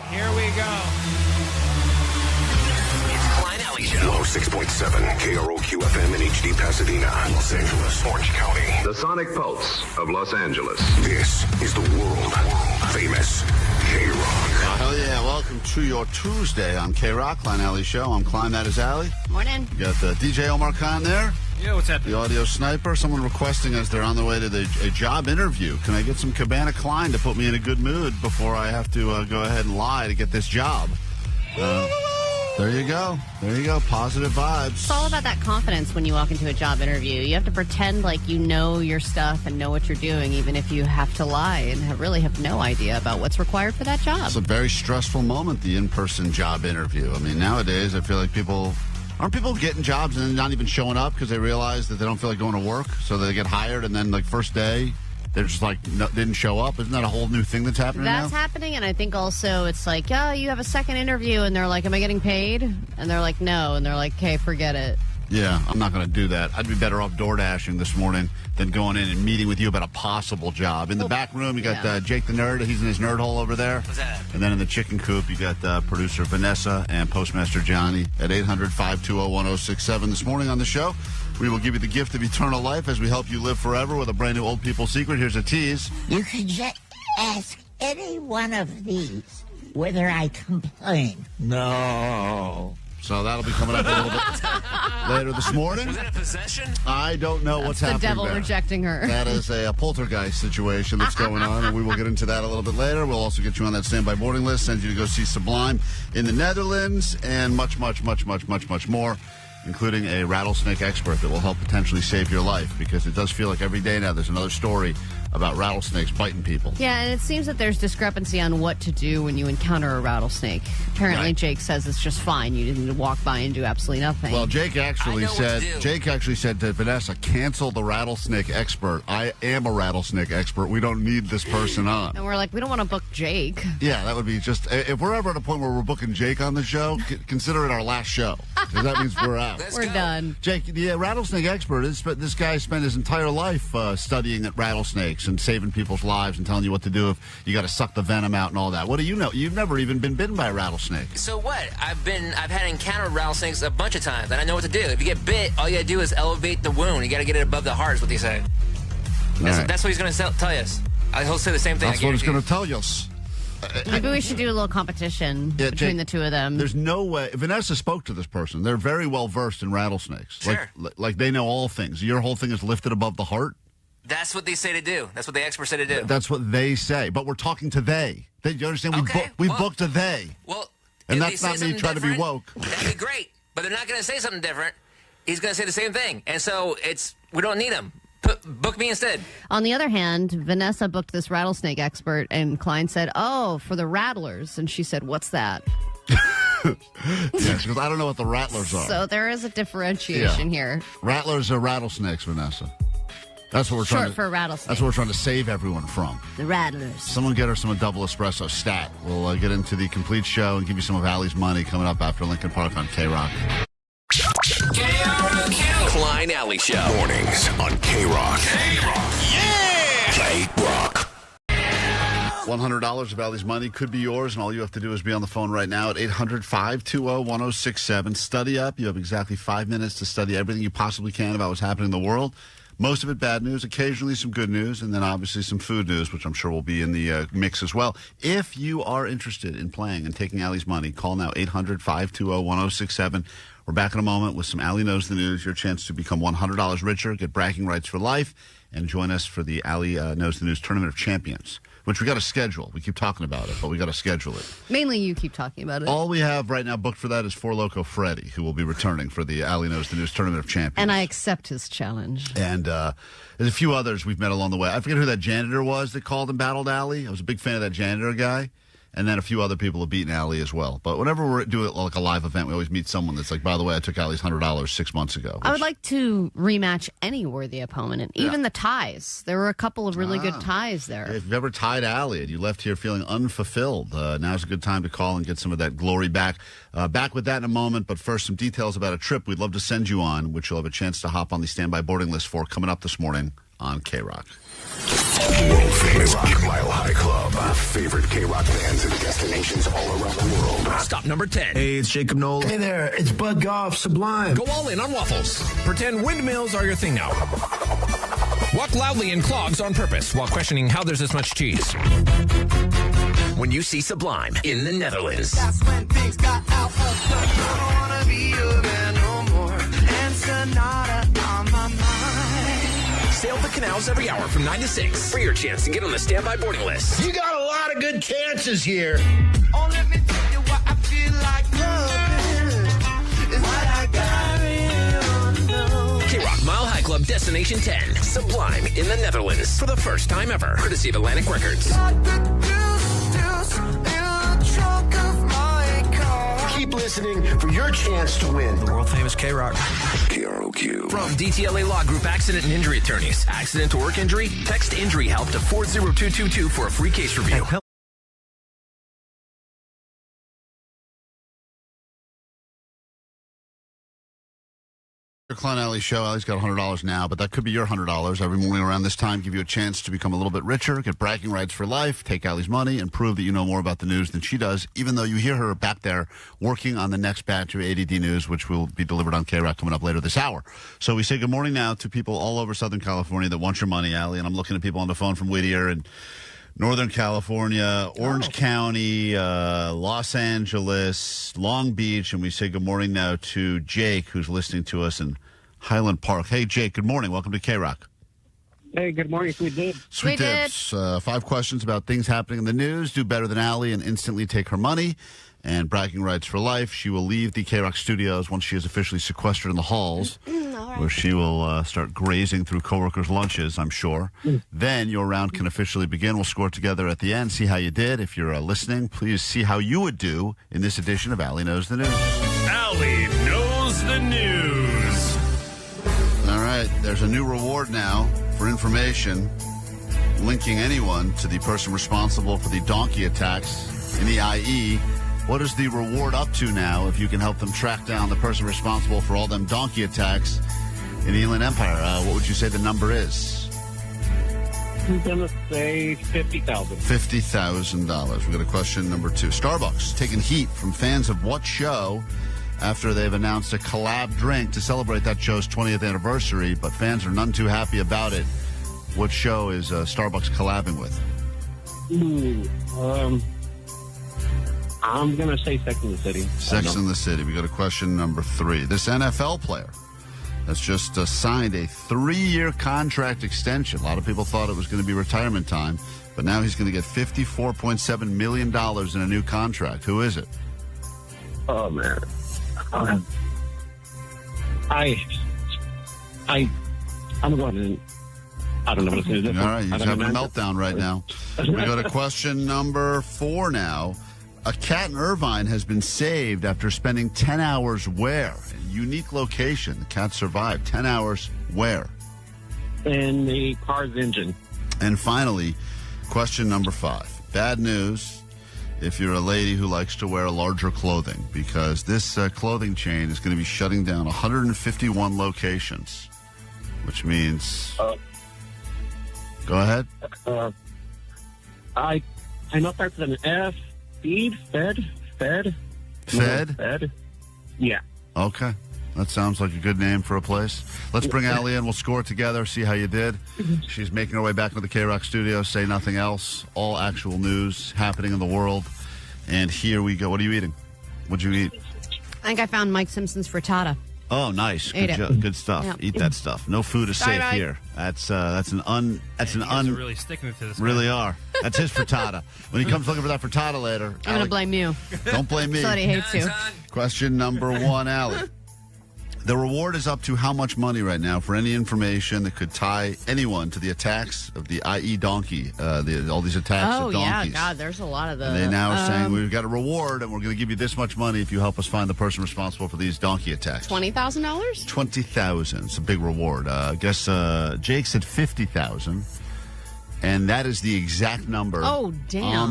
Here we go. It's Klein Alley Show. Lowe 6.7, KROQ FM in HD Pasadena, Los Angeles, Orange County. The Sonic Pulse of Los Angeles. This is the world famous KROQ. Hell yeah, welcome to your Tuesday on KROQ, Klein Alley Show. I'm Klein, that is Alley. Morning. You got DJ Omar Khan there. Yeah, what's happening? The audio sniper. Someone requesting as they're on the way to a job interview. Can I get some Cabana Klein to put me in a good mood before I have to go ahead and lie to get this job? There you go. There you go. Positive vibes. It's all about that confidence when you walk into a job interview. You have to pretend like you know your stuff and know what you're doing, even if you have to lie and really have no idea about what's required for that job. It's a very stressful moment, the in-person job interview. I mean, nowadays, I feel like aren't people getting jobs and then not even showing up because they realize that they don't feel like going to work? So they get hired and then, like, first day, they're just like, no, didn't show up. Isn't that a whole new thing that's happening now? That's happening, and I think also it's like, oh, you have a second interview, and they're like, am I getting paid? And they're like, no. And they're like, okay, forget it. Yeah, I'm not going to do that. I'd be better off door dashing this morning than going in and meeting with you about a possible job. In the back room, you got Jake the Nerd. He's in his nerd hole over there. What's that? And then in the chicken coop, you got producer Vanessa and Postmaster Johnny at 800-520-1067. This morning on the show, we will give you the gift of eternal life as we help you live forever with a brand new Old People Secret. Here's a tease. You can just ask any one of these whether I complain. No. So that'll be coming up a little bit later this morning. Was it a possession? I don't know what's The happening devil there. rejecting her. That is a poltergeist situation that's going on, and we will get into that a little bit later. We'll also get you on that standby boarding list, send you to go see Sublime in the Netherlands, and much, much, much, much, much, much more, including a rattlesnake expert that will help potentially save your life, because it does feel like every day now there's another story about rattlesnakes biting people. Yeah, and it seems that there's discrepancy on what to do when you encounter a rattlesnake. Apparently, Right. Jake says it's just fine. You didn't need to walk by and do absolutely nothing. Well, Jake I actually know what to said do. to Vanessa, cancel the rattlesnake expert. I am a rattlesnake expert. We don't need this person on. and we're like, we don't want to book Jake. Yeah, that would be just, if we're ever at a point where we're booking Jake on the show, consider it our last show. Because that means we're out. Let's We're go. done. Jake, the rattlesnake expert, this guy spent his entire life studying at rattlesnakes and saving people's lives and telling you what to do if you got to suck the venom out and all that. What do you know? You've never even been bitten by a rattlesnake. So what? I've had encountered rattlesnakes a bunch of times, and I know what to do. If you get bit, all you gotta do is elevate the wound. You gotta get it above the heart, is what they say. That's what he's gonna tell us. He'll say the same thing. That's what he's going to tell us. Maybe we should do a little competition Yeah, between Jake, the two of them. There's no way. Vanessa spoke to this person. They're very well versed in rattlesnakes. Sure. Like they know all things. Your whole thing is lifted above the heart. That's what they say to do. That's what the experts say to do. That's what they say. But we're talking to they. You understand? Okay, We well- booked a they. Well, And if that's they not say me something trying to be different, woke. That'd be great. But they're not going to say something different. He's going to say the same thing. And so we don't need him. Book me instead. On the other hand, Vanessa booked this rattlesnake expert, and Klein said, oh, for the rattlers. And she said, what's that? Yes, because I don't know what the rattlers are. So there is a differentiation here. Rattlers are rattlesnakes, Vanessa. That's what we're trying Short for rattlesnake. That's what we're trying to save everyone from. The rattlers. Someone get her some double espresso stat. We'll get into the complete show and give you some of Allie's money coming up after Lincoln Park on KROQ. KROQ. Klein Alley Show. Mornings on KROQ. Yeah! KROQ. $100 of Allie's money could be yours, and all you have to do is be on the phone right now at 800-520-1067. Study up. You have exactly 5 minutes to study everything you possibly can about what's happening in the world. Most of it bad news, occasionally some good news, and then obviously some food news, which I'm sure will be in the mix as well. If you are interested in playing and taking Allie's money, call now 800-520-1067. We're back in a moment with some Allie Knows the News, your chance to become $100 richer, get bragging rights for life, and join us for the Allie Knows the News Tournament of Champions, which we got to schedule. We keep talking about it, but we got to schedule it. Mainly you keep talking about it. All we have right now booked for that is Four Loko Freddy, who will be returning for the Allie Knows the News Tournament of Champions. And I accept his challenge. And there's a few others we've met along the way. I forget who that janitor was that called and battled Allie. I was a big fan of that janitor guy. And then a few other people have beaten Allie as well. But whenever we're doing like a live event, we always meet someone that's like, by the way, I took Allie's $100 6 months ago. I would like to rematch any worthy opponent, even the ties. There were a couple of really good ties there. If you've ever tied Allie and you left here feeling unfulfilled, now's a good time to call and get some of that glory back. Back with that in a moment, but first, some details about a trip we'd love to send you on, which you'll have a chance to hop on the standby boarding list for coming up this morning on KROQ. World famous 8 Mile High Club. Favorite KROQ bands and destinations all around Stop number 10. Hey, it's Jacob Nolan. Hey there, it's Bud Goff, Sublime. Go all in on waffles. Pretend windmills are your thing now. Walk loudly in clogs on purpose while questioning how there's this much cheese. When you see Sublime in the Netherlands. That's when things got out of control. I don't wanna be your man no more. And Sonata on my mind. Sail the canals every hour from 9 to 6 for your chance to get on the standby boarding list. You got a lot of good chances here. Oh, let me tell you what I feel like loving is what I got in know. KROQ Mile High Club Destination 10. Sublime in the Netherlands for the first time ever. Courtesy of Atlantic Records. Keep listening for your chance to win. The world famous KROQ. KROQ. From DTLA Law Group Accident and Injury Attorneys. Accident to work injury? Text injury help to 40222 for a free case review. Klein Alley Show. Allie's got $100 now, but that could be your $100. Every morning around this time, give you a chance to become a little bit richer, get bragging rights for life, take Allie's money, and prove that you know more about the news than she does, even though you hear her back there working on the next batch of ADD news, which will be delivered on KROQ coming up later this hour. So we say good morning now to people all over Southern California that want your money, Allie, and I'm looking at people on the phone from Whittier and Northern California, Orange County, Los Angeles, Long Beach, and we say good morning now to Jake, who's listening to us in Highland Park. Hey, Jake, good morning. Welcome to KROQ. Hey, good morning. Sweet Dibs. Sweet Dibs. 5 questions about things happening in the news. Do better than Allie and instantly take her money and bragging rights for life. She will leave the KROQ studios once she is officially sequestered in the halls, where she will start grazing through coworkers' lunches, I'm sure. Then your round can officially begin. We'll score together at the end, see how you did. If you're listening, please see how you would do in this edition of Allie Knows the News. Allie Knows the News. All right, there's a new reward now for information linking anyone to the person responsible for the donkey attacks in the IE. What is the reward up to now if you can help them track down the person responsible for all them donkey attacks in the Inland Empire? What would you say the number is? I'm going to say $50,000. $50,000. We've got a question number 2. Starbucks taking heat from fans of what show after they've announced a collab drink to celebrate that show's 20th anniversary, but fans are none too happy about it. What show is Starbucks collabing with? I'm going to say Sex and the City. Sex and the City. We got a question number 3. This NFL player has just signed a 3-year contract extension. A lot of people thought it was going to be retirement time, but now he's going to get $54.7 million in a new contract. Who is it? Oh, man. I'm going to... I don't know what to say. All right, he's having a meltdown right now. We go to question number 4 now. A cat in Irvine has been saved after spending 10 hours where? A unique location. The cat survived. 10 hours where? In the car's engine. And finally, question number 5. Bad news if you're a lady who likes to wear larger clothing, because this clothing chain is going to be shutting down 151 locations, which means... Go ahead. I know it starts with an F. Fed? Yeah. Okay. That sounds like a good name for a place. Let's bring Allie in. We'll score together, see how you did. She's making her way back into the KROQ studio. Say nothing else. All actual news happening in the world. And here we go. What are you eating? What'd you eat? I think I found Mike Simpson's frittata. Oh, nice. Good stuff. Yeah. Eat that stuff. No food is safe here. That's really sticking to this. Really are. That's his frittata. When he comes looking for that frittata later, I'm going to blame you. Don't blame me. Somebody hates you. Question number 1, Allie. The reward is up to how much money right now for any information that could tie anyone to the attacks of the IE donkey, all these attacks of donkeys. Oh, yeah, God, there's a lot of those. And they now are saying, we've got a reward, and we're going to give you this much money if you help us find the person responsible for these donkey attacks. $20,000? $20,000. It's a big reward. I guess Jake said $50,000. And that is the exact number on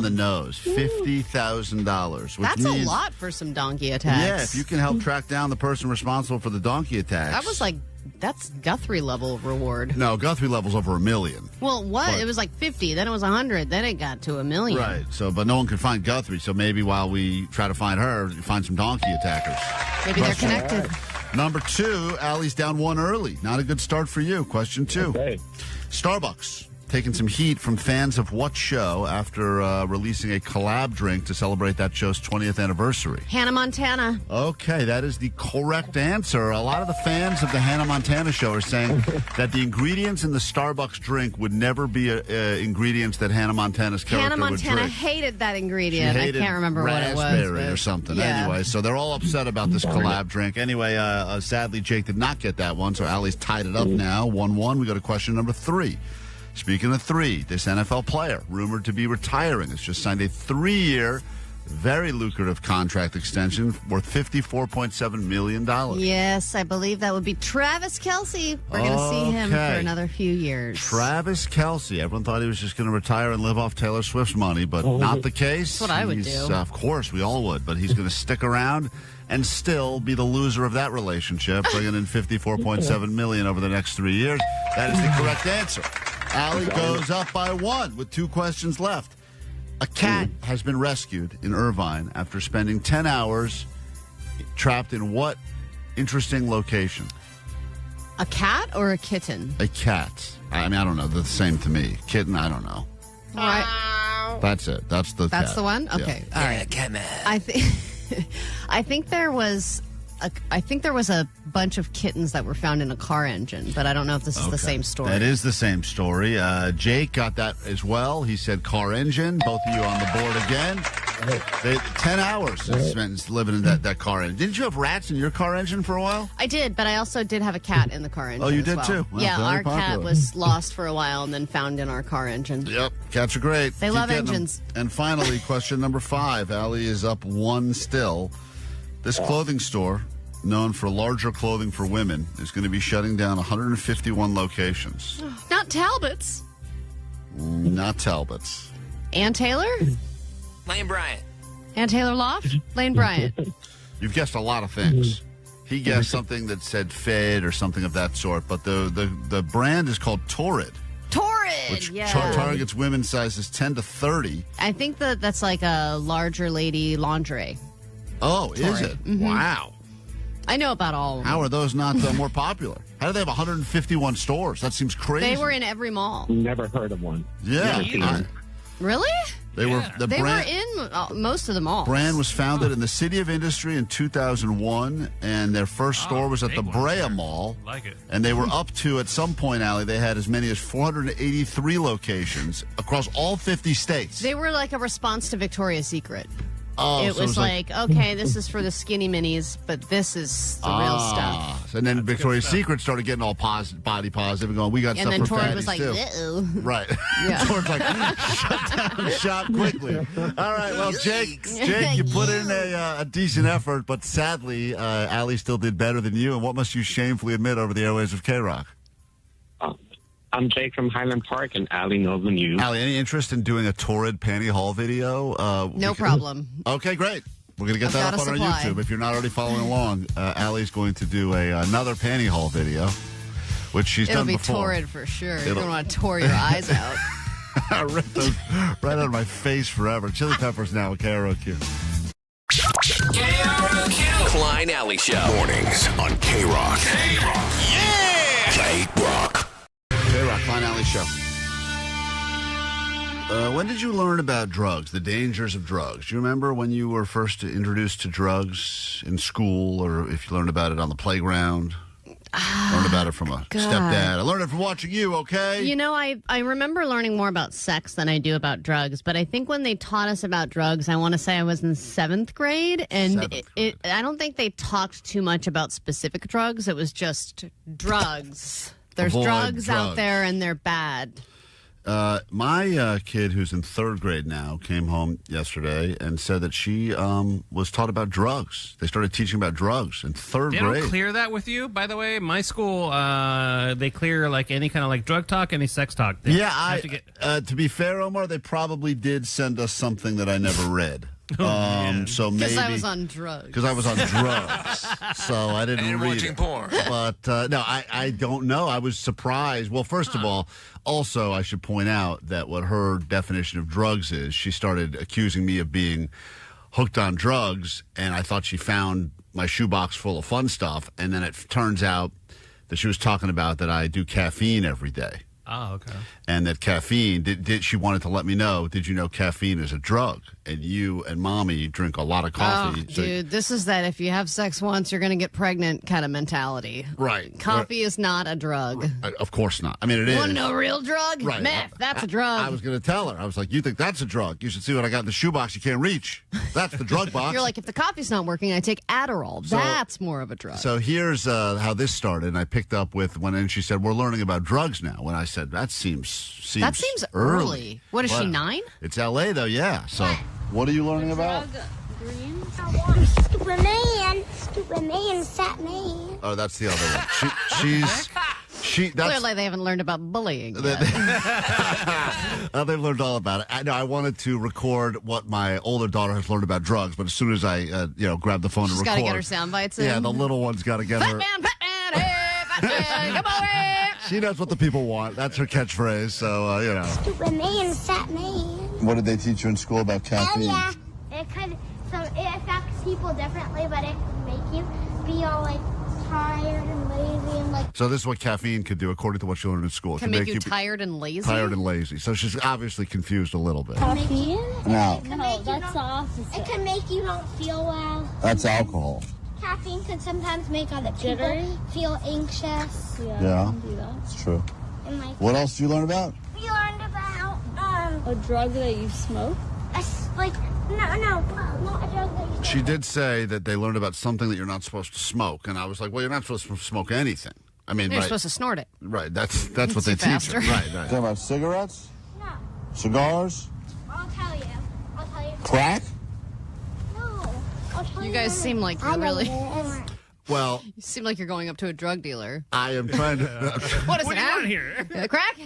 the nose, $50,000. That's a lot for some donkey attacks. Yeah, if you can help track down the person responsible for the donkey attacks. That's Guthrie level reward. No, Guthrie level's over $1 million. Well, it was like 50, then it was 100, then it got to $1 million. Right, but no one could find Guthrie, so maybe while we try to find her, find some donkey attackers. Maybe they're connected. Number 2, Allie's down 1 early. Not a good start for you. Question 2. Okay. Starbucks taking some heat from fans of what show after releasing a collab drink to celebrate that show's 20th anniversary? Hannah Montana. Okay, that is the correct answer. A lot of the fans of the Hannah Montana show are saying that the ingredients in the Starbucks drink would never be ingredients that Hannah Montana's character would drink. Hannah Montana hated that ingredient. I can't remember what it was. Raspberry or something. Yeah. Anyway, so they're all upset about this collab drink. Anyway, sadly, Jake did not get that one, so Allie's tied it up now, 1-1. We go to question number 3. Speaking of 3, this NFL player, rumored to be retiring, has just signed a 3-year, very lucrative contract extension worth $54.7 million. Yes, I believe that would be Travis Kelce. We're going to see him for another few years. Travis Kelce. Everyone thought he was just going to retire and live off Taylor Swift's money, but not the case. That's what I would do. Of course, we all would, but he's going to stick around and still be the loser of that relationship, bringing in $54.7 million over the next 3 years. That is the correct answer. Allie goes up by 1 with 2 questions left. A cat has been rescued in Irvine after spending 10 hours trapped in what interesting location? A cat or a kitten? A cat. I mean, I don't know. They're the same to me. Kitten, I don't know. All right. That's it. That's the cat. That's the one? Okay. Yeah. All right. Cat man. I think there was a bunch of kittens that were found in a car engine, but I don't know if this is the same story. That is the same story. Jake got that as well. He said car engine. Both of you on the board again. 10 hours spent living in that car engine. Didn't you have rats in your car engine for a while? I did, but I also did have a cat in the car engine. Oh, you did too? Well, yeah, our cat was lost for a while and then found in our car engine. Yep, cats are great. They love engines. And finally, question number 5. Allie is up 1 still. This clothing store, known for larger clothing for women, is going to be shutting down 151 locations. Not Talbot's. Not Talbot's. Ann Taylor? Lane Bryant. Ann Taylor Loft? Lane Bryant. You've guessed a lot of things. He guessed something that said Fed or something of that sort, but the brand is called Torrid. Torrid, which yeah. Targets women's sizes 10 to 30. I think that's like a larger lady lingerie. Oh, Torrid. Is it? Mm-hmm. Wow. I know about all of them. How are those not more popular? How do they have 151 stores? That seems crazy. They were in every mall. Never heard of one. Yeah. Really? They were in most of the malls. Brand was founded in the City of Industry in 2001, and their first store was at the Brea Mall. Like it. And they were up to, at some point, Allie, they had as many as 483 locations across all 50 states. They were like a response to Victoria's Secret. Oh, it was like, okay, this is for the skinny minis, but this is the real stuff. And then Victoria's Secret started getting all body positive and going, we got stuff for Torrid fatties was like, too. uh-oh. Right. Yeah. Torrid's like, shut down shop quickly. All right, well, Jake, you put in a decent effort, but sadly, Allie still did better than you. And what must you shamefully admit over the airways of KROQ? I'm Jake from Highland Park, and Allie knows the news. Allie, any interest in doing a Torrid panty haul video? No problem. Okay, great. We're going to get that up on our YouTube. If you're not already following along, Allie's going to do another panty haul video, which she's done before. It'll be Torrid for sure. You're going to want to tore your eyes out. I ripped those right out of my face forever. Chili Peppers now at KROQ. KROQ. Klein Alley Show. Mornings on KROQ. KROQ. Yeah! KROQ. KROQ, Klein Alley Show. When did you learn about drugs, the dangers of drugs? Do you remember when you were first introduced to drugs in school, or if you learned about it on the playground? Learned about it from a stepdad. I learned it from watching you, okay? You know, I remember learning more about sex than I do about drugs, but I think when they taught us about drugs, I want to say I was in 7th grade, and I don't think they talked too much about specific drugs. It was just drugs. There's drugs out there, and they're bad. My kid, who's in 3rd grade now, came home yesterday and said that she was taught about drugs. They started teaching about drugs in 3rd They grade. don't clear that with you, by the way. My school, they clear like any kind of like drug talk, any sex talk. They have to get... to be fair, Omar, they probably did send us something that I never read. So maybe because I was on drugs. Because I was on drugs, so I didn't and read watching it. porn. But no, I don't know. I was surprised. Well, first of all, also I should point out that what her definition of drugs is. She started accusing me of being hooked on drugs, and I thought she found my shoebox full of fun stuff, and then it turns out that she was talking about that I do caffeine every day. Oh, okay. And that caffeine, she wanted to let me know, did you know caffeine is a drug? And you and Mommy drink a lot of coffee. Oh, dude, this is that if you have sex once, you're going to get pregnant kind of mentality. Right. Coffee is not a drug. Of course not. I mean, it is. Want to know a real drug? Right. Meth, that's a drug. I was going to tell her. I was like, you think that's a drug? You should see what I got in the shoebox you can't reach. That's the drug box. You're like, if the coffee's not working, I take Adderall. That's more of a drug. So here's how this started. And I picked up with and she said, we're learning about drugs now. When I said, that seems early. What is she, 9? It's L.A. though, yeah. So what are you learning about? Green. Stupid man, fat man. Oh, that's the other one. That's, Clearly, they haven't learned about bullying yet. They've learned all about it. I wanted to record what my older daughter has learned about drugs, but as soon as I, grab the phone She's to record, got to get her sound bites in. Yeah, the little one's got to get her. Fat man, hey, fat man, come on, hey. She knows what the people want. That's her catchphrase. So Stupid man, fat man. What did they teach you in school about caffeine? Yeah, it affects people differently, but it could make you be all like tired and lazy and like. So this is what caffeine could do, according to what she learned in school. It can make you tired and lazy. Tired and lazy. So she's obviously confused a little bit. Caffeine? No. No, that's the opposite. It can make you not feel well. That's alcohol. Caffeine can sometimes make other people feel anxious. Yeah. It's true. And like. What else did you learn about? We learned about a drug that you smoke. Not a drug that you. She did say that they learned about something that you're not supposed to smoke, and I was like, well, you're not supposed to smoke anything. I mean, you're supposed to snort it. Right. That's what they teach you. Right. Talking about cigarettes? No. Cigars? I'll tell you. Crack? No. I'll tell you. You guys seem like you're really. Well, you seem like you're going up to a drug dealer. I am trying to. What is what it? Do you want here? Crack?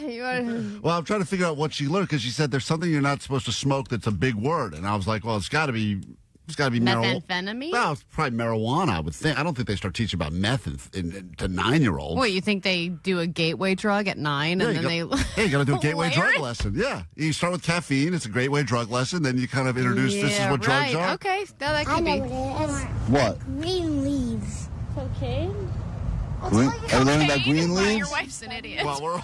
Well, I'm trying to figure out what she learned because she said there's something you're not supposed to smoke that's a big word, and I was like, well, it's got to be marijuana. Methamphetamine? Well, it's probably marijuana. I would think. I don't think they start teaching about meth to 9-year-olds. What, you think they do a gateway drug at 9 and then they? Yeah, you got to do a gateway drug lesson. Yeah, you start with caffeine. It's a gateway drug lesson. Then you kind of introduce this is what drugs are. Okay, now that could be. What? Green leaves. Cocaine? Are you learning about green leaves? Your wife's an idiot. Well, well,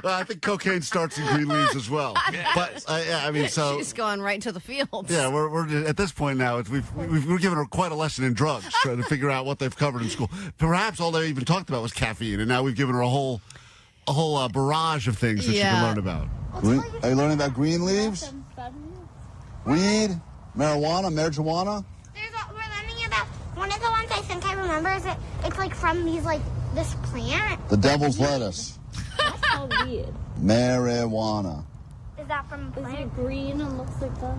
I think cocaine starts in green leaves as well. But I mean, so she's going right to the fields. Yeah, we're at this point now. We're giving her quite a lesson in drugs, trying to figure out what they've covered in school. Perhaps all they even talked about was caffeine, and now we've given her a whole barrage of things that she can learn about. Are you learning about green leaves? Weed, marijuana. We're learning about one of the ones I think I remember is it's like from this plant. The devil's lettuce. That's so weird. Marijuana. Is that from a plant? Is it green and looks like that?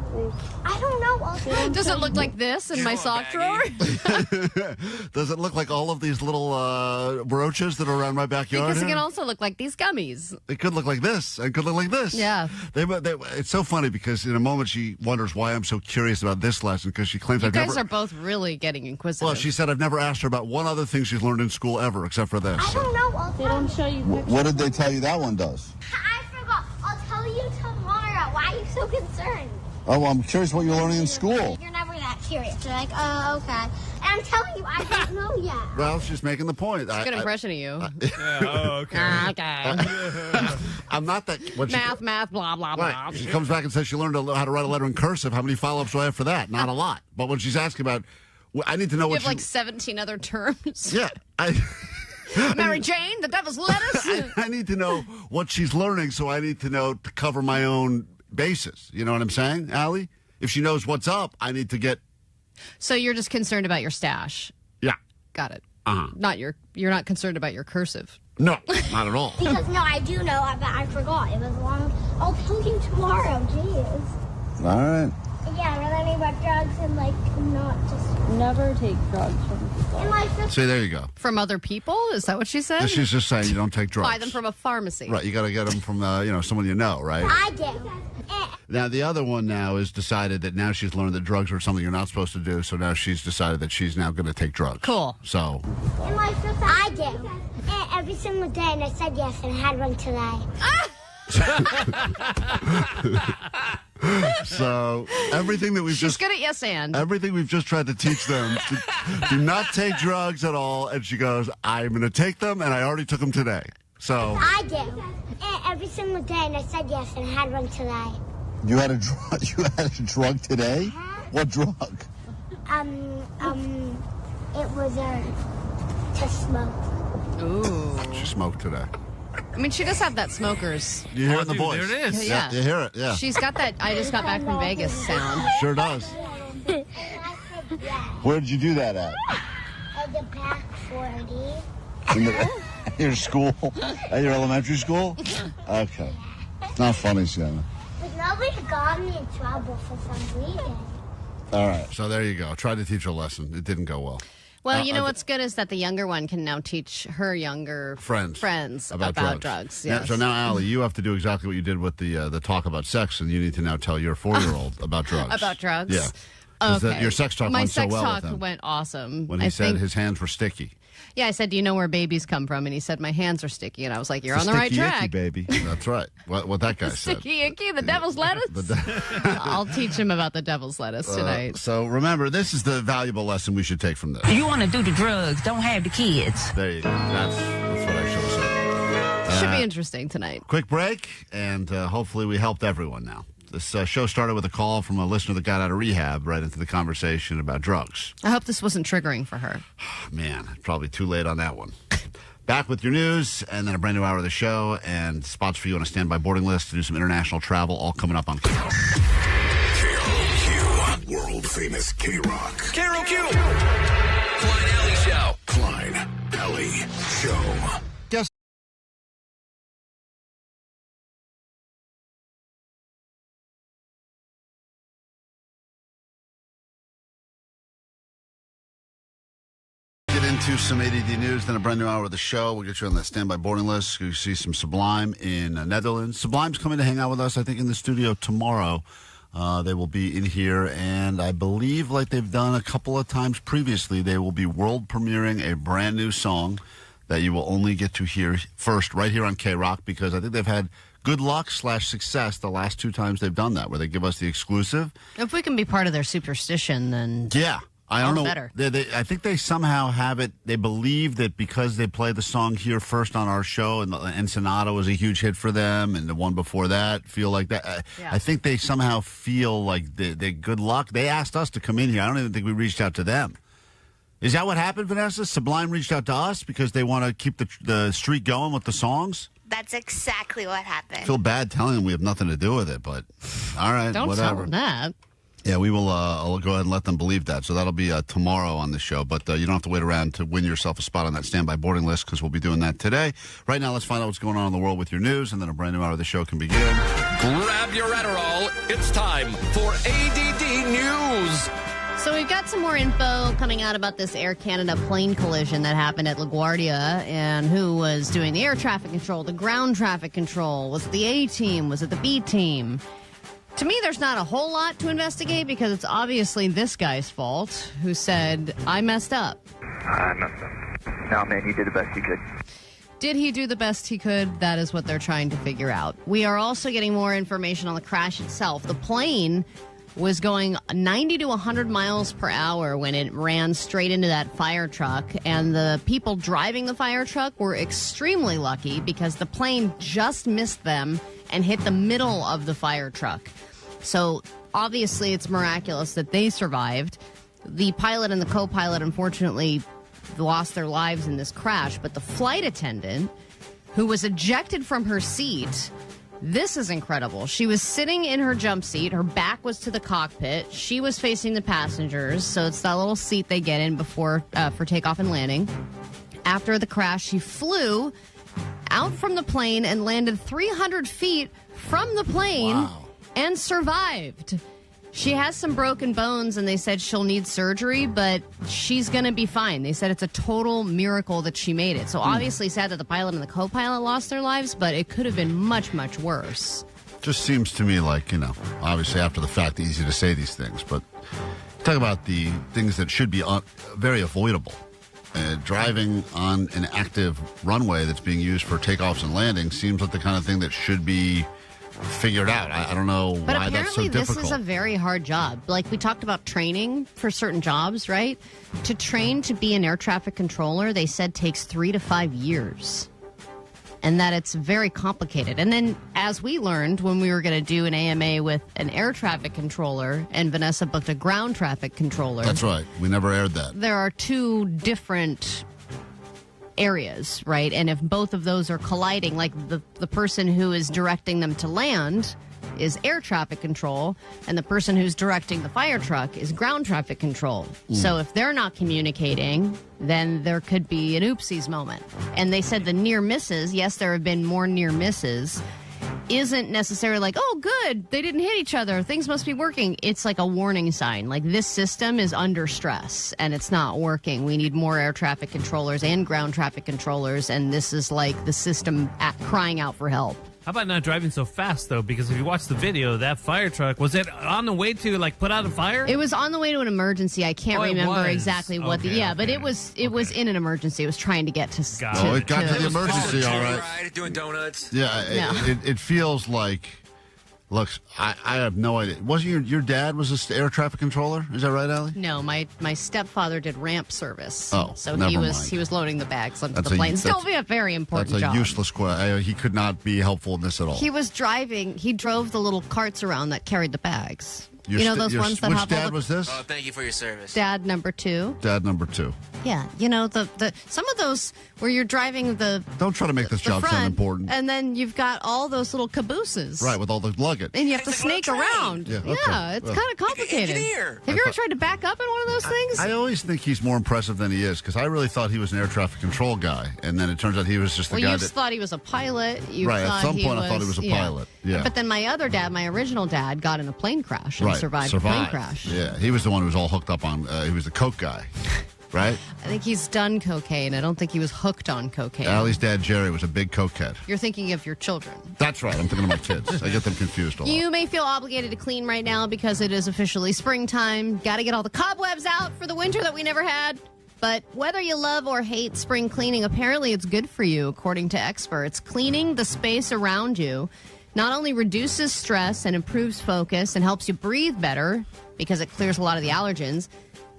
I don't know. Does it look like this in my sock drawer? Does it look like all of these little brooches that are around my backyard? Because it can also look like these gummies. It could look like this. It could look like this. Yeah. It's so funny because in a moment she wonders why I'm so curious about this lesson because she claims you guys are both really getting inquisitive. Well, she said I've never asked her about one other thing she's learned in school ever except for this. I don't know. They don't show you pictures. What did they tell you that one does? I forgot. I'll tell you tomorrow. Why are you so concerned? Oh, well, I'm curious what you're learning in school. You're never that curious. You're like, oh, okay. And I'm telling you, I don't know yet. Well, she's making the point. Good impression of you. Okay. Okay. I'm not that... Math, blah, blah, blah. Right. She comes back and says she learned how to write a letter in cursive. How many follow-ups do I have for that? Not a lot. But when she's asking about... I need to know you what have 17 other terms. Yeah. Mary Jane, the devil's lettuce. I need to know what she's learning, so I need to know to cover my own basis. You know what I'm saying, Allie? If she knows what's up, I need to get... So you're just concerned about your stash? Yeah. Got it. You're not concerned about your cursive. No, not at all. Because, no, I do know, but I forgot. It was long. I'll tell you tomorrow, jeez. All right. Yeah, we're learning about drugs and, like, not just... Never take drugs from people. In my fifth... See, there you go. From other people? Is that what she said? She's just saying you don't take drugs. Buy them from a pharmacy. Right, you got to get them from, someone you know, right? I do. Now, the other one now is decided that now she's learned that drugs are something you're not supposed to do, so now she's decided that she's now going to take drugs. Cool. So... In my fifth... I do. Every single day, and I said yes, and I had one today. So everything that we've She's good at yes and. Everything we've just tried to teach them, do not take drugs at all. And she goes, I'm going to take them, and I already took them today. So I do. Every single day, and I said yes, and I had one today. You had a drug. You had a drug today? What drug? It was to smoke. Ooh. She smoked today. I mean, she does have that smoker's. You hear it in the voice. There it is. Yeah. You hear it, yeah. She's got that I just got back from Vegas sound. Sure does. Where did you do that at? At the back 40. At your school? At your elementary school? Okay. It's not funny, Sienna. But nobody got me in trouble for some reason. All right. So there you go. Tried to teach her a lesson. It didn't go well. Well, you know what's good is that the younger one can now teach her younger friends about drugs. Yeah, Yes. so now, Allie, you have to do exactly what you did with the talk about sex, and you need to now tell your 4-year-old about drugs. About drugs? Yeah. 'Cause Okay. your sex talk went so well with him. My sex talk went awesome. When he said his hands were sticky. Yeah, I said, do you know where babies come from? And he said, my hands are sticky. And I was like, you're on the right Sticky track. icky, baby. That's right. What that guy said. Sticky icky, the devil's lettuce? I'll teach him about the devil's lettuce tonight. So remember, this is the valuable lesson we should take from this. You want to do the drugs, don't have the kids. There you go. That's what I should have said. Should be interesting tonight. Quick break, and hopefully we helped everyone now. This show started with a call from a listener that got out of rehab right into the conversation about drugs. I hope this wasn't triggering for her. Man, probably too late on that one. Back with your news, and then a brand new hour of the show, and spots for you on a standby boarding list to do some international travel, all coming up on KROQ, world famous KROQ. KROQ, Klein Alley Show. Klein Alley Show. Into some ADD news, then a brand new hour of the show. We'll get you on that standby boarding list. You see some Sublime in Netherlands. Sublime's coming to hang out with us, I think, in the studio tomorrow. They will be in here, and I believe, like they've done a couple of times previously, they will be world premiering a brand new song that you will only get to hear first right here on KROQ, because I think they've had good luck / success the last 2 times they've done that, where they give us the exclusive. If we can be part of their superstition, then yeah. I don't know. Better. I think they somehow have it. They believe that because they play the song here first on our show, and Ensenada was a huge hit for them, and the one before that feel like that. Yeah. I think they somehow feel like they good luck. They asked us to come in here. I don't even think we reached out to them. Is that what happened, Vanessa? Sublime reached out to us because they want to keep the streak going with the songs? That's exactly what happened. I feel bad telling them we have nothing to do with it, but all right, don't whatever. tell them that. Yeah, we will I'll go ahead and let them believe that. So that'll be tomorrow on the show. But you don't have to wait around to win yourself a spot on that standby boarding list, because we'll be doing that today. Right now, let's find out what's going on in the world with your news, and then a brand new hour of the show can begin. Grab your Adderall. It's time for ADD News. So we've got some more info coming out about this Air Canada plane collision that happened at LaGuardia, and who was doing the air traffic control, the ground traffic control. Was it the A team? Was it the B team? To me, there's not a whole lot to investigate, because it's obviously this guy's fault, who said, I messed up. I messed up. No, man, he did the best he could. Did he do the best he could? That is what they're trying to figure out. We are also getting more information on the crash itself. The plane was going 90 to 100 miles per hour when it ran straight into that fire truck, and the people driving the fire truck were extremely lucky because the plane just missed them and hit the middle of the fire truck. So obviously it's miraculous that they survived. The pilot and the co-pilot unfortunately lost their lives in this crash, but the flight attendant, who was ejected from her seat, This is incredible. She was sitting in her jump seat. Her back was to the cockpit. She was facing the passengers. So it's that little seat they get in before for takeoff and landing. After the crash, she flew out from the plane and landed 300 feet from the plane and survived. She has some broken bones, and they said she'll need surgery, but she's going to be fine. They said it's a total miracle that she made it. So obviously sad that the pilot and the co-pilot lost their lives, but it could have been much, much worse. Just seems to me like, obviously after the fact, easy to say these things, but talk about the things that should be very avoidable. Driving on an active runway that's being used for takeoffs and landings seems like the kind of thing that should be figured out. I don't know why that's so difficult. But apparently this is a very hard job. Like we talked about training for certain jobs, right? To train to be an air traffic controller, they said takes 3 to 5 years. And that it's very complicated. And then as we learned when we were going to do an AMA with an air traffic controller and Vanessa booked a ground traffic controller. That's right. We never aired that. There are two different areas, right? And if both of those are colliding, like the person who is directing them to land is air traffic control, and the person who's directing the fire truck is ground traffic control. So if they're not communicating, then there could be an oopsies moment. And they said the near misses, yes, there have been more near misses, isn't necessarily like, oh, good, they didn't hit each other, things must be working. It's like a warning sign. Like, this system is under stress, and it's not working. We need more air traffic controllers and ground traffic controllers, and this is like the system crying out for help. How about not driving so fast, though? Because if you watch the video, that fire truck, was it on the way to, put out a fire? It was on the way to an emergency. I can't remember exactly what but it was in an emergency. It was trying to get to... it got to the emergency, all right. Doing donuts. Yeah, it feels like... Look, I have no idea. Wasn't your dad was an air traffic controller? Is that right, Allie? No, my stepfather did ramp service. Oh, so never he mind. was loading the bags onto the plane. Still be a very important job. That's a useless question. He could not be helpful in this at all. He was driving. He drove the little carts around that carried the bags. Those ones that which have dad was this? Oh, thank you for your service. Dad number 2. Dad number 2. Yeah, the some of those where you're driving the... Don't try to make this job sound important. And then you've got all those little cabooses. Right, with all the luggage. And you have to snake around. Yeah, okay. It's kind of complicated. Have you ever tried to back up in one of those things? I always think he's more impressive than he is, because I really thought he was an air traffic control guy, and then it turns out he was just the guy you thought he was a pilot. At some point I thought he was a pilot. Yeah. But then my other dad, my original dad, got in a plane crash and survived a plane crash. Yeah, he was the one who was all hooked up on, he was the coke guy. Right? I think he's done cocaine. I don't think he was hooked on cocaine. Allie's dad, Jerry, was a big cokehead. You're thinking of your children. That's right. I'm thinking of my kids. I get them confused a lot. You may feel obligated to clean right now because it is officially springtime. Got to get all the cobwebs out for the winter that we never had. But whether you love or hate spring cleaning, apparently it's good for you, according to experts. Cleaning the space around you not only reduces stress and improves focus and helps you breathe better because it clears a lot of the allergens,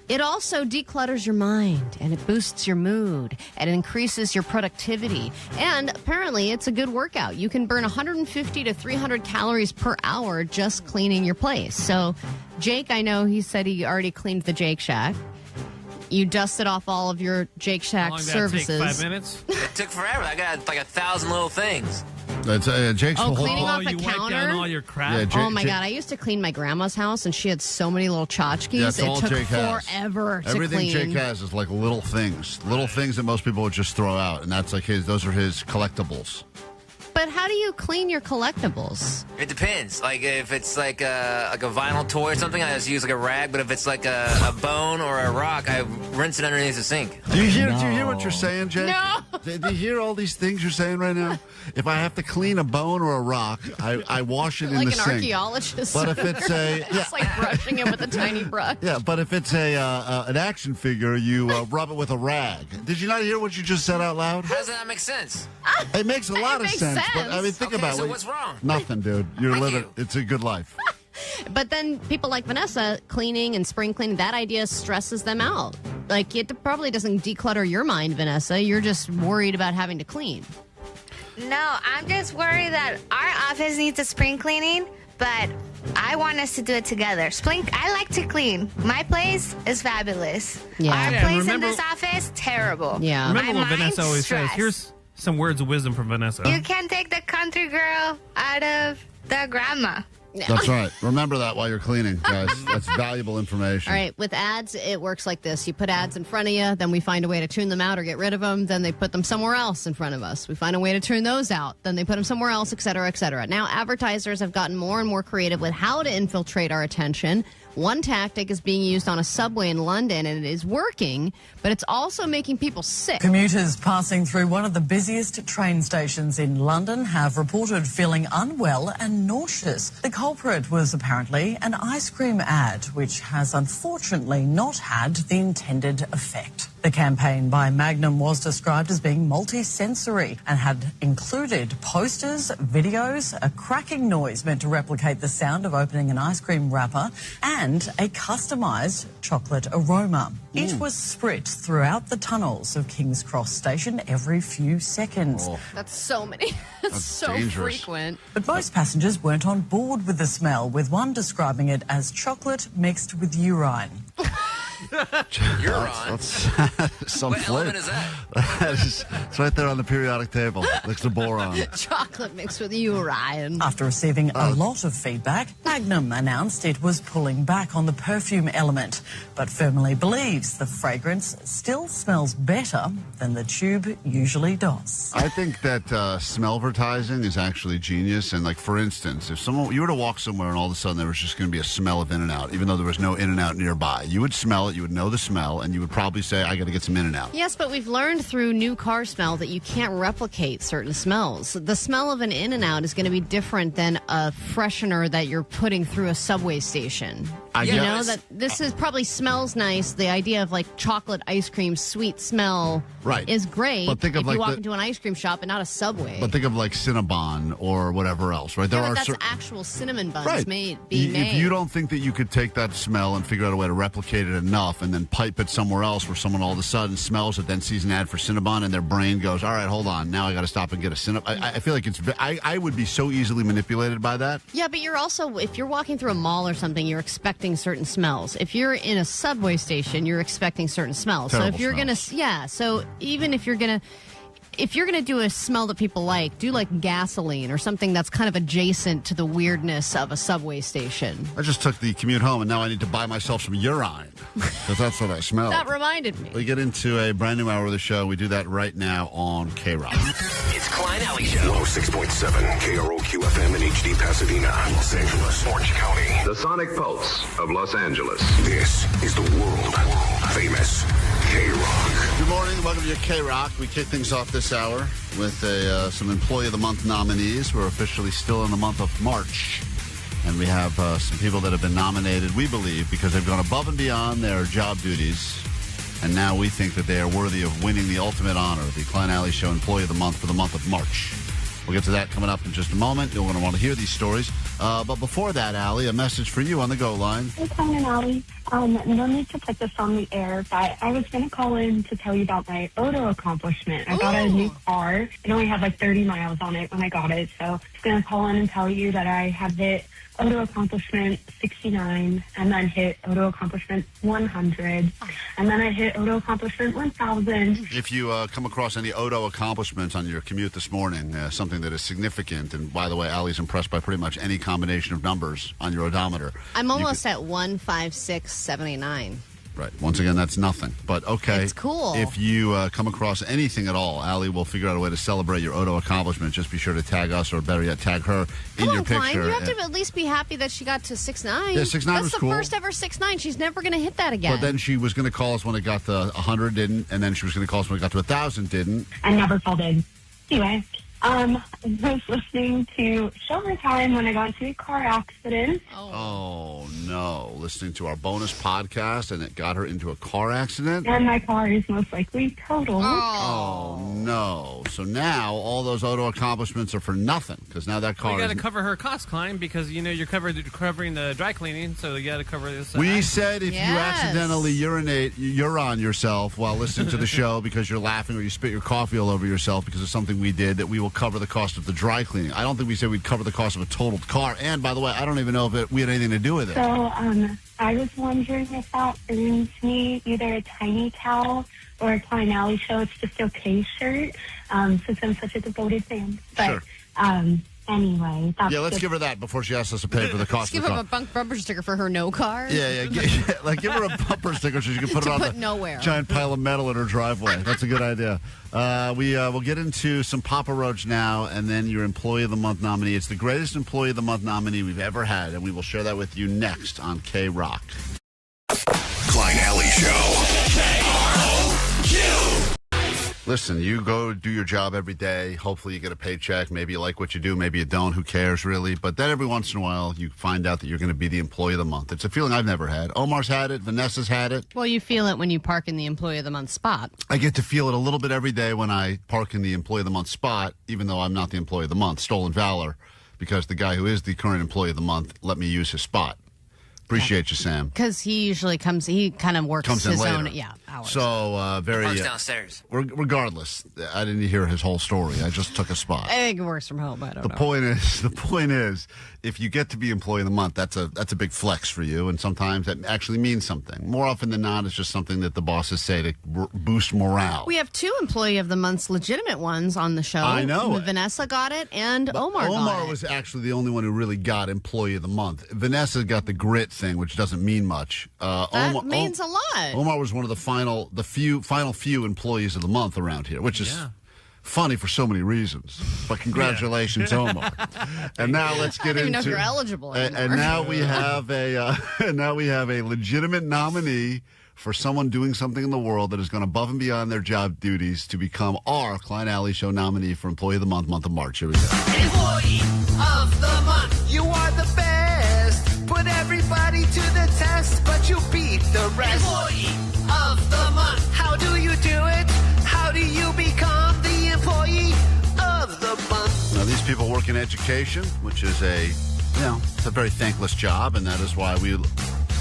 it also declutters your mind, and it boosts your mood, and it increases your productivity. And apparently, it's a good workout. You can burn 150 to 300 calories per hour just cleaning your place. So, Jake, I know he said he already cleaned the Jake Shack. You dusted off all of your Jake Shack services. How long did that take? 5 minutes? It took forever. I got 1,000 little things. That's Jake's cleaning off a you counter? wiped down all your crap? Yeah, my God. I used to clean my grandma's house, and she had so many little tchotchkes. It took Jake forever to clean. Everything Jake has is like little things. Little things that most people would just throw out, and that's like those are his collectibles. But how do you clean your collectibles? It depends. Like if it's like a vinyl toy or something, I just use like a rag. But if it's like a bone or a rock, I rinse it underneath the sink. Do you hear what you're saying, Jake? No. Do you hear all these things you're saying right now? If I have to clean a bone or a rock, I wash it in the sink. Like an archaeologist. But if it's it's like brushing it with a tiny brush. Yeah, but if it's an action figure, you rub it with a rag. Did you not hear what you just said out loud? How does that make sense? It makes a lot of sense. But I mean, think about it. So what's wrong? Nothing, dude. You're living. It's a good life. But then people like Vanessa, cleaning and spring cleaning, that idea stresses them out. Like, it probably doesn't declutter your mind, Vanessa. You're just worried about having to clean. No, I'm just worried that our office needs a spring cleaning, but I want us to do it together. I like to clean. My place is fabulous. Yeah. Our place in this office, terrible. Yeah. Remember what Vanessa always says? Some words of wisdom from Vanessa. You can take the country girl out of the grandma. That's right. Remember that while you're cleaning, guys. That's valuable information. All right. With ads, it works like this. You put ads in front of you, then we find a way to tune them out or get rid of them. Then they put them somewhere else in front of us. We find a way to turn those out. Then they put them somewhere else, et cetera, et cetera. Now, advertisers have gotten more and more creative with how to infiltrate our attention. One tactic is being used on a subway in London, and it is working, but it's also making people sick. Commuters passing through one of the busiest train stations in London have reported feeling unwell and nauseous. The culprit was apparently an ice cream ad, which has unfortunately not had the intended effect. The campaign by Magnum was described as being multi-sensory and had included posters, videos, a cracking noise meant to replicate the sound of opening an ice cream wrapper, and a customised chocolate aroma. It was sprit throughout the tunnels of King's Cross Station every few seconds. That's so many. That's so dangerous. frequent. But most passengers weren't on board with the smell, with one describing it as chocolate mixed with urine. That's some What flavor. element is that? It's right there on the periodic table next to boron. Chocolate mixed with urine. After receiving a lot of feedback, Magnum announced it was pulling back on the perfume element, but firmly believes the fragrance still smells better than the tube usually does. I think that smellvertising is actually genius. And, like, for instance, if you were to walk somewhere and all of a sudden there was just going to be a smell of In-N-Out, even though there was no In-N-Out nearby, you would smell it, you would know the smell, and you would probably say, I got to get some In-N-Out. Yes, but we've learned through new car smell that you can't replicate certain smells. The smell of an In-N-Out is going to be different than a freshener that you're putting through a subway station. You know, that this is probably smells nice. The idea of like chocolate ice cream, sweet smell is great. But think of if you walk into an ice cream shop and not a Subway. But think of like Cinnabon or whatever else, right? Yeah, but that's actual cinnamon buns being made. If you don't think that you could take that smell and figure out a way to replicate it enough and then pipe it somewhere else where someone all of a sudden smells it, then sees an ad for Cinnabon and their brain goes, all right, hold on, now I got to stop and get a Cinnabon. I feel like I would be so easily manipulated by that. Yeah, but you're also, if you're walking through a mall or something, you're expecting certain smells. If you're in a subway station, you're expecting certain smells. Terrible so if you're going to, so even if you're going to do a smell that people like, do like gasoline or something that's kind of adjacent to the weirdness of a subway station. I just took the commute home and now I need to buy myself some urine because that's what I smell. That reminded me. We get into a brand new hour of the show. We do that right now on KROQ. It's Klein Alley Show. 106.7 KROQ FM in HD Pasadena, Los Angeles, Orange County. The Sonic Pulse of Los Angeles. This is the world famous KROQ. Good morning. Welcome to your KROQ. We kick things off this hour with some Employee of the Month nominees. We're officially still in the month of March. And we have some people that have been nominated, we believe, because they've gone above and beyond their job duties. And now we think that they are worthy of winning the ultimate honor, the Klein Alley Show Employee of the Month for the month of March. We'll get to that coming up in just a moment. You're going to want to hear these stories. But before that, Allie, a message for you on the Go line. Hey, Klein and Allie. No need to put this on the air, but I was going to call in to tell you about my Odo accomplishment. I got a new car. It only had like 30 miles on it when I got it. So I was going to call in and tell you that I have hit Odo accomplishment 69, and then hit Odo accomplishment 100, and then I hit Odo accomplishment 1,000. If you come across any Odo accomplishments on your commute this morning, something that is significant, and by the way, Allie's impressed by pretty much any combination of numbers on your odometer. I'm almost at 15679. Right. Once again, that's nothing. But okay. It's cool. If you come across anything at all, Allie will figure out a way to celebrate your Odo accomplishment. Just be sure to tag us, or better yet, tag her in your Klein, picture. you have to at least be happy that she got to 6'9". Yeah, 6'9" was cool. That's the first ever 6'9". She's never going to hit that again. But then she was going to call us when it got to 100, didn't, and then she was going to call us when it got to 1,000, didn't. I never called in. Anyway, I was listening to Showtime when I got into a car accident. Oh, no. Listening to our bonus podcast, and it got her into a car accident? And my car is most likely totaled. Oh, no. So now all those Odo accomplishments are for nothing, because now that car You got to cover her cost, Klein, because, you know, you're covering the dry cleaning, so you got to cover this. We said if you accidentally urine yourself while listening to the show because you're laughing, or you spit your coffee all over yourself because of something we did, that we will cover the cost of the dry cleaning. I don't think we said we'd cover the cost of a totaled car. And by the way, I don't even know if we had anything to do with it. So, I was wondering if that earns me either a Tiny Towel or a Klein Alley Show It's Just Okay shirt. part since I'm such a devoted fan. But Sure. Anyway, that's let's give her that before she asks us to pay for the cost of the car. Give her a bumper sticker for her no car. Yeah. Like, give her a bumper sticker so she can put it on the nowhere. Giant pile of metal in her driveway. That's a good idea. We'll get into some Papa Roach now, and then your Employee of the Month nominee. It's the greatest Employee of the Month nominee we've ever had, and we will share that with you next on KROQ. Klein Alley Show. KROQ. Listen, you go do your job every day. Hopefully you get a paycheck. Maybe you like what you do. Maybe you don't. Who cares, really? But then every once in a while, you find out that you're going to be the Employee of the Month. It's a feeling I've never had. Omar's had it. Vanessa's had it. Well, you feel it when you park in the Employee of the Month spot. I get to feel it a little bit every day when I park in the Employee of the Month spot, even though I'm not the Employee of the Month. Stolen valor, because the guy who is the current Employee of the Month let me use his spot. Appreciate you, Sam. Because he usually comes, he kind of works Comes in his later. own, hours. So, very... Parks downstairs. Regardless, I didn't hear his whole story. I just took a spot. I think he works from home. I don't know. The point is, if you get to be Employee of the Month, that's a big flex for you, and sometimes that actually means something. More often than not, it's just something that the bosses say to boost morale. We have 2 Employee of the Month's legitimate ones on the show. I know. Vanessa got it, and Omar got it. Omar was actually the only one who really got Employee of the Month. Vanessa got the grit thing, which doesn't mean much. That means a lot. Omar was one of the final few Employees of the Month around here, which is funny for so many reasons. But congratulations, Omar. And now let's get into. I don't even know if you're eligible anymore. And now we have a legitimate nominee for someone doing something in the world that is going above and beyond their job duties to become our Klein Alley Show nominee for Employee of the Month of March. Here we go. Employee of the Month. You are the best. Put everybody to the test, but you beat the rest. Employee of the Month. How do you do it? How do you become the Employee of the Month? Now, these people work in education, which is it's a very thankless job, and that is why we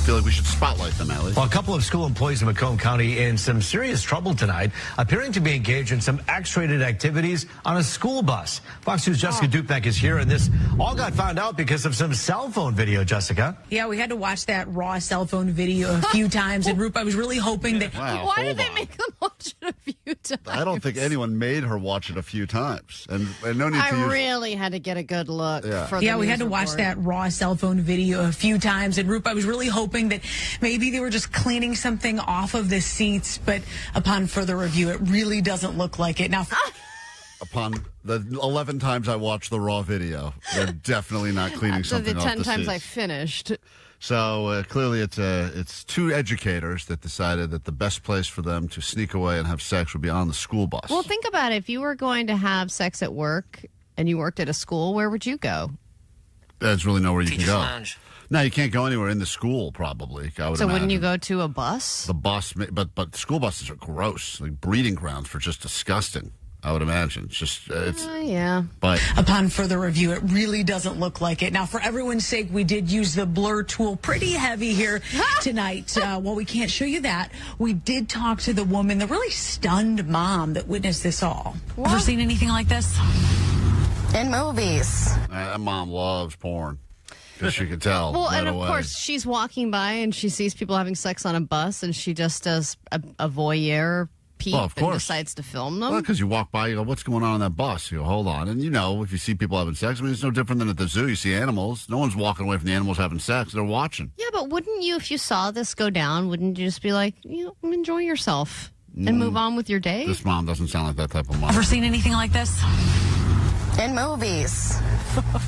feel like we should spotlight them, Allie. Well, a couple of school employees in Macomb County in some serious trouble tonight, appearing to be engaged in some X-rated activities on a school bus. Fox News' Jessica Dupek is here, and this all got found out because of some cell phone video, Jessica. Yeah, we had to watch that raw cell phone video a few times, and Roop, I was really hoping that... Wow, why did they make them watch it a few times? I don't think anyone made her watch it a few times. And no need to I really had to get a good look for the we had to news watch report. that raw cell phone video a few times, and Roop, I was really hoping that maybe they were just cleaning something off of the seats, but upon further review, it really doesn't look like it. Now, upon the 11 times I watched the raw video, they're definitely not cleaning something off the 10 times seats. I finished. So clearly it's 2 educators that decided that the best place for them to sneak away and have sex would be on the school bus. Well, think about it. If you were going to have sex at work and you worked at a school, where would you go? There's really nowhere you can go. Lounge. No, you can't go anywhere in the school, probably. I would So wouldn't you imagine. go to a bus? The bus, but school buses are gross, like breeding grounds for just disgusting. I would imagine. It's just, yeah. But upon further review, it really doesn't look like it. Now, for everyone's sake, we did use the blur tool pretty heavy here tonight. While we can't show you that, we did talk to the woman, the really stunned mom that witnessed this all. What? Ever seen anything like this? In movies. That mom loves porn. Because she could tell. Well, right and of away. course, she's walking by and she sees people having sex on a bus, and she just does a voyeur peep Well, of and course. decides to film them. Well, because you walk by, you go, what's going on that bus? You go, hold on. And if you see people having sex, it's no different than at the zoo. You see animals. No one's walking away from the animals having sex. They're watching. Yeah, but wouldn't you, if you saw this go down, wouldn't you just be like, enjoy yourself and move on with your day? This mom doesn't sound like that type of mom. Ever seen anything like this? In movies.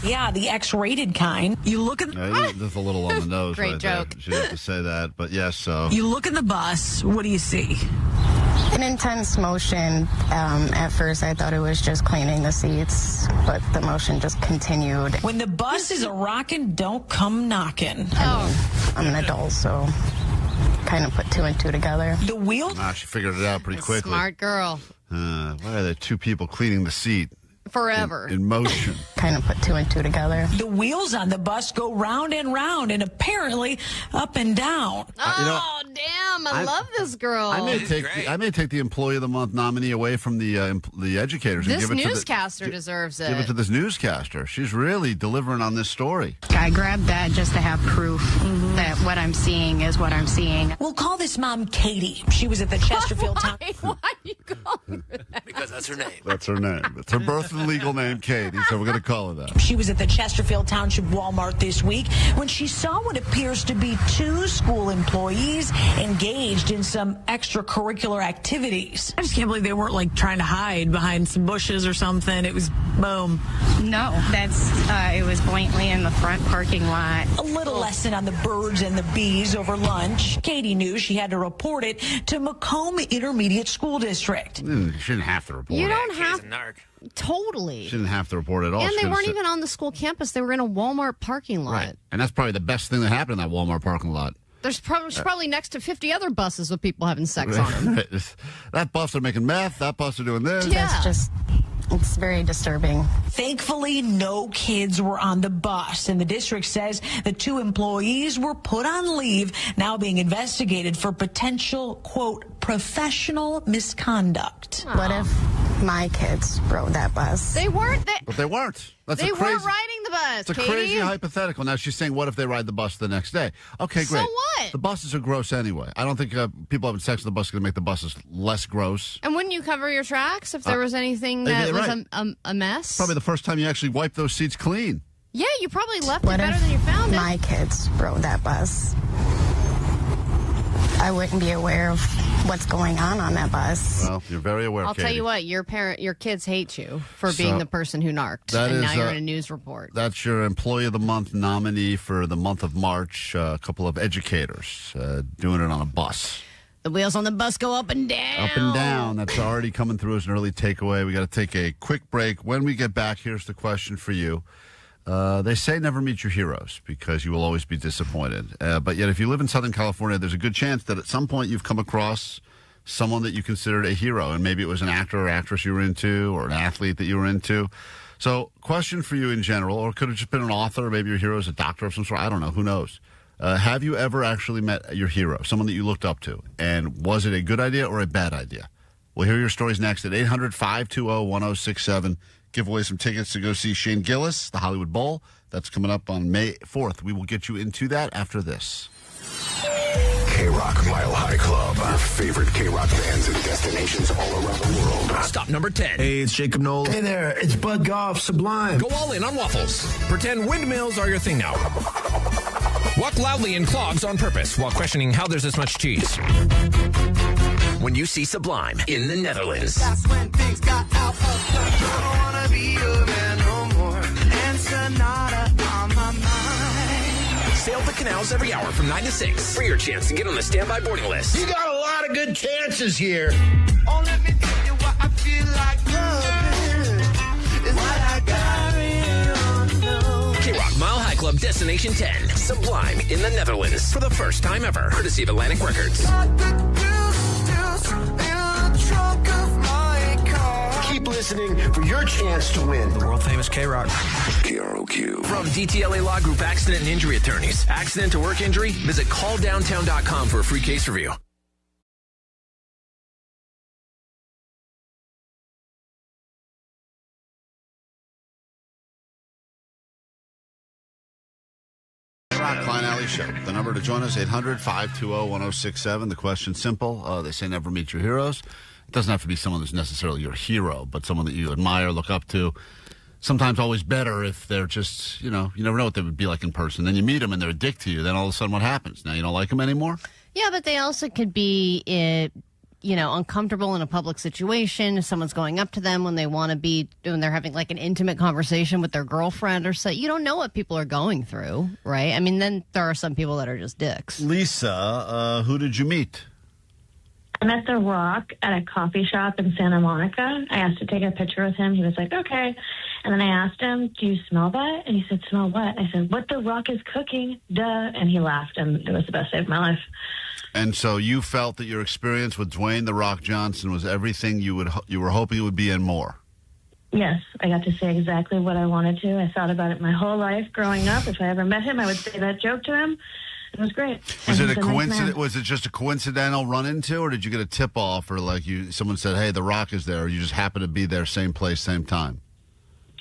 Yeah, the X-rated kind. You look at... That's a little on the nose. Great right joke. There. She didn't have to say that, but yes, so. You look at the bus, what do you see? An intense motion. At first, I thought it was just cleaning the seats, but the motion just continued. When the bus is a-rockin', don't come knocking. I'm an adult, so kind of put 2 and 2 together. The wheel? She figured it out pretty quickly. Smart girl. Why are there 2 people cleaning the seat? Forever. In motion. Kind of put 2 and 2 together. The wheels on the bus go round and round and apparently up and down. Damn. I love this girl. I may take the Employee of the Month nominee away from the educators. This and give it newscaster deserves it. Give it to this newscaster. She's really delivering on this story. I grabbed that just to have proof that what I'm seeing is what I'm seeing. We'll call this mom Katie. She was at the Chesterfield Town. Why you calling her that? Because that's her name. That's her name. It's her birth and legal name, Katie, so we're going to call her that. She was at the Chesterfield Township Walmart this week when she saw what appears to be 2 school employees engaged in some extracurricular activities. I just can't believe they weren't like trying to hide behind some bushes or something. It was boom. No, that's it was blatantly in the front parking lot. A little lesson on the birds and the bees over lunch. Katie knew she had to report it to Macomb Intermediate School District. You shouldn't have to report. You it. don't have totally. She didn't have to report at all. And She they could've weren't said- even on the school campus. They were in a Walmart parking lot. Right, and that's probably the best thing that happened in that Walmart parking lot. There's probably next to 50 other buses with people having sex on them. That bus are making meth. That bus are doing this. Yeah. It's very disturbing. Thankfully, no kids were on the bus, and the district says the 2 employees were put on leave, now being investigated for potential, quote, professional misconduct. What if my kids rode that bus? They weren't. But they weren't. That's They a crazy, weren't riding the bus, It's a Katie. crazy hypothetical. Now she's saying, what if they ride the bus the next day? Okay, So great. what? The buses are gross anyway. I don't think people having sex on the bus is going to make the buses less gross. And wouldn't you cover your tracks if there was anything that was a mess? Probably the first time you actually wipe those seats clean. Yeah, you probably left What it better if than you found it. my kids rode that bus? I wouldn't be aware of what's going on that bus. Well, you're very aware, I'll tell Katie. you what, your kids hate you for being the person who narked, and now you're in a news report. That's your Employee of the Month nominee for the month of March. A couple of educators doing it on a bus. The wheels on the bus go up and down. Up and down. That's already coming through as an early takeaway. We got to take a quick break. When we get back, here's the question for you. They say never meet your heroes because you will always be disappointed. But yet, if you live in Southern California, there's a good chance that at some point you've come across someone that you considered a hero. And maybe it was an actor or actress you were into or an athlete that you were into. So, question for you in general, or it could have just been an author, or maybe your hero is a doctor of some sort. I don't know. Who knows? Have you ever actually met your hero, someone that you looked up to? And was it a good idea or a bad idea? We'll hear your stories next at 800-520-1067. Give away some tickets to go see Shane Gillis, the Hollywood Bowl. That's coming up on May 4th. We will get you into that after this. KROQ Mile High Club. Your favorite KROQ bands and destinations all around the world. Stop number 10. Hey, it's Jacob Noel. Hey there, it's Bud Goff, Sublime. Go all in on waffles. Pretend windmills are your thing now. Walk loudly in clogs on purpose while questioning how there's this much cheese. When you see Sublime in the Netherlands. That's when things got out of control. I don't wanna be your man no more. And Sonata on my mind. Sail the canals every hour from 9 to 6 for your chance to get on the standby boarding list. You got a lot of good chances here. Oh, let me tell you what I feel like loving. Is what I got KROQ Mile High Club Destination 10. Sublime in the Netherlands for the first time ever. Courtesy of Atlantic Records. Keep listening for your chance to win. The world famous KROQ. KROQ. From DTLA Law Group Accident and Injury Attorneys. Accident to work injury? Visit calldowntown.com for a free case review. Klein Alley Show. The number to join us, 800-520-1067. The question's simple. They say never meet your heroes. It doesn't have to be someone that's necessarily your hero, but someone that you admire, look up to. Sometimes always better if they're just, you never know what they would be like in person. Then you meet them and they're a dick to you. Then all of a sudden what happens? Now you don't like them anymore? Yeah, but they also could be, uncomfortable in a public situation. If someone's going up to them when they're having like an intimate conversation with their girlfriend or so. You don't know what people are going through, right? I mean, then there are some people that are just dicks. Lisa, who did you meet? I met The Rock at a coffee shop in Santa Monica. I asked to take a picture with him. He was like, okay. And then I asked him, do you smell that? And he said, smell what? I said, what The Rock is cooking, duh. And he laughed, and it was the best day of my life. And so you felt that your experience with Dwayne "The Rock" Johnson was everything you were hoping it would be and more. Yes, I got to say exactly what I wanted to. I thought about it my whole life growing up. If I ever met him, I would say that joke to him. It was great. Was And it a he's nice coincidence? man. Was it just a coincidental run into, or did you get a tip off, or like someone said, "Hey, The Rock is there," or you just happened to be there, same place, same time?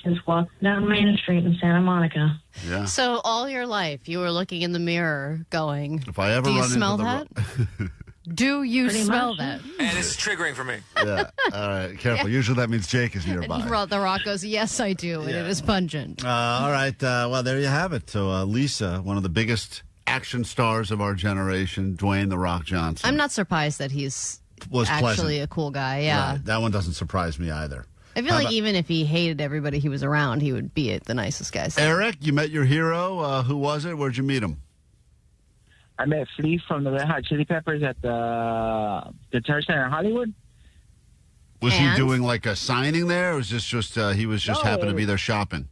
Just walking down Main Street in Santa Monica. Yeah. So all your life, you were looking in the mirror going, If I ever do you run smell into that? Do you Pretty smell much. that? And it's triggering for me. Yeah. All right. Careful. Yeah. Usually that means Jake is nearby. And The Rock goes, yes, I do, and Yeah. it is pungent. All right. Well, there you have it. So Lisa, one of the biggest action stars of our generation, Dwayne The Rock Johnson. I'm not surprised that he's Was actually pleasant. a cool guy. Yeah. Right. That one doesn't surprise me either. I feel How like about- even if he hated everybody he was around, he would be the nicest guy. So. Eric, you met your hero. Who was it? Where'd you meet him? I met Flea from the Red Hot Chili Peppers at the Guitar Center in Hollywood. Was he And? doing like a signing there, or was this just he was just No, happened to be it- there shopping?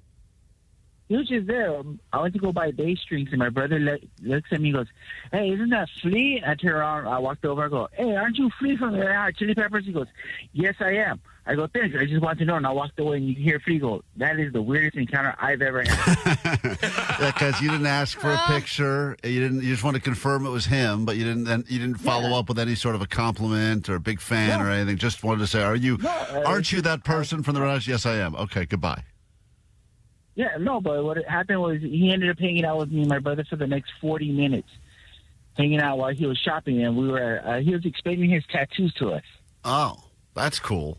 He was just there. I went to go buy day drinks, and my brother looks at me and goes, "Hey, isn't that Flea?" I turn around, I walked over, I go, "Hey, aren't you Flea from the Red Hot Chili Peppers?" He goes, "Yes, I am." I go, "Thanks. I just want to know." And I walked away, and you hear Flea go, "That is the weirdest encounter I've ever had." Because you didn't ask for a picture, you just want to confirm it was him, but you didn't follow up with any sort of a compliment or a big fan or anything. Just wanted to say, aren't you that person from the Red Hot? Yes, I am. Okay, goodbye. Yeah, no, but what happened was he ended up hanging out with me and my brother for the next 40 minutes, hanging out while he was shopping, and we were. He was explaining his tattoos to us. Oh, that's cool.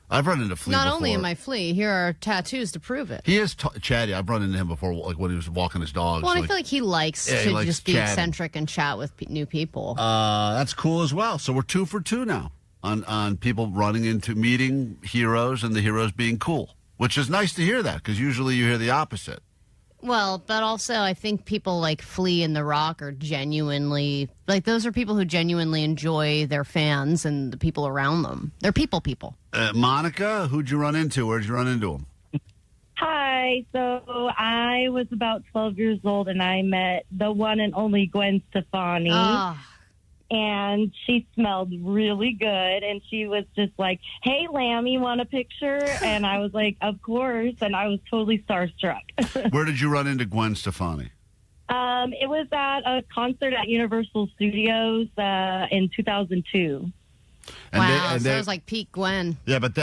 I've run into Flea Not before. only am I Flea, here are tattoos to prove it. He is chatty. I've run into him before, like when he was walking his dogs. Well, like, I feel like he likes Yeah, he to likes just be chatting. eccentric and chat with new people. That's cool as well. So we're 2 for 2 now on people running into meeting heroes and the heroes being cool, which is nice to hear that because usually you hear the opposite. Well, but also I think people like Flea and The Rock are genuinely, like those are people who genuinely enjoy their fans and the people around them. They're people. Monica, who'd you run into? Where'd you run into him? Hi. So I was about 12 years old, and I met the one and only Gwen Stefani. And she smelled really good, and she was just like, "Hey, Lamb, you want a picture?" And I was like, "Of course." And I was totally starstruck. Where did you run into Gwen Stefani? It was at a concert at Universal Studios in 2002. Wow, so it was like peak Gwen. Yeah, but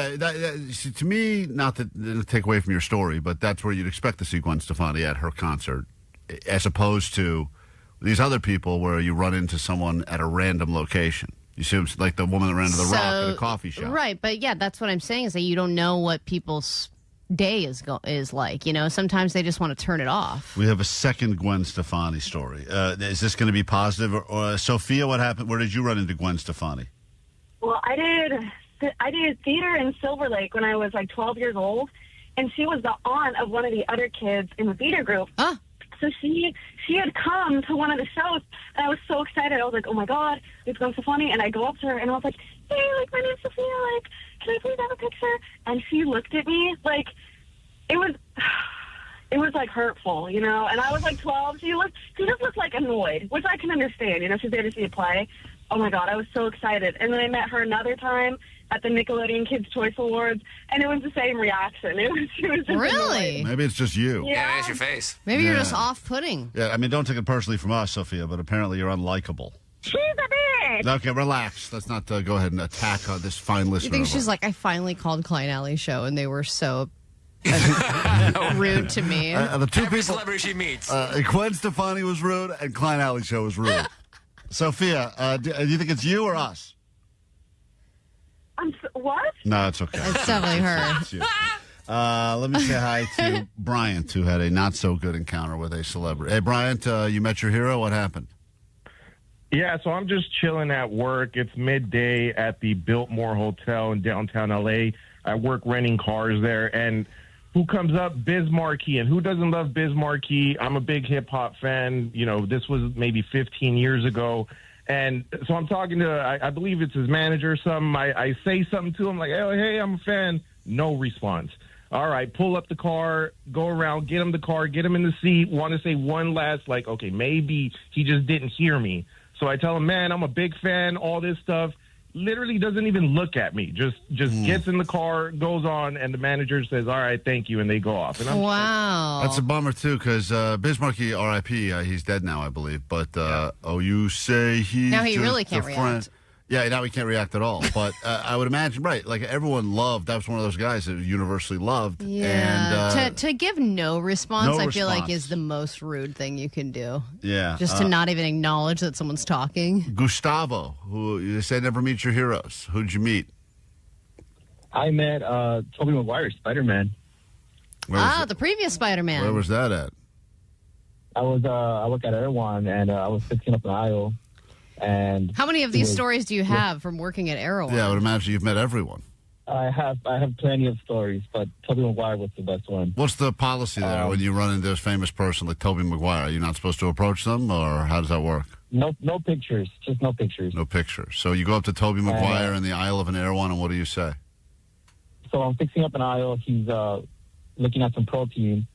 see, to me, not to take away from your story, but that's where you'd expect to see Gwen Stefani at her concert, as opposed to these other people where you run into someone at a random location. You see, like the woman that ran into The Rock at a coffee shop. Right, but yeah, that's what I'm saying is that you don't know what people's day is like. You know, sometimes they just want to turn it off. We have a second Gwen Stefani story. Is this going to be positive? Or Sophia, what happened? Where did you run into Gwen Stefani? Well, I did theater in Silver Lake when I was like 12 years old, and she was the aunt of one of the other kids in the theater group. So she had come to one of the shows, and I was so excited. I was like, "Oh my God, it's Gwen Stefani!" And I go up to her, and I was like, "Hey, like my name's Sophia. Like, can I please have a picture?" And she looked at me like it was like hurtful, you know. And I was like 12. She just looked like annoyed, which I can understand. You know, she's there to see a play. Oh my God, I was so excited. And then I met her another time at the Nickelodeon Kids' Choice Awards, and it was the same reaction. She was just Really? annoyed. Maybe it's just you. Yeah, it's your face. Maybe you're Yeah. just off-putting. Yeah, I mean, don't take it personally from us, Sophia, but apparently you're unlikable. She's a bitch. Okay, relax. Let's not go ahead and attack this fine listener. You think of she's ours. like, I finally called Klein Alley Show, and they were so rude to me. The two Every people, celebrity she meets. Gwen Stefani was rude, and Klein Alley Show was rude. Sophia, do you think it's you or us? What? No, it's okay. It's definitely her. It's you. Let me say hi to Bryant, who had a not-so-good encounter with a celebrity. Hey, Bryant, you met your hero. What happened? Yeah, so I'm just chilling at work. It's midday at the Biltmore Hotel in downtown L.A. I work renting cars there, and who comes up? Biz Markie. And who doesn't love Biz Markie? I'm a big hip-hop fan. You know, this was maybe 15 years ago. And so I'm talking to, I believe it's his manager or something. I say something to him like, hey, I'm a fan. No response. All right, pull up the car, go around, get him the car, get him in the seat, want to say one last, like, okay, maybe he just didn't hear me. So I tell him, man, I'm a big fan, all this stuff. literally doesn't even look at me. Just gets in the car, goes on, and the manager says, "All right, thank you," and they go off. And I'm wow. That's a bummer, too, because Bismarcky, R.I.P., he's dead now, I believe. But, you say he's Now he just really can't a friend. react. Yeah, now he can't react at all. But I would imagine, right, like everyone loved, that was one of those guys that was universally loved. Yeah. And, to give no response, no I feel like response. is the most rude thing you can do. Yeah. Just to not even acknowledge that someone's talking. Gustavo, who you say never meet your heroes. Who'd you meet? I met Tobey Maguire, Spider-Man. The previous Spider-Man. Where was that at? I work at Erewhon, and I was fixing up an aisle. And How many of these stories do you have from working at Erewhon? Yeah, I would imagine you've met everyone. I have plenty of stories, but Tobey Maguire was the best one. What's the policy there when you run into this famous person like Tobey Maguire? Are you not supposed to approach them, or how does that work? No pictures, just no pictures. No pictures. So you go up to Tobey Maguire in the aisle of an Erewhon, and what do you say? So I'm fixing up an aisle. He's looking at some protein,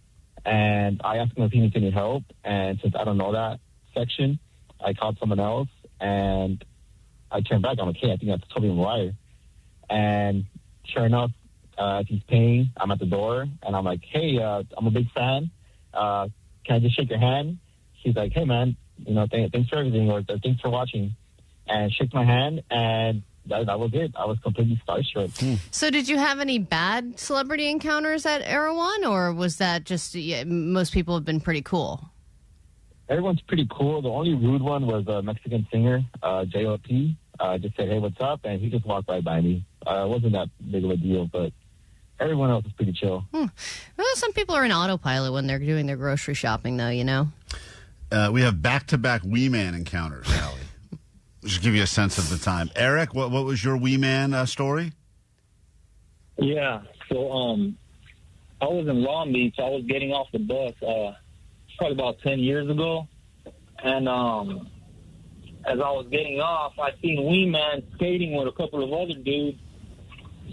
and I asked him if he needs any help. And since I don't know that section, I called someone else, and I turned back. I'm like, hey, I think that's Tobey Maguire. And sure enough, as he's paying, I'm at the door, and I'm like, hey, I'm a big fan. Can I just shake your hand? He's like, hey, man, thanks for everything, or thanks for watching. And shook my hand, and that was it. I was completely starstruck. So did you have any bad celebrity encounters at Erewhon, or was that just most people have been pretty cool? Everyone's pretty cool. The only rude one was a Mexican singer, J.O.P. Just said, hey, what's up? And he just walked right by me. It wasn't that big of a deal, but everyone else is pretty chill. Well, some people are in autopilot when they're doing their grocery shopping, though, We have back-to-back Wee Man encounters, Allie. Just give you a sense of the time. Eric, what was your Wee Man story? Yeah, so I was in Long Beach. I was getting off the bus probably about 10 years ago. And as I was getting off, I seen Wee Man skating with a couple of other dudes.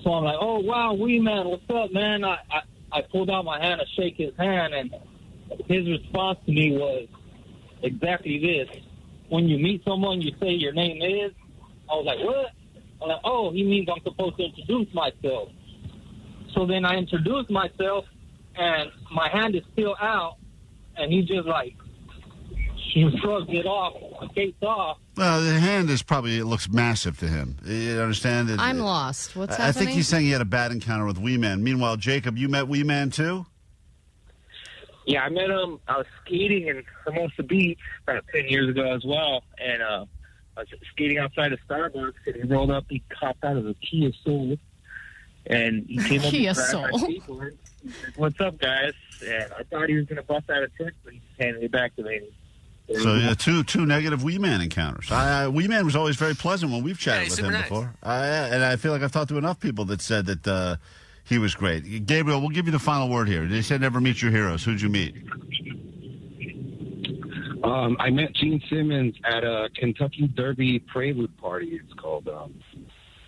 So I'm like, oh, wow, Wee Man, what's up, man? I pulled out my hand to shake his hand, and his response to me was exactly this. When you meet someone, you say your name is. I was like, what? I'm like, oh, he means I'm supposed to introduce myself. So then I introduced myself, and my hand is still out, and he just shrugs it off, skates off. Well, the hand is probably, it looks massive to him. You understand? I'm lost. What's happening? I think he's saying he had a bad encounter with Wee Man. Meanwhile, Jacob, you met Wee Man too? Yeah, I met him. I was skating in Hermosa Beach about 10 years ago as well, and I was skating outside of Starbucks, and he rolled up. He hopped out of a Kia Soul, and he came up Kia and grabbed Soul. my skateboard. He said, what's up, guys? And I thought he was going to bust out a trick, but he just handed it back to me. So, yeah, two negative Wee Man encounters. Wee Man was always very pleasant when we've chatted with him before. And I feel like I've talked to enough people that said that he was great. Gabriel, we'll give you the final word here. They said never meet your heroes. Who'd you meet? I met Gene Simmons at a Kentucky Derby Prelude party, it's called.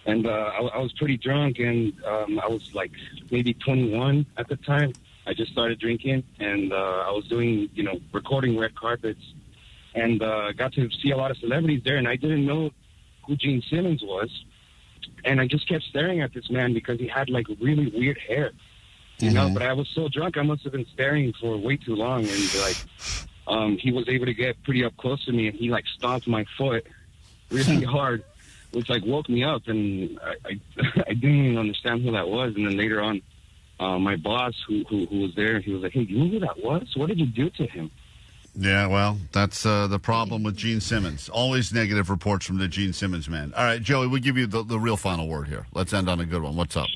And I was pretty drunk, and I was like maybe 21 at the time. I just started drinking, and I was doing, recording red carpets, and got to see a lot of celebrities there, and I didn't know who Gene Simmons was. And I just kept staring at this man because he had, really weird hair, you know? But I was so drunk, I must have been staring for way too long, and, he was able to get pretty up close to me, and he, stomped my foot really hard, which, woke me up, and I didn't even understand who that was. And then later on, my boss, who was there, he was like, hey, you know who that was? What did you do to him? Yeah, well, that's the problem with Gene Simmons. Always negative reports from the Gene Simmons man. All right, Joey, we'll give you the real final word here. Let's end on a good one. What's up?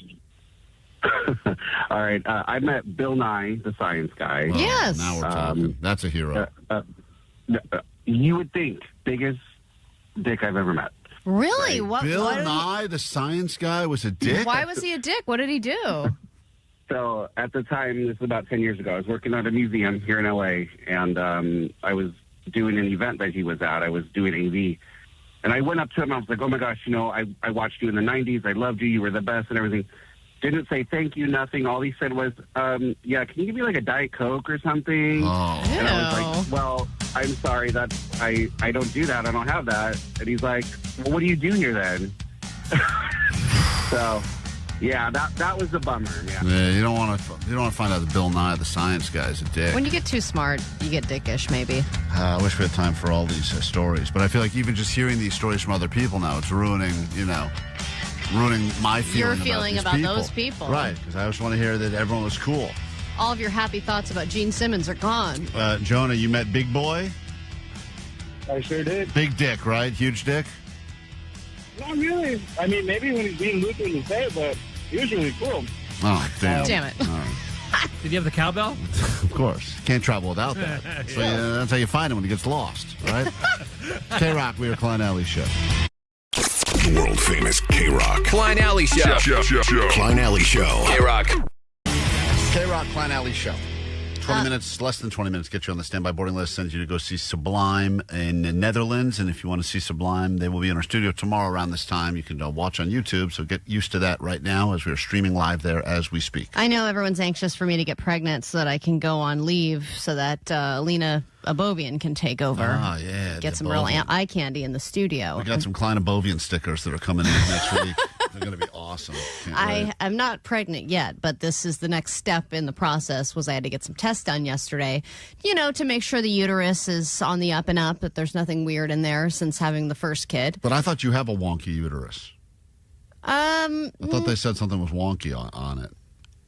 All right, I met Bill Nye, the science guy. Oh, yes. Now we're talking. That's a hero. You would think biggest dick I've ever met. Really? What? Bill what Nye, the science guy, was a dick? Why was he a dick? What did he do? So at the time, this is about 10 years ago, I was working at a museum here in L.A., and I was doing an event that he was at. I was doing AV. And I went up to him. I was like, oh, my gosh, I watched you in the 90s. I loved you. You were the best and everything. Didn't say thank you, nothing. All he said was, yeah, can you give me a Diet Coke or something? Oh. And I was like, well, I'm sorry. I don't do that. I don't have that. And he's like, well, what do you do here then? So, yeah, that was a bummer. Yeah. Yeah, you don't want to find out that Bill Nye, the science guy, is a dick. When you get too smart, you get dickish, maybe. I wish we had time for all these stories, but I feel like even just hearing these stories from other people now, it's ruining my Your feeling feeling about those people. Right, because I just want to hear that everyone was cool. All of your happy thoughts about Gene Simmons are gone. Jonah, you met Big Boy? I sure did. Big dick, right? Huge dick? Not really. I mean, maybe when he's being Lutheran to say, but he was really cool. Oh, damn. Damn it. Did you have the cowbell? Of course. Can't travel without that. So that's how you find him when he gets lost, right? KROQ, we are Klein Alley Show. World famous KROQ. Klein Alley Show. Klein Alley Show. KROQ. KROQ, Klein Alley Show. 20 minutes, less than 20 minutes, get you on the standby boarding list, sends you to go see Sublime in the Netherlands. And if you want to see Sublime, they will be in our studio tomorrow around this time. You can watch on YouTube, so get used to that right now as we are streaming live there as we speak. I know everyone's anxious for me to get pregnant so that I can go on leave so that Lena Abovian can take over. Oh, yeah. Get some real eye candy in the studio. We got some Klein Abovian stickers that are coming in next week. They're going to be awesome. I'm not pregnant yet, but this is the next step in the process. Was I had to get some tests done yesterday, to make sure the uterus is on the up and up, that there's nothing weird in there since having the first kid. But I thought you have a wonky uterus. I thought they said something was wonky on it.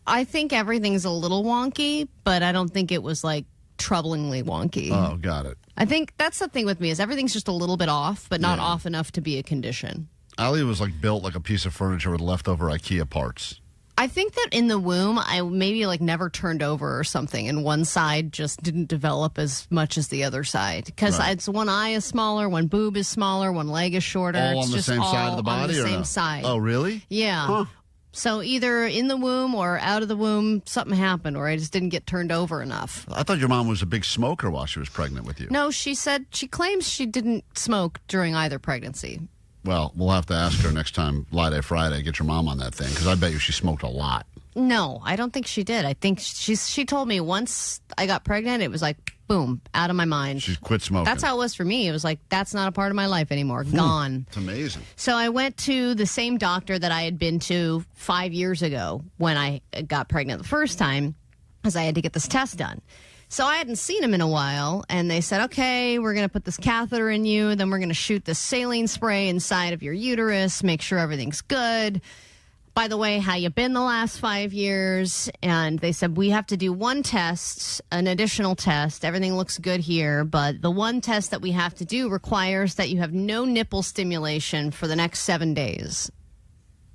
I think everything's a little wonky, but I don't think it was like troublingly wonky. Oh, got it. I think that's the thing with me is everything's just a little bit off, but not off enough to be a condition. Allie was built like a piece of furniture with leftover IKEA parts. I think that in the womb, I maybe never turned over or something, and one side just didn't develop as much as the other side. Because it's one eye is smaller, one boob is smaller, one leg is shorter. All it's on the just same all side of the body, on the or same no? side. Oh, really? Yeah. Huh. So either in the womb or out of the womb, something happened, or I just didn't get turned over enough. I thought your mom was a big smoker while she was pregnant with you. No, she claims she didn't smoke during either pregnancy. Well, we'll have to ask her next time, Lie Day Friday, get your mom on that thing, because I bet you she smoked a lot. No, I don't think she did. I think she told me once I got pregnant, it was like, boom, out of my mind. She quit smoking. That's how it was for me. It was like, that's not a part of my life anymore. Gone. It's amazing. So I went to the same doctor that I had been to 5 years ago when I got pregnant the first time, because I had to get this test done. So I hadn't seen him in a while, and they said, okay, we're going to put this catheter in you, then we're going to shoot this saline spray inside of your uterus, make sure everything's good. By the way, how you been the last 5 years? And they said, we have to do one test, an additional test. Everything looks good here, but the one test that we have to do requires that you have no nipple stimulation for the next 7 days.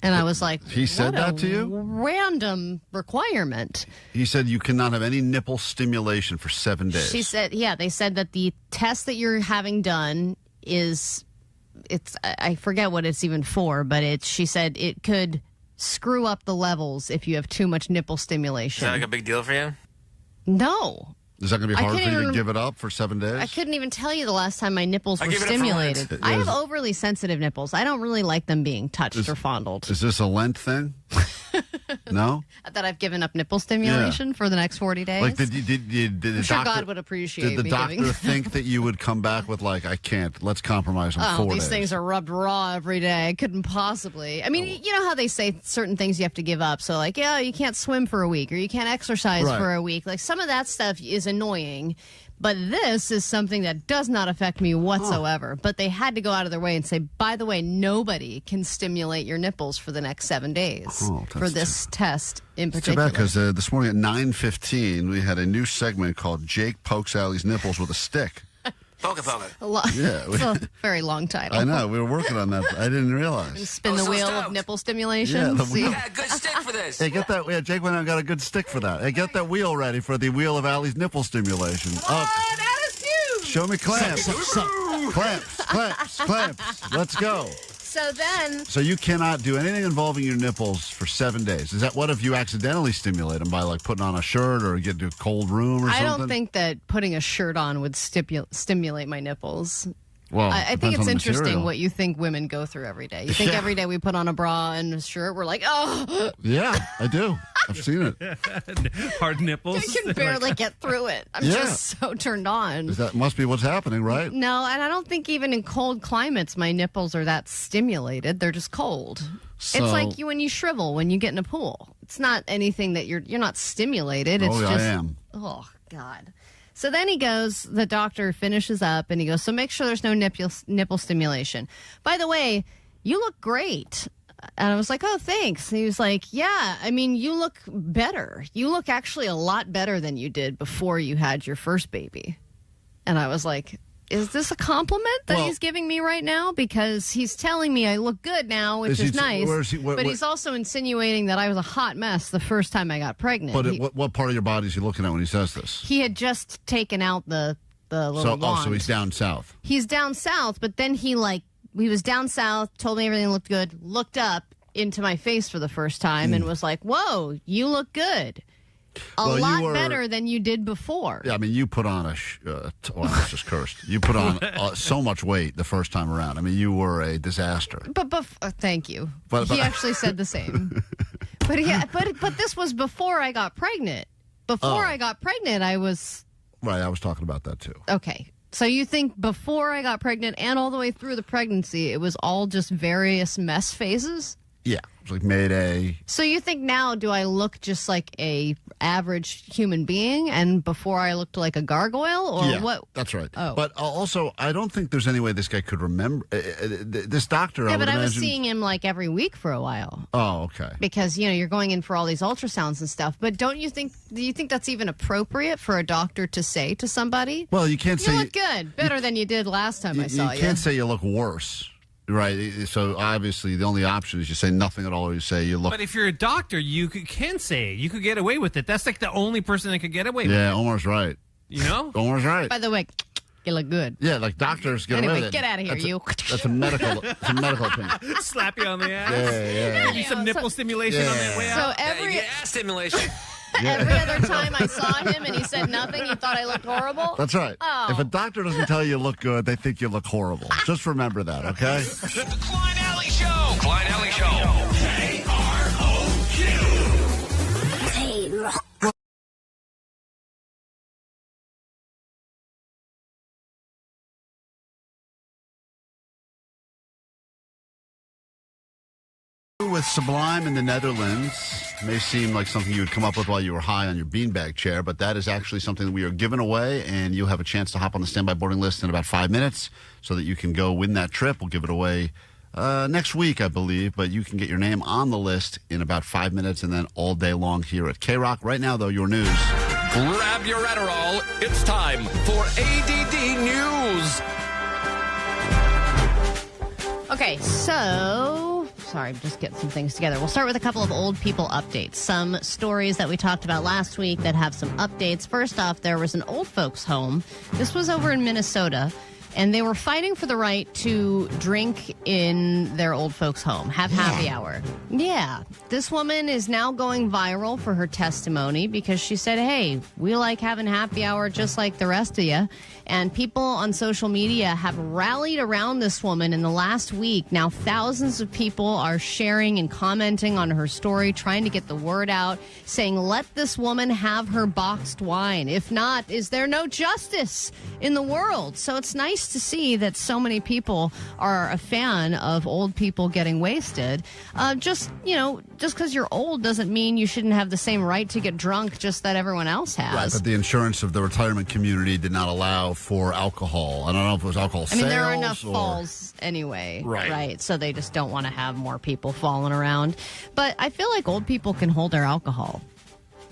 And I was like, he said that to you? Random requirement. He said you cannot have any nipple stimulation for 7 days. She said, they said that the test that you're having done I forget what it's even for, but she said it could screw up the levels if you have too much nipple stimulation. Is that a big deal for you? No. Is that going to be hard for you to give it up for 7 days? I couldn't even tell you the last time my nipples were stimulated. I have overly sensitive nipples. I don't really like them being touched or fondled. Is this a Lent thing? No? That I've given up nipple stimulation for the next 40 days? Did the I'm sure doctor, God would appreciate Did the me doctor giving think that you would come back with I can't, let's compromise on 4 days? These things are rubbed raw every day. I couldn't possibly. I mean, you know how they say certain things you have to give up. So you can't swim for a week or you can't exercise for a week. Some of that stuff is annoying. But this is something that does not affect me whatsoever. But they had to go out of their way and say, by the way, nobody can stimulate your nipples for the next 7 days for this test in particular. Too bad, because this morning at 9:15, we had a new segment called Jake Pokes Allie's Nipples with a Stick. Poke it. It's a very long title. I know. We were working on that. I didn't realize. Spin the wheel of nipple stimulation. Yeah, You got a good stick for this. Hey, get that. Yeah, Jake went out and got a good stick for that. Hey, get that wheel ready for the wheel of Allie's nipple stimulation. Attitude! Show me clamps. Clamps. Let's go. So you cannot do anything involving your nipples for 7 days. Is that what if you accidentally stimulate them by putting on a shirt or get to a cold room or something? I don't think that putting a shirt on would stimulate my nipples. Well, I think it's interesting material. what you think women go through every day. You think every day we put on a bra and a shirt, we're like, oh. Yeah, I do. I've seen it. Hard nipples. You can barely get through it. I'm just so turned on. That must be what's happening, right? No, and I don't think even in cold climates my nipples are that stimulated. They're just cold. So, it's like when you shrivel when you get in a pool. It's not anything that you're not stimulated. It's just, I am. Oh, God. So then the doctor finishes up and he goes, so make sure there's no nipple stimulation. By the way, you look great. And I was like, oh, thanks. And he was like, yeah, I mean, you look better. You look actually a lot better than you did before you had your first baby. And I was like, is this a compliment that he's giving me right now? Because he's telling me I look good now, which is nice. But he's also insinuating that I was a hot mess the first time I got pregnant. But what part of your body is he looking at when he says this? He had just taken out the little wand. So he's down south. He's down south, but then he was down south, told me everything looked good, looked up into my face for the first time and was like, whoa, you look good. A lot better than you did before. Yeah, I mean, you put on that's just cursed. You put on so much weight the first time around. I mean, you were a disaster. But thank you. He actually said the same. But this was before I got pregnant. Before I got pregnant, I was... Right, I was talking about that too. Okay. So you think before I got pregnant and all the way through the pregnancy, it was all just various mess phases? Yeah. It was like Mayday. So you think now, do I look just like a average human being and before I looked like a gargoyle? Or what? That's right. Oh. But also, I don't think there's any way this guy could remember. This doctor, Yeah, I would but I was imagine... seeing him like every week for a while. Oh, okay. Because, you're going in for all these ultrasounds and stuff. But do you think that's even appropriate for a doctor to say to somebody? Well, you can't say... You look good. Better than you did last time I saw you. You can't say you look worse. Right, so obviously the only option is you say nothing at all, or you say you look. But if you're a doctor, you can say it. You could get away with it. That's like the only person that could get away with it. Yeah, Omar's right. You know? Omar's right. By the way, you look good. Yeah, like doctors get away with it. Get out of here, That's a medical opinion. Slap you on the ass. Yeah. Give you some nipple stimulation on the way out. You get ass stimulation. Every other time I saw him and he said nothing, he thought I looked horrible? That's right. Oh. If a doctor doesn't tell you look good, they think you look horrible. Just remember that, okay? The Klein Alley Show. Klein Alley Show. KROQ. With Sublime in the Netherlands may seem like something you would come up with while you were high on your beanbag chair, but that is actually something that we are giving away, and you'll have a chance to hop on the standby boarding list in about 5 minutes so that you can go win that trip. We'll give it away next week, I believe, but you can get your name on the list in about 5 minutes and then all day long here at KROQ. Right now, though, your news. Grab your Adderall. It's time for ADD News. Okay, so... Sorry, I'm just getting some things together. We'll start with a couple of old people updates. Some stories that we talked about last week that have some updates. First off, there was an old folks' home. This was over in Minnesota. And they were fighting for the right to drink in their old folks' home, have happy hour. Yeah. This woman is now going viral for her testimony because she said, hey, we like having happy hour just like the rest of you. And people on social media have rallied around this woman in the last week. Now, thousands of people are sharing and commenting on her story, trying to get the word out, saying, let this woman have her boxed wine. If not, is there no justice in the world? So it's nice to see that so many people are a fan of old people getting wasted. Just because you're old doesn't mean you shouldn't have the same right to get drunk just that everyone else has. Right, but the insurance of the retirement community did not allow for alcohol. I don't know if it was alcohol sales. I mean, there are enough falls anyway, right? So they just don't want to have more people falling around. But I feel like old people can hold their alcohol.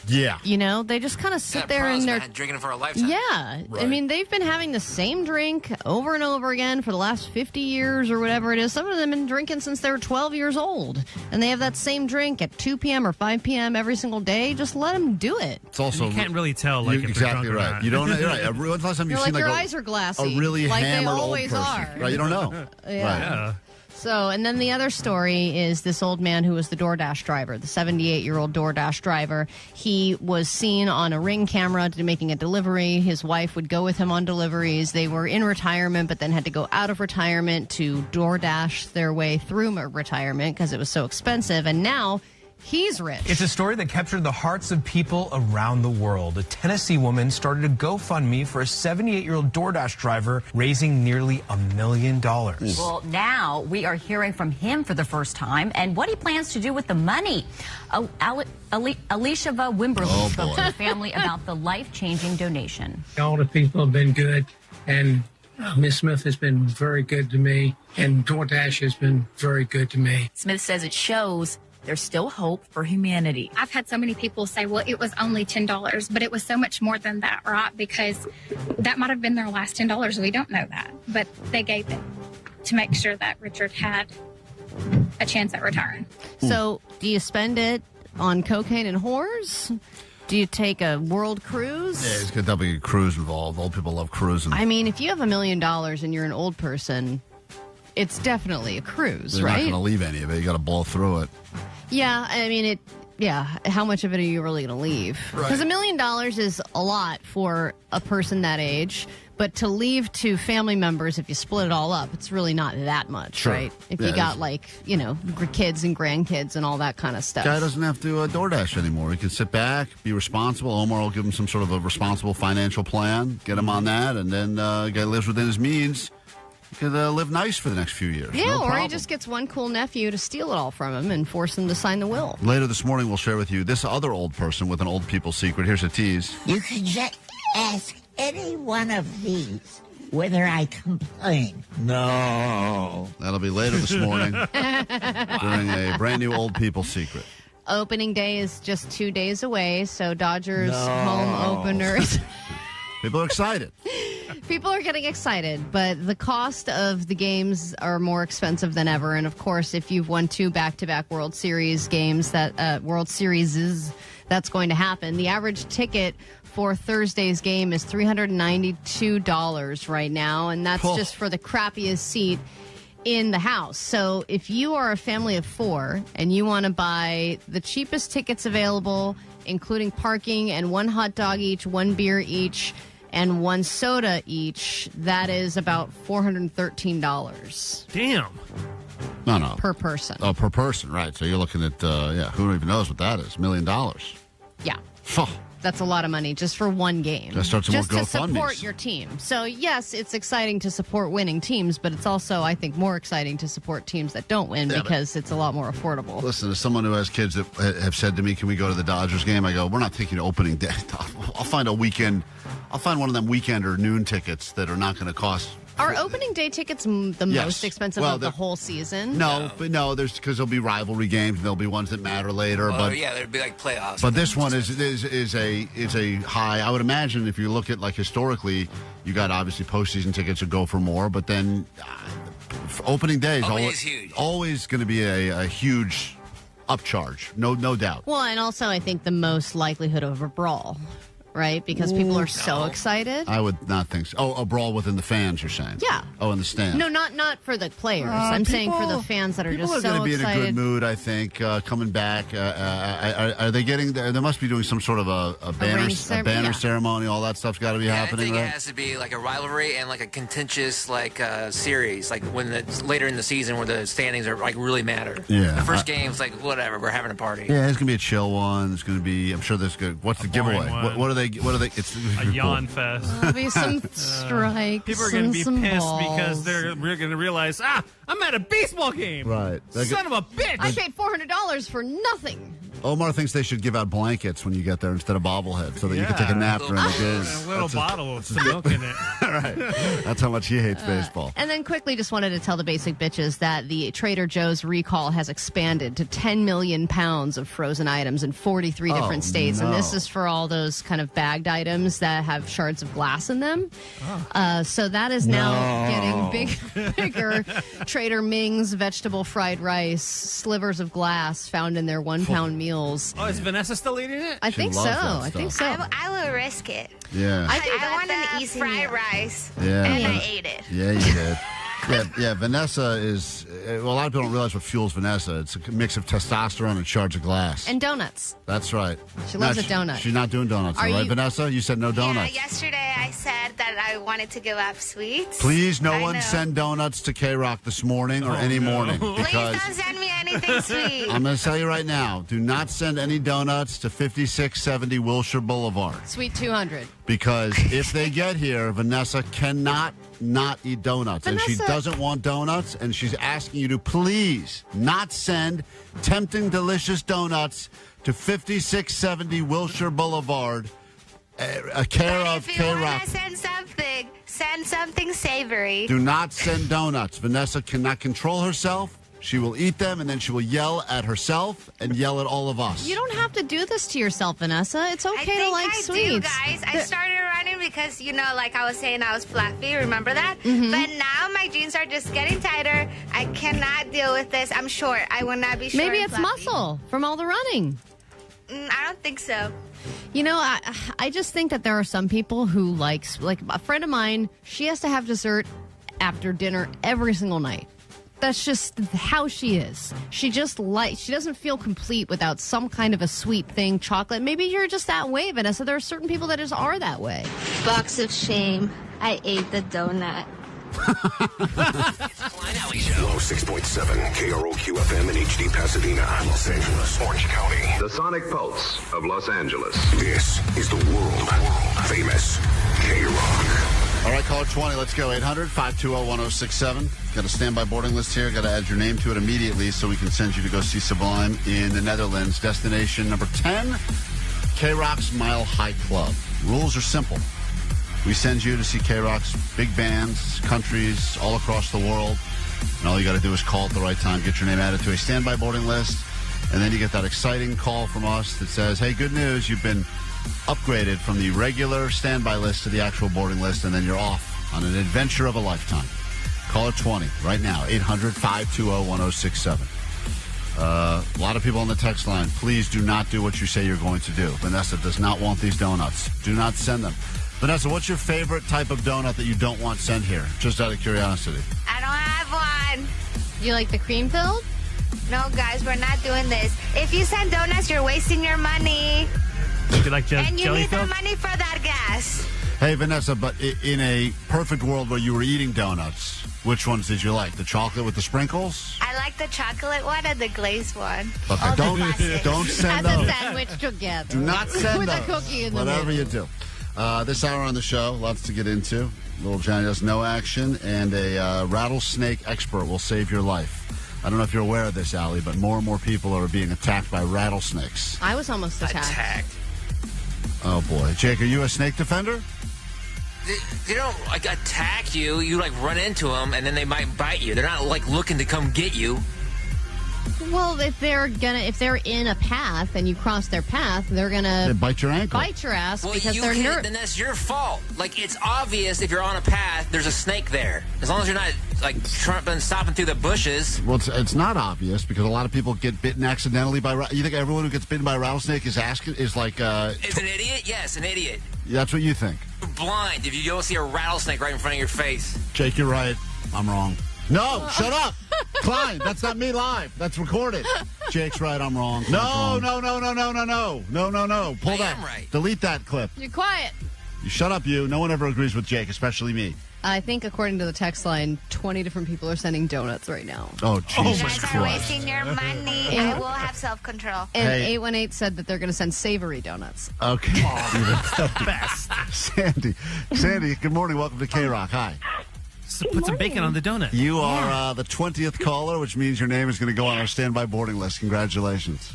Yeah. They just kind of sit there and they're drinking for a lifetime. Yeah. Right. I mean, they've been having the same drink over and over again for the last 50 years or whatever it is. Some of them have been drinking since they were 12 years old. And they have that same drink at 2 p.m. or 5 p.m. every single day. Just let them do it. It's also, you can't really tell, if exactly they're drunk or right. not. You don't know. You're right. When's the last time you've seen your eyes are glassy. a really like hammered they always old person? are. Right. You don't know. Yeah. Right. So, and then the other story is this old man who was the DoorDash driver, the 78-year-old DoorDash driver. He was seen on a Ring camera making a delivery. His wife would go with him on deliveries. They were in retirement, but then had to go out of retirement to DoorDash their way through retirement because it was so expensive. And now He's rich. It's a story that captured the hearts of people around the world. A Tennessee woman started a GoFundMe for a 78-year-old DoorDash driver, raising nearly $1 million. Well, now we are hearing from him for the first time and what he plans to do with the money. Alicia Wimberly spoke to the family about the life-changing donation. All the people have been good, and Miss Smith has been very good to me, and DoorDash has been very good to me. Smith says it shows there's still hope for humanity. I've had so many people say, well, it was only $10, but it was so much more than that, right? Because that might have been their last $10. We don't know that. But they gave it to make sure that Richard had a chance at return. So do you spend it on cocaine and whores? Do you take a world cruise? Yeah, there's got to be a cruise involved. Old people love cruising. I mean, if you have $1 million and you're an old person, it's definitely a cruise, They're right? not going to leave any of it. You got to blow through it. Yeah, I mean, how much of it are you really going to leave? Because $1 million is a lot for a person that age, but to leave to family members, if you split it all up, it's really not that much, right? If you got, kids and grandkids and all that kind of stuff. Guy doesn't have to DoorDash anymore. He can sit back, be responsible. Omar will give him some sort of a responsible financial plan, get him on that, and then guy lives within his means. He could live nice for the next few years. Yeah, no or problem. he just gets one cool nephew to steal it all from him and force him to sign the will. Later this morning, we'll share with you this other old person with an old people secret. Here's a tease. You can just ask any one of these whether I complain. No. That'll be later this morning during a brand new old people secret. Opening day is just 2 days away, so Dodgers home openers. People are excited. People are getting excited, but the cost of the games are more expensive than ever. And of course, if you've won 2 back-to-back World Series games, World Series, that's going to happen. The average ticket for Thursday's game is $392 right now, and that's just for the crappiest seat in the house. So if you are a family of 4 and you want to buy the cheapest tickets available, including parking and 1 hot dog each, 1 beer each, and 1 soda each, that is about $413. Damn. No. Per person. Oh, per person, right. So you're looking at, who even knows what that is? $1 million. Yeah. That's a lot of money just for one game. Gotta start some just more to support GoFundMes. your team. So, yes, it's exciting to support winning teams, but it's also, I think, more exciting to support teams that don't win because it's a lot more affordable. Listen, as someone who has kids that have said to me, can we go to the Dodgers game? I go, we're not taking opening day. I'll find a weekend. I'll find one of them weekend or noon tickets that are not going to cost. Are opening day tickets the most expensive of the whole season? No, but there's because there'll be rivalry games and there'll be ones that matter later. Oh, but yeah, there'd be like playoffs. But this one is a high. I would imagine if you look at historically, you got obviously postseason tickets that go for more, but then opening day is always going to be a huge upcharge, no doubt. Well, and also I think the most likelihood of a brawl. Right? Because people are so excited. I would not think so. Oh, a brawl within the fans, you're saying? Yeah. Oh, in the stands. No, not for the players. I'm saying for the fans that are just so excited. People are going to be in a good mood, I think, coming back. Are they getting there? They must be doing some sort of a banner ceremony. All that stuff's got to be happening, I think right? it has to be like a rivalry and like a contentious series, like when it's later in the season where the standings are really matter. Yeah. The first game's like, whatever, we're having a party. Yeah, there's going to be a chill one. There's going to be, I'm sure there's good. What's the giveaway? What are they? It's a yawn fest. There'll be some strikes. People are going to be pissed balls. because they're going to realize, I'm at a baseball game. Right. Son of a bitch. I paid $400 for nothing. Omar thinks they should give out blankets when you get there instead of bobbleheads so that you can take a nap during the game. A little bottle with some milk in it. Right. That's how much he hates baseball. And then quickly just wanted to tell the basic bitches that the Trader Joe's recall has expanded to 10 million pounds of frozen items in 43 different states. No. And this is for all those kind of bagged items that have shards of glass in them. So that is now getting bigger. Trader Ming's vegetable fried rice, slivers of glass found in their 1 pound meals. Oh, is Vanessa still eating it? I think so. I think so. I will risk it. Yeah. I want an easy fried rice. Yeah. And I ate it. Yeah, you did. Yeah, Vanessa is... a lot of people don't realize what fuels Vanessa. It's a mix of testosterone and shards of glass. And donuts. That's right. She loves a donut. She's not doing donuts, Are though, right, you- Vanessa? You said no donuts. Yeah, yesterday I said that I wanted to give up sweets. Please, no I one know. send donuts to KROQ this morning or any morning. Please Because don't send me anything sweet. I'm going to tell you right now, do not send any donuts to 5670 Wilshire Boulevard. Sweet 200. Because if they get here, Vanessa cannot not eat donuts. And she Vanessa- doesn't want donuts, and she's asking you to please not send tempting, delicious donuts to 5670 Wilshire Boulevard, a care of If you want KROQ. to send something savory. Do not send donuts. Vanessa cannot control herself. She will eat them, and then she will yell at herself and yell at all of us. You don't have to do this to yourself, Vanessa. It's okay to like I sweets. do, guys. I started running because, like I was saying, I was fluffy. Remember that? Mhm. But now my jeans are just getting tighter. I cannot deal with this. I'm short. I will not be short. Maybe and it's fluffy. muscle from all the running. I don't think so. I just think that there are some people who like a friend of mine, she has to have dessert after dinner every single night. That's just how she is. She doesn't feel complete without some kind of a sweet thing, chocolate. Maybe you're just that way, Vanessa. There are certain people that just are that way. Box of shame. I ate the donut. Klein Alley Show. Lowe 6.7, KROQ FM in HD Pasadena, Los Angeles, Orange County. The Sonic Pulse of Los Angeles. This is the world famous KROQ. All right, caller 20, let's go. 800-520-1067. Got a standby boarding list here. Got to add your name to it immediately so we can send you to go see Sublime in the Netherlands. Destination number 10, KROQ's Mile High Club. Rules are simple. We send you to see KROQ's big bands, countries, all across the world. And all you got to do is call at the right time, get your name added to a standby boarding list, and then you get that exciting call from us that says, hey, good news, you've been upgraded from the regular standby list to the actual boarding list, and then you're off on an adventure of a lifetime. Caller 20 right now, 800-520-1067. A lot of people on the text line, please do not do what you say you're going to do. Vanessa does not want these donuts. Do not send them. Vanessa, what's your favorite type of donut that you don't want sent here? Just out of curiosity. I don't have one. You like the cream filled? No, guys, we're not doing this. If you send donuts, you're wasting your money. You like And you jelly need the filled? money for that gas. Hey, Vanessa, but in a perfect world where you were eating donuts, which ones did you like? The chocolate with the sprinkles? I like the chocolate one and the glazed one. Okay, don't send As a those. sandwich together. Do not send with those. a cookie in the Whatever middle. you do. This hour on the show, lots to get into. Little Johnny does no action, and a rattlesnake expert will save your life. I don't know if you're aware of this, Allie, but more and more people are being attacked by rattlesnakes. I was almost attacked. Oh, boy. Jake, are you a snake defender? They don't attack you. You run into them, and then they might bite you. They're not looking to come get you. Well, if they're in a path and you cross their path, they're gonna They bite your ankle. bite your ass because you they're can, then that's your fault. It's obvious if you're on a path, there's a snake there. As long as you're not stopping through the bushes. Well, it's not obvious because a lot of people get bitten accidentally by. You think everyone who gets bitten by a rattlesnake is like? Is an idiot? Yes, an idiot. That's what you think. You're blind if you don't see a rattlesnake right in front of your face. Jake, you're right. I'm wrong. No, shut up. Klein, that's not me live. That's recorded. Jake's right, I'm wrong. No. Pull that. am right. Delete that clip. You're quiet. You shut up, you. No one ever agrees with Jake, especially me. I think according to the text line, 20 different people are sending donuts right now. Oh, Jesus You guys are Christ. wasting your money. Yeah. I will have self-control. And Hey. 818 said that they're going to send savory donuts. Okay. That's the best. Sandy, good morning. Welcome to KROQ. Hi. So put some bacon on the donut. You are the 20th caller, which means your name is going to go on our standby boarding list. Congratulations.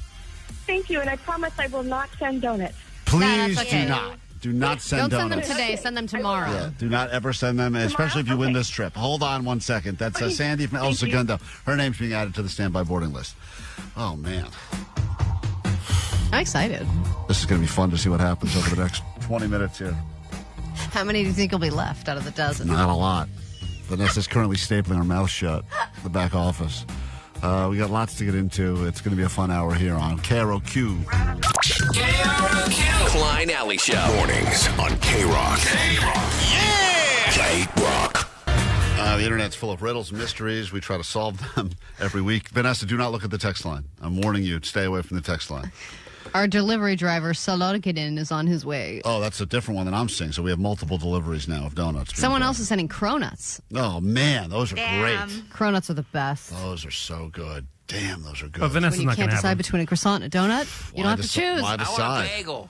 Thank you, and I promise I will not send donuts. Please that's okay. do not. Do not send Don't donuts. send them today. Send them tomorrow. Yeah, do not ever send them, especially if you win this trip. Hold on one second. That's Sandy from El Segundo. Her name's being added to the standby boarding list. Oh, man. I'm excited. This is going to be fun to see what happens over the next 20 minutes here. How many do you think will be left out of the dozen? Not a lot. Vanessa's currently stapling her mouth shut in the back office. We got lots to get into. It's going to be a fun hour here on KROQ. Klein Alley Show. Mornings on KROQ. Yeah! KROQ. The internet's full of riddles and mysteries. We try to solve them every week. Vanessa, do not look at the text line. I'm warning you. Stay away from the text line. Our delivery driver, Salorkidin, is on his way. Oh, that's a different one than I'm seeing. So we have multiple deliveries now of donuts. Someone else is sending cronuts. Oh, man. Those are great. Cronuts are the best. Those are so good. Damn, those are good. But Vanessa's when you not can't gonna have decide them. between a croissant and a donut, you don't have to choose. Why decide? I want a bagel.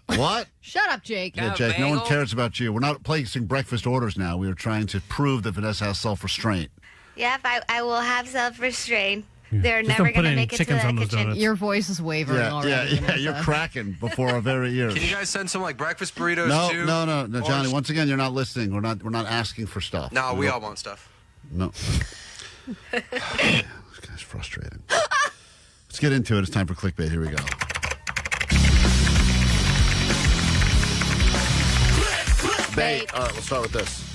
What? Shut up, Jake. Yeah, Jake, no one cares about you. We're not placing breakfast orders now. We are trying to prove that Vanessa has self-restraint. Yep, I will have self-restraint. They're Just never don't put going to any make it to chickens the on those kitchen. donuts. Your voice is wavering already. Yeah, you're cracking before our very ears. Can you guys send some like breakfast burritos too? No, Johnny. Once again, you're not listening. We're not asking for stuff. No, we all want stuff. No. This guy's frustrating. Let's get into it. It's time for clickbait. Here we go. Bait. All right, let's start with this.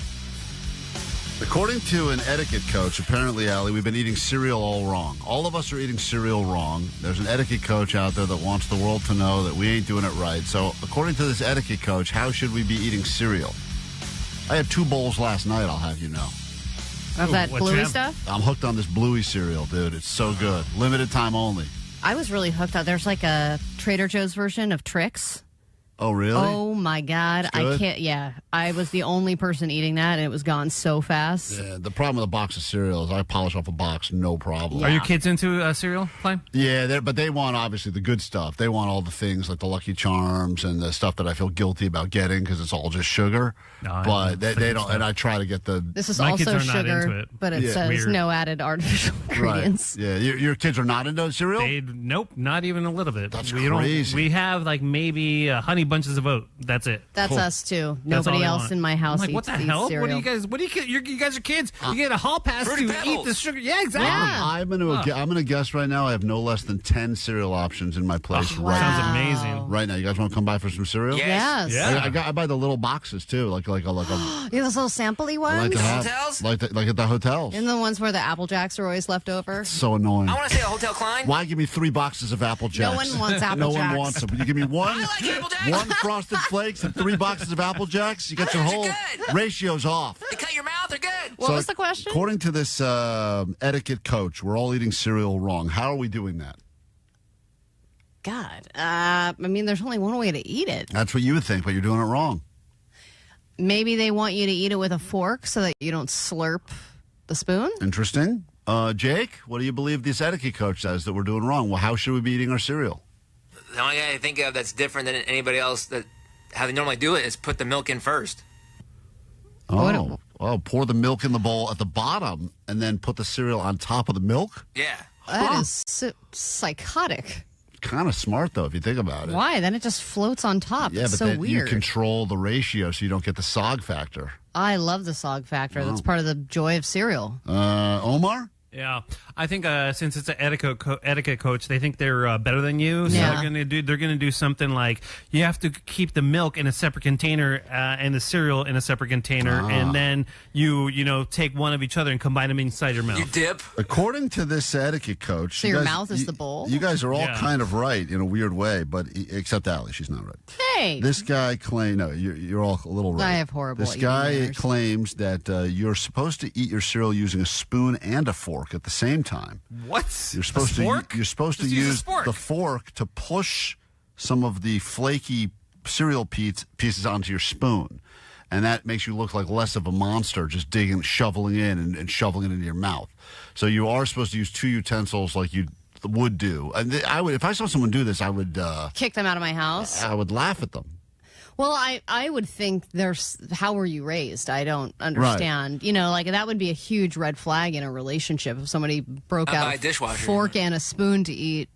According to an etiquette coach, apparently, Allie, we've been eating cereal all wrong. All of us are eating cereal wrong. There's an etiquette coach out there that wants the world to know that we ain't doing it right. So, according to this etiquette coach, how should we be eating cereal? I had 2 bowls last night, I'll have you know. Of that bluey stuff? I'm hooked on this bluey cereal, dude. It's so good. Limited time only. I was really hooked on. There's like a Trader Joe's version of Trix. Oh, really? Oh, my God. It's good? I can't. Yeah. I was the only person eating that, and it was gone so fast. Yeah, the problem with a box of cereal is I polish off a box, no problem. Are your kids into cereal, Klein? Yeah, but they want, obviously, the good stuff. They want all the things like the Lucky Charms and the stuff that I feel guilty about getting because it's all just sugar. No, but they don't, and I try to get the... This is also sugar, but it says Weird. no added artificial ingredients. Right. Yeah, your kids are not into cereal? Nope, not even a little bit. That's we crazy. We have like maybe Honey Bunches of Oat. That's it. That's us, too. That's all Nobody they else want. in my house I'm like, what the hell? cereal. What do you guys? You guys are kids. You get a hall pass to eat the sugar. Yeah, exactly. I'm going to guess right now I have no less than 10 cereal options in my place right Sounds now. amazing. Right now. You guys want to come by for some cereal? Yes. Yeah. I buy the little boxes, too, like a You have those little sampley I ones? like to have, Hotels? like at the hotels. And the ones where the Apple Jacks are always left over? So annoying. I want to say a Hotel Klein. Why give me 3 boxes of Apple Jacks? No one wants Apple No Jacks. one wants them. You give me one, I like Apple Jacks. one Frosted Flakes and 3 boxes of Apple Jacks. You get your Those are whole good. ratios off. They cut your mouth. They're good. What was the question? According to this etiquette coach, we're all eating cereal wrong. How are we doing that? God. I mean, there's only one way to eat it. That's what you would think, but you're doing it wrong. Maybe they want you to eat it with a fork so that you don't slurp the spoon? Interesting. Jake, what do you believe this etiquette coach says that we're doing wrong? Well, how should we be eating our cereal? The only thing I think of that's different than anybody else that how they normally do it is put the milk in first. Oh, pour the milk in the bowl at the bottom and then put the cereal on top of the milk? Yeah. That is psychotic. Kind of smart, though, if you think about it. Why? Then it just floats on top. Yeah, It's but so then you weird. control the ratio so you don't get the sog factor. I love the sog factor. That's part of the joy of cereal. Omar? Yeah, I think since it's an etiquette coach, they think they're better than you. So Yeah. they're gonna do something like you have to keep the milk in a separate container and the cereal in a separate container, and then you take one of each other and combine them inside your mouth. You dip. According to this etiquette coach, So you your guys- mouth is the bowl? You guys are all Yeah. kind of right in a weird way, but except Allie, she's not right. Hey. This guy claims, no, you're all a little right. I have horrible This eating guy manners. claims that you're supposed to eat your cereal using a spoon and a fork at the same time. What? You're supposed to Just use a fork. the fork to push some of the flaky cereal pieces onto your spoon. And that makes you look like less of a monster, just shoveling in and shoveling it into your mouth. So you are supposed to use 2 utensils like you would do. And I would, if I saw someone do this, I would Kick them out of my house? I would laugh at them. Well, I would think how were you raised? I don't understand. You know, like that would be a huge red flag in a relationship if somebody broke I'd buy out a dishwasher. fork and a spoon to eat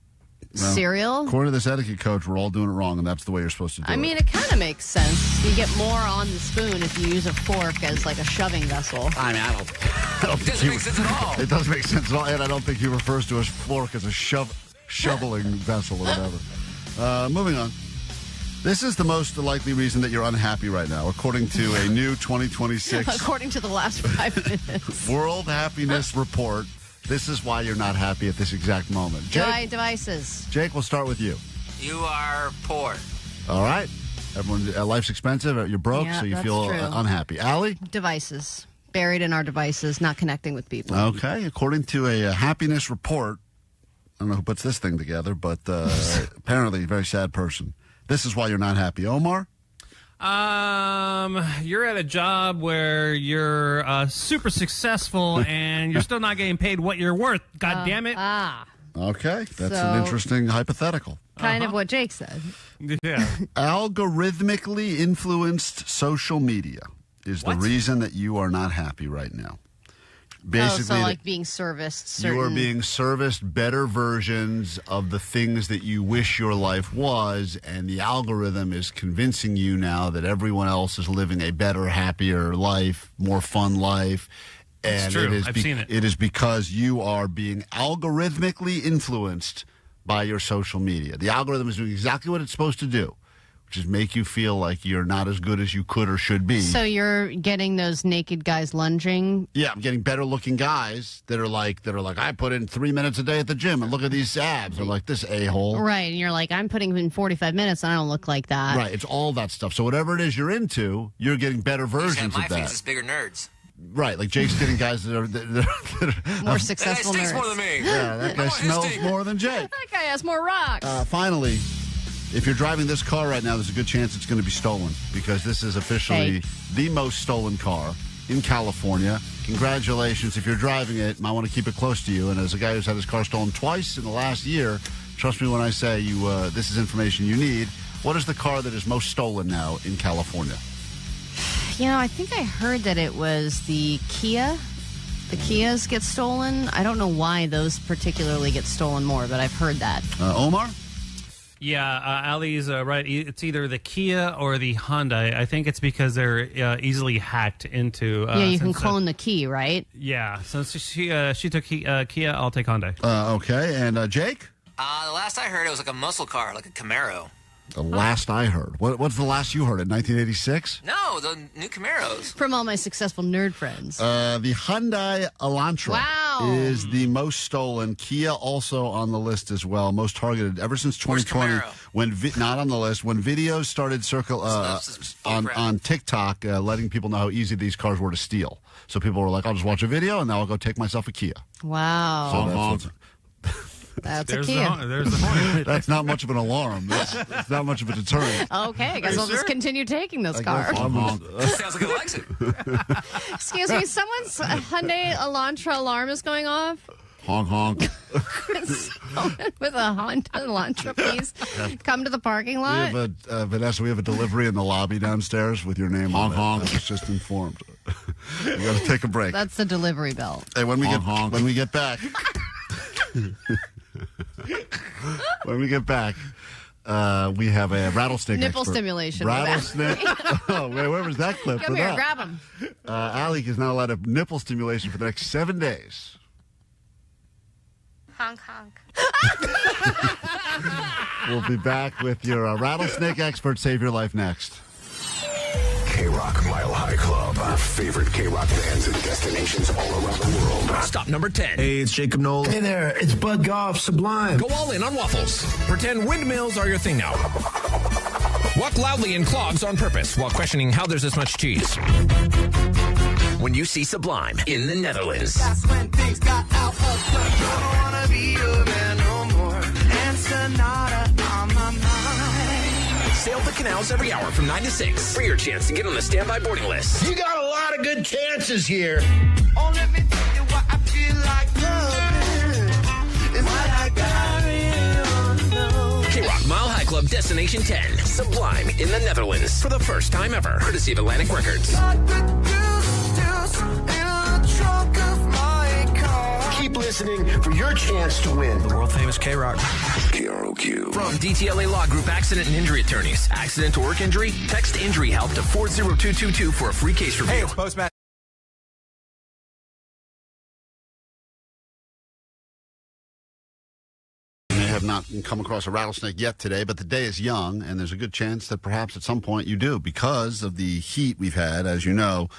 Well, cereal. According to this etiquette coach, we're all doing it wrong, and that's the way you're supposed to do it. I mean, it kind of makes sense. You get more on the spoon if you use a fork as like a shoving vessel. I mean, I don't It doesn't make sense at all. It doesn't make sense at all, and I don't think he refers to his fork as a shoveling vessel or whatever. Moving on. This is the most likely reason that you're unhappy right now, according to a new 2026 According to the last 5 minutes. World Happiness Report. This is why you're not happy at this exact moment. Devices. Jake, we'll start with you. You are poor. All right. Everyone, life's expensive. You're broke, Yeah, so you that's feel true. unhappy. Allie? Devices. buried in our devices, not connecting with people. Okay, according to a happiness report, I don't know who puts this thing together, but apparently a very sad person. This is why you're not happy. Omar? You're at a job where you're super successful and you're still not getting paid what you're worth. God damn it. Okay, that's So- an interesting hypothetical. Kind of what Jake said. Yeah. Algorithmically influenced social media is the reason that you are not happy right now. Basically, so like being serviced. Certain... you are being serviced better versions of the things that you wish your life was, and the algorithm is convincing you now that everyone else is living a better, happier life, more fun life. And It's true. it is I've seen it. It is because you are being algorithmically influenced by your social media. The algorithm is doing exactly what it's supposed to do, which is make you feel like you're not as good as you could or should be. So you're getting those naked guys lunging. Yeah, I'm getting better looking guys that are like, I put in 3 minutes a day at the gym and look at these abs. I'm like, this a-hole. Right, and you're like, I'm putting in 45 minutes and I don't look like that. Right, it's all that stuff. So whatever it is you're into, you're getting better versions my of that. face is bigger nerds. Right, like Jake's getting guys that are More successful That guy stinks nerds. more than me. Yeah, that guy smells more than Jake. That guy has more rocks. Finally, if you're driving this car right now, there's a good chance it's going to be stolen because this is officially the most stolen car in California. Congratulations. If you're driving it, might want to keep it close to you. And as a guy who's had his car stolen twice in the last year, trust me when I say this is information you need. What is the car that is most stolen now in California? You know, I think I heard that it was the Kia. The Kias get stolen. I don't know why those particularly get stolen more, but I've heard that. Omar? Yeah, Ali's right. It's either the Kia or the Honda. I think it's because they're easily hacked into. Yeah, you can clone the key, right? Yeah, since she took Kia, I'll take Honda. Okay, and Jake? The last I heard, it was like a muscle car, like a Camaro. The last I heard. What's the last you heard? In 1986? No, the new Camaros. From all my successful nerd friends. The Hyundai Elantra is the most stolen. Kia also on the list as well. Most targeted ever since 2020. When not on the list. When videos started on TikTok, letting people know how easy these cars were to steal. So people were like, "I'll just watch a video and now I'll go take myself a Kia." Wow. So that's a Kia. There's the point. That's not much of an alarm. That's not much of a deterrent. Okay, I guess I'll just continue taking this car. Sounds like it likes it. Excuse me, someone's Hyundai Elantra alarm is going off. Honk, honk. Someone with a Honda Elantra, please come to the parking lot. We have Vanessa, we have a delivery in the lobby downstairs with your name on it. Honk. I was just informed. You got to take a break. That's the delivery bell. Hey, when we get back. When we get back, we have a rattlesnake nipple expert. stimulation. Rattlesnake. Oh, wait, where was that clip? Come for here, that? grab him. Allie is not allowed to have nipple stimulation for the next 7 days. Honk, honk. We'll be back with your rattlesnake expert. Save your life next. KROQ Mile High Club. Favorite KROQ bands and destinations all around the world. Stop number 10. Hey, it's Jacob Noel. Hey there, it's Bud Goff, Sublime. Go all in on waffles. Pretend windmills are your thing now. Walk loudly in clogs on purpose while questioning how there's this much cheese. When you see Sublime in the Netherlands. That's when things got out of control. Don't wanna be your man no more. And Sonata on my mind. Sail the canals every hour from 9 to 6 for your chance to get on the standby boarding list. You got a lot of good chances here. Oh, let me tell you what I feel like loving. Is what I got in know. KROQ Mile High Club Destination 10. Sublime in the Netherlands. For the first time ever. Courtesy of Atlantic Records. Keep listening for your chance to win. The world famous KROQ. KROQ. From DTLA Law Group Accident and Injury Attorneys. Accident to work injury? Text injury help to 40222 for a free case review. Hey, it's Postmaster. May have not come across a rattlesnake yet today, but the day is young, and there's a good chance that perhaps at some point you do because of the heat we've had, as you know.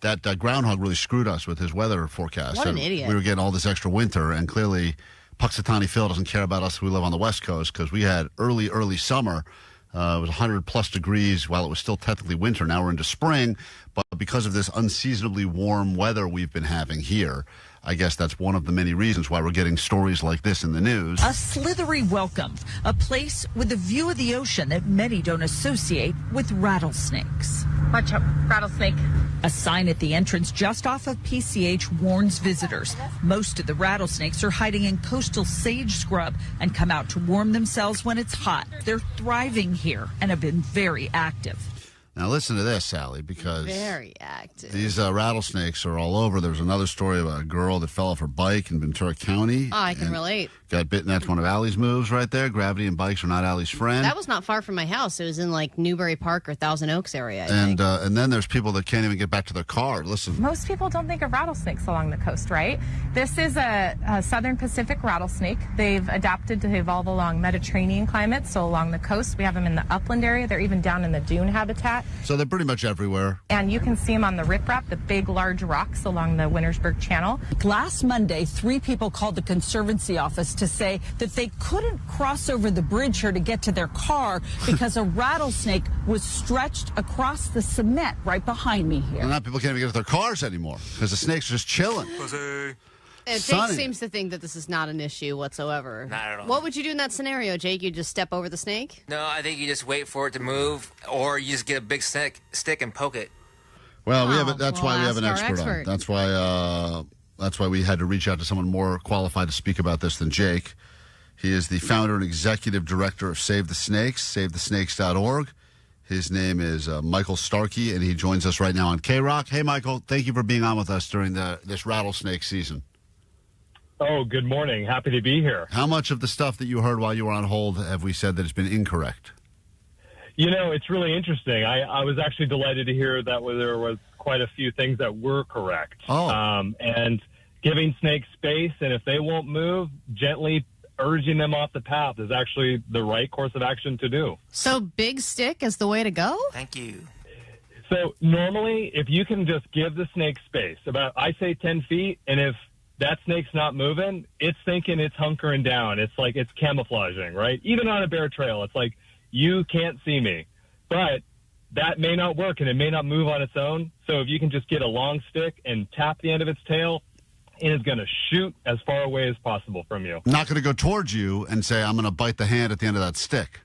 That groundhog really screwed us with his weather forecast. What an idiot. We were getting all this extra winter, and clearly Puxatawny Phil doesn't care about us who live on the West Coast because we had early summer. It was 100-plus degrees while it was still technically winter. Now we're into spring. But because of this unseasonably warm weather we've been having here, I guess that's one of the many reasons why we're getting stories like this in the news. A slithery welcome, a place with a view of the ocean that many don't associate with rattlesnakes. Watch out, rattlesnake. A sign at the entrance just off of PCH warns visitors. Most of the rattlesnakes are hiding in coastal sage scrub and come out to warm themselves when it's hot. They're thriving here and have been very active. Now listen to this, Sally, because very active. These rattlesnakes are all over. There was another story about a girl that fell off her bike in Ventura County. Oh, I can relate. Got bitten. That's one of Allie's moves right there. Gravity and bikes are not Allie's friend. That was not far from my house. It was in like Newbury Park or Thousand Oaks area, I think. And then there's people that can't even get back to their car. Listen. Most people don't think of rattlesnakes along the coast, right? This is a southern Pacific rattlesnake. They've adapted to evolve along Mediterranean climates, so along the coast. We have them in the upland area. They're even down in the dune habitat. So they're pretty much everywhere. And you can see them on the riprap, the big, large rocks along the Wintersburg Channel. Last Monday, 3 people called the Conservancy office to say that they couldn't cross over the bridge here to get to their car because a rattlesnake was stretched across the cement right behind me here. And now people can't even get to their cars anymore because the snakes are just chilling. Jake seems to think that this is not an issue whatsoever. Not at all. What would you do in that scenario, Jake? You just step over the snake? No, I think you just wait for it to move, or you just get a big stick and poke it. Well, that's why we have an expert on. That's why we had to reach out to someone more qualified to speak about this than Jake. He is the founder and executive director of Save the Snakes, SaveTheSnakes.org. His name is Michael Starkey, and he joins us right now on KROQ. Hey, Michael, thank you for being on with us during this rattlesnake season. Oh, good morning. Happy to be here. How much of the stuff that you heard while you were on hold have we said that has been incorrect? You know, it's really interesting. I was actually delighted to hear that there was quite a few things that were correct. And giving snakes space, and if they won't move, gently urging them off the path is actually the right course of action to do. So big stick is the way to go? Thank you. So normally, if you can just give the snake space, I say 10 feet, and if that snake's not moving, it's thinking it's hunkering down. It's like it's camouflaging, right? Even on a bear trail, it's like, you can't see me. But that may not work, and it may not move on its own. So if you can just get a long stick and tap the end of its tail, it is going to shoot as far away as possible from you. Not going to go towards you and say, I'm going to bite the hand at the end of that stick.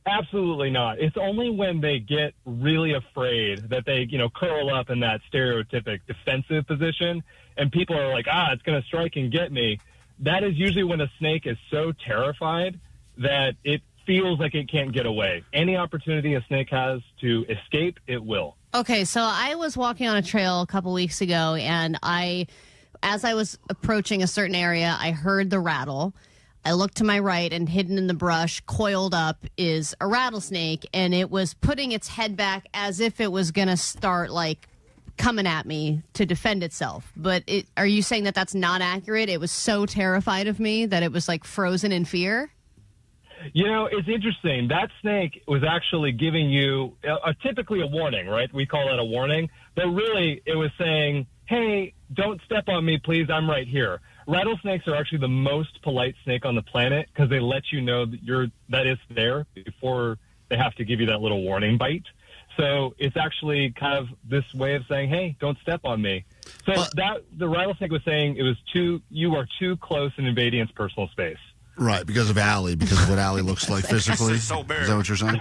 Absolutely not. It's only when they get really afraid that they, curl up in that stereotypic defensive position, and people are like, it's going to strike and get me. That is usually when a snake is so terrified that it feels like it can't get away. Any opportunity a snake has to escape, it will. Okay, so I was walking on a trail a couple weeks ago, and as I was approaching a certain area, I heard the rattle. I looked to my right, and hidden in the brush, coiled up, is a rattlesnake, and it was putting its head back as if it was going to start, coming at me to defend itself. But are you saying that that's not accurate? It was so terrified of me that it was, frozen in fear? It's interesting. That snake was actually giving you typically a warning, right? We call that a warning. But really, it was saying, hey, don't step on me, please. I'm right here. Rattlesnakes are actually the most polite snake on the planet because they let you know that it's there before they have to give you that little warning bite. So it's actually kind of this way of saying, hey, don't step on me. So the rattlesnake was saying you are too close and invading its personal space. Right, because of Allie, because of what Allie looks like physically. Is that what you're saying?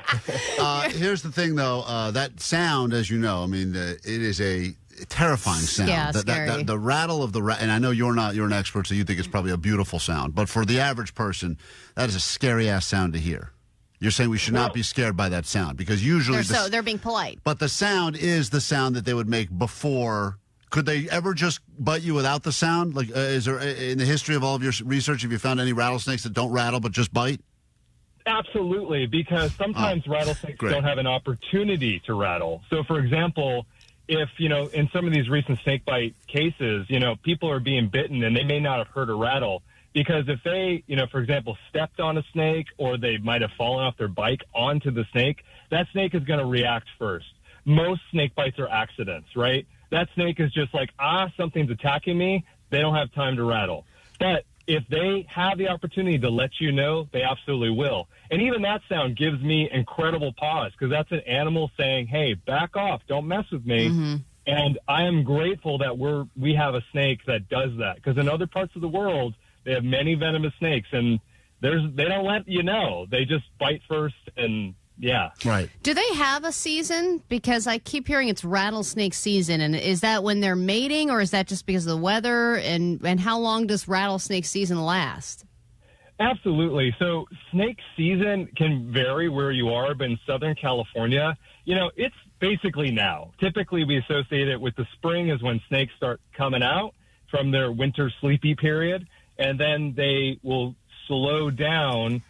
Here's the thing, though. That sound, as you know, it is a terrifying sound. Yeah, scary. The rattle of the and I know you're an expert, so you think it's probably a beautiful sound. But for the average person, that is a scary-ass sound to hear. You're saying we should not be scared by that sound because usually they're being polite. But the sound is the sound that they would make before. Could they ever just bite you without the sound? Is there in the history of all of your research, have you found any rattlesnakes that don't rattle but just bite? Absolutely, because sometimes rattlesnakes don't have an opportunity to rattle. So, for example, if, in some of these recent snake bite cases, people are being bitten and they may not have heard a rattle. Because if they, for example, stepped on a snake or they might have fallen off their bike onto the snake, that snake is going to react first. Most snake bites are accidents, right? That snake is just like, something's attacking me. They don't have time to rattle. But if they have the opportunity to let you know, they absolutely will. And even that sound gives me incredible pause, because that's an animal saying, hey, back off, don't mess with me. Mm-hmm. And I am grateful that we have a snake that does that, because in other parts of the world, they have many venomous snakes, and they don't let you know. They just bite first, and yeah. Right. Do they have a season? Because I keep hearing it's rattlesnake season, and is that when they're mating, or is that just because of the weather? And how long does rattlesnake season last? Absolutely. So snake season can vary where you are, but in Southern California, it's basically now. Typically, we associate it with the spring is when snakes start coming out from their winter sleepy period, and then they will slow down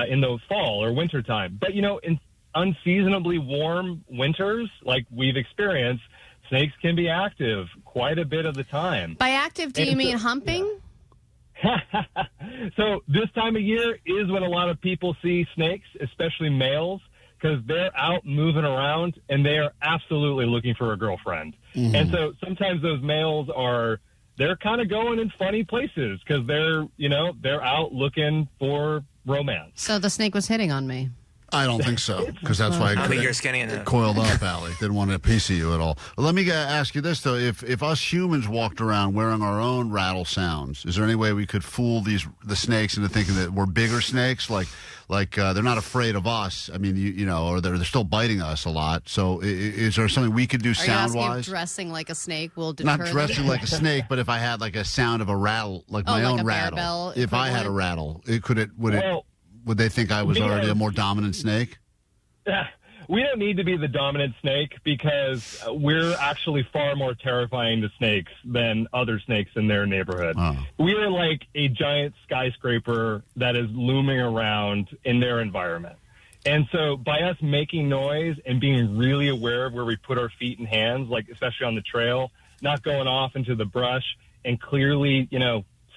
in the fall or winter time. But, in unseasonably warm winters like we've experienced, snakes can be active quite a bit of the time. By active, do you mean humping? So this time of year is when a lot of people see snakes, especially males, because they're out moving around and they are absolutely looking for a girlfriend. Mm-hmm. And so sometimes those males they're kind of going in funny places because they're out looking for romance. So the snake was hitting on me. I don't think so, because that's why I think you're skinny enough. Coiled up, Allie. Didn't want a piece of you at all. Well, let me ask you this, though. If us humans walked around wearing our own rattle sounds, is there any way we could fool the snakes into thinking that we're bigger snakes? Like they're not afraid of us. I mean, or they're still biting us a lot. So is there something we could do sound-wise? Are you asking if dressing like a snake will deter Not dressing like a snake, but if I had like a sound of a rattle, like my own rattle. Bell if I had a rattle, would they think I was already a more dominant snake? We don't need to be the dominant snake, because we're actually far more terrifying to snakes than other snakes in their neighborhood. Oh. We are like a giant skyscraper that is looming around in their environment. And so by us making noise and being really aware of where we put our feet and hands, like especially on the trail, not going off into the brush, and clearly,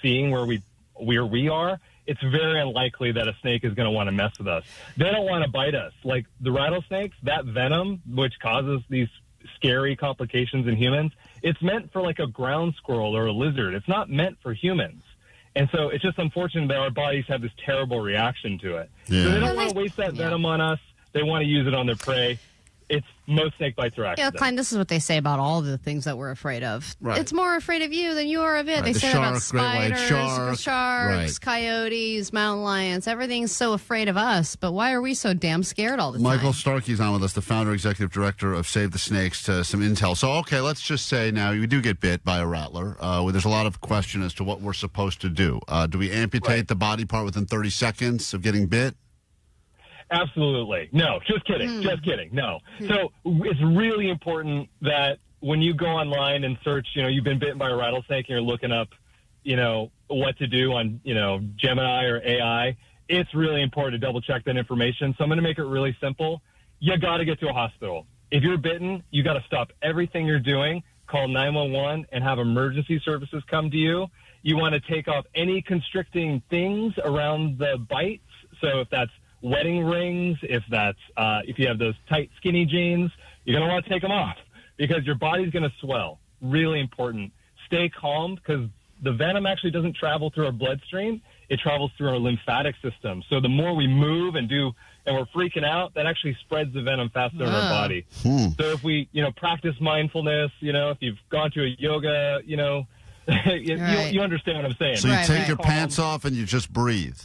seeing where we are, it's very unlikely that a snake is going to want to mess with us. They don't want to bite us. Like the rattlesnakes, that venom, which causes these scary complications in humans, it's meant for like a ground squirrel or a lizard. It's not meant for humans. And so it's just unfortunate that our bodies have this terrible reaction to it. Yeah. So they don't want to waste that venom on us. They want to use it on their prey. Most snake bites are accidents. Yeah, Klein, this is what they say about all the things that we're afraid of. Right. It's more afraid of you than you are of it. Right. They say that about spiders, sharks, coyotes, mountain lions. Everything's so afraid of us, but why are we so damn scared all the time? Michael Starkey's on with us, the founder, executive director of Save the Snakes, to some intel. So, okay, let's just say now you do get bit by a rattler. There's a lot of question as to what we're supposed to do. Do we amputate the body part within 30 seconds of getting bit? Absolutely. No, just kidding. Just kidding. No. So it's really important that when you go online and search, you've been bitten by a rattlesnake and you're looking up, what to do on, Gemini or AI, it's really important to double check that information. So I'm going to make it really simple. You got to get to a hospital. If you're bitten, you got to stop everything you're doing, call 911 and have emergency services come to you. You want to take off any constricting things around the bites. So if that's wedding rings, if you have those tight skinny jeans, you're going to want to take them off, because your body's going to swell. Really important. Stay calm, because the venom actually doesn't travel through our bloodstream. It travels through our lymphatic system. So the more we move and we're freaking out, that actually spreads the venom faster in our body. So if we, practice mindfulness, if you've gone to a yoga, you understand what I'm saying. So you take your pants off and you just breathe.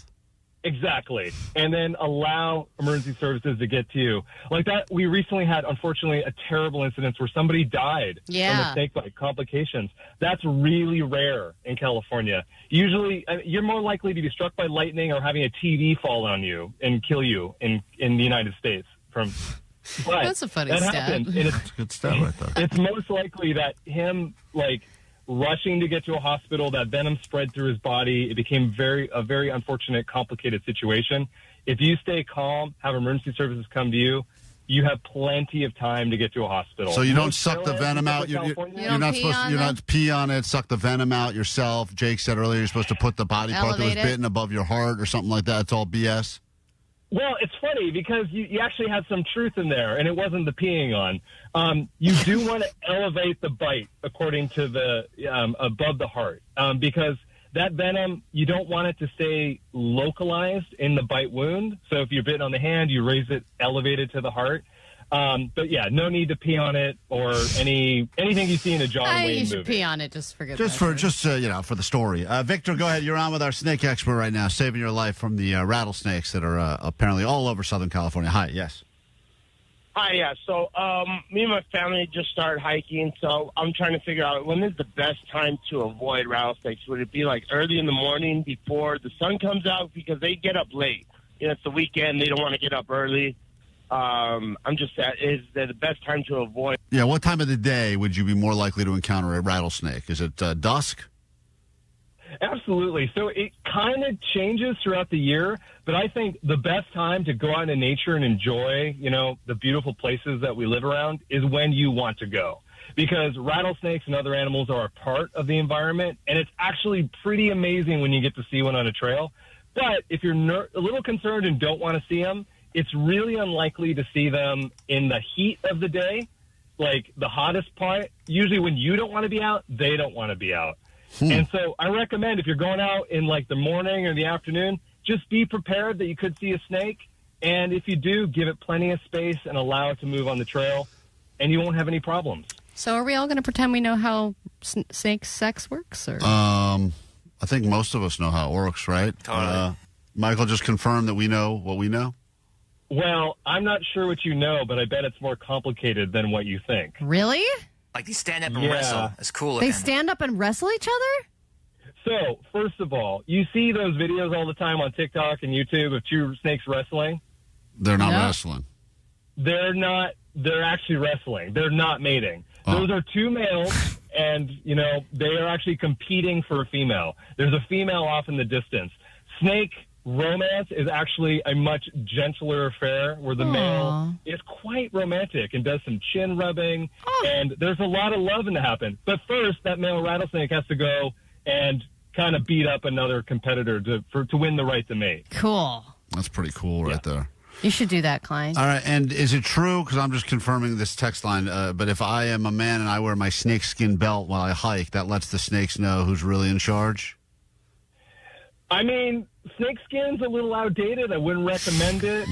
Exactly. And then allow emergency services to get to you. Like that, we recently had, unfortunately, a terrible incident where somebody died from a snake bite, complications. That's really rare in California. Usually, you're more likely to be struck by lightning or having a TV fall on you and kill you in the United States. But that's a funny stat. Happened, that's a good stat right there. It's most likely that him, rushing to get to a hospital, that venom spread through his body. It became a very unfortunate, complicated situation. If you stay calm, have emergency services come to you, you have plenty of time to get to a hospital. So you don't suck the venom out. You're not supposed to pee on it, suck the venom out yourself. Jake said earlier you're supposed to put the body part that was bitten above your heart or something like that. It's all BS. Well, it's funny because you actually had some truth in there, and it wasn't the peeing on. You do want to elevate the bite according to the above the heart, because that venom, you don't want it to stay localized in the bite wound. So if you're bitten on the hand, you raise it elevated to the heart. But yeah, no need to pee on it or anything you see in a John Wayne movie. You should pee on it just for good For measure. for the story. Victor, go ahead. You're on with our snake expert right now, saving your life from the rattlesnakes that are apparently all over Southern California. Hi, yes. Hi, yeah. So me and my family just started hiking, so I'm trying to figure out when is the best time to avoid rattlesnakes. Would it be like early in the morning before the sun comes out? Because they get up late. It's the weekend. They don't want to get up early. I'm just is that the best time to avoid? Yeah, what time of the day would you be more likely to encounter a rattlesnake? Is it dusk? Absolutely. So it kind of changes throughout the year, but I think the best time to go out into nature and enjoy, the beautiful places that we live around is when you want to go. Because rattlesnakes and other animals are a part of the environment, and it's actually pretty amazing when you get to see one on a trail. But if you're a little concerned and don't want to see them, it's really unlikely to see them in the heat of the day, like the hottest part. Usually when you don't want to be out, they don't want to be out. And so I recommend if you're going out in like the morning or the afternoon, just be prepared that you could see a snake. And if you do, give it plenty of space and allow it to move on the trail, and you won't have any problems. So are we all going to pretend we know how snake sex works? Or? I think most of us know how it works, right? Totally. Michael just confirmed that we know what we know. Well, I'm not sure what you know, but I bet it's more complicated than what you think. Really? Like they stand up and wrestle. It's cool looking. They stand up and wrestle each other? So, first of all, you see those videos all the time on TikTok and YouTube of two snakes wrestling? They're not wrestling. They're not. They're actually wrestling. They're not mating. Those are two males, and, they are actually competing for a female. There's a female off in the distance. Snake romance is actually a much gentler affair where the male is quite romantic and does some chin rubbing, and there's a lot of loving to happen. But first, that male rattlesnake has to go and kind of beat up another competitor to win the right to mate. Cool. That's pretty cool right there. You should do that, Klein. All right, and is it true, because I'm just confirming this text line, but if I am a man and I wear my snakeskin belt while I hike, that lets the snakes know who's really in charge? I mean, snakeskin's a little outdated. I wouldn't recommend it.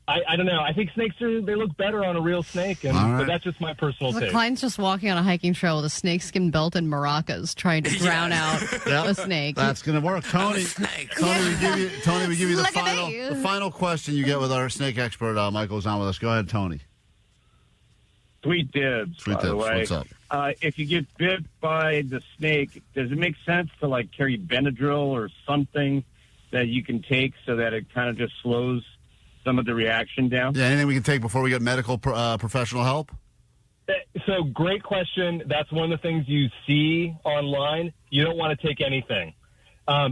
I don't know. I think snakes they look better on a real snake, but that's just my personal take. Klein's just walking on a hiking trail with a snakeskin belt and maracas, trying to drown out a snake. That's going to work. Tony, we give you the final question you get with our snake expert. Michael's on with us. Go ahead, Tony. Sweet dibs, by the way. What's up? If you get bit by the snake, does it make sense to carry Benadryl or something that you can take so that it kind of just slows some of the reaction down? Yeah, anything we can take before we get medical professional help? So great question. That's one of the things you see online. You don't want to take anything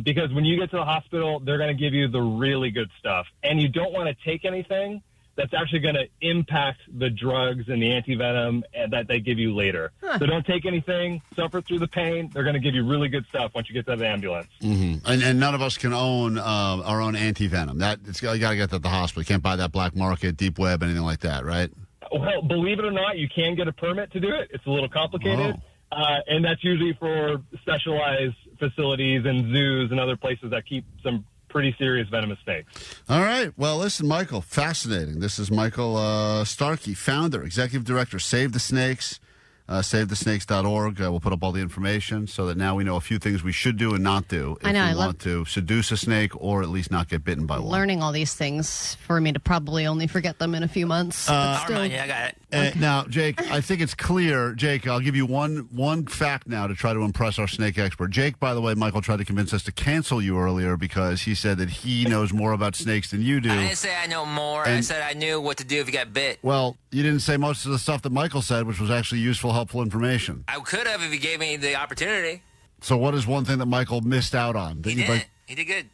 because when you get to the hospital, they're going to give you the really good stuff. And you don't want to take anything that's actually going to impact the drugs and the antivenom that they give you later. So don't take anything, suffer through the pain. They're going to give you really good stuff once you get to the ambulance. And none of us can own our own antivenom. You got to get that at the hospital. You can't buy that black market, deep web, anything like that, right? Well, believe it or not, you can get a permit to do it. It's a little complicated. And that's usually for specialized facilities and zoos and other places that keep some pretty serious venomous snakes. All right. Well, listen, Michael, fascinating. This is Michael Starkey, founder, executive director, Save the Snakes, SaveTheSnakes.org. We'll put up all the information so that now we know a few things we should do and not do if we want to seduce a snake or at least not get bitten by one. Learning all these things for me to probably only forget them in a few months. But still. I got it. Now, Jake, I think it's clear. Jake, I'll give you one fact now to try to impress our snake expert. Jake, by the way, Michael tried to convince us to cancel you earlier because he said that he knows more about snakes than you do. I didn't say I know more. I said I knew what to do if you got bit. Well, you didn't say most of the stuff that Michael said, which was actually useful, helpful information. I could have if you gave me the opportunity. So what is one thing that Michael missed out on? He did. He did good.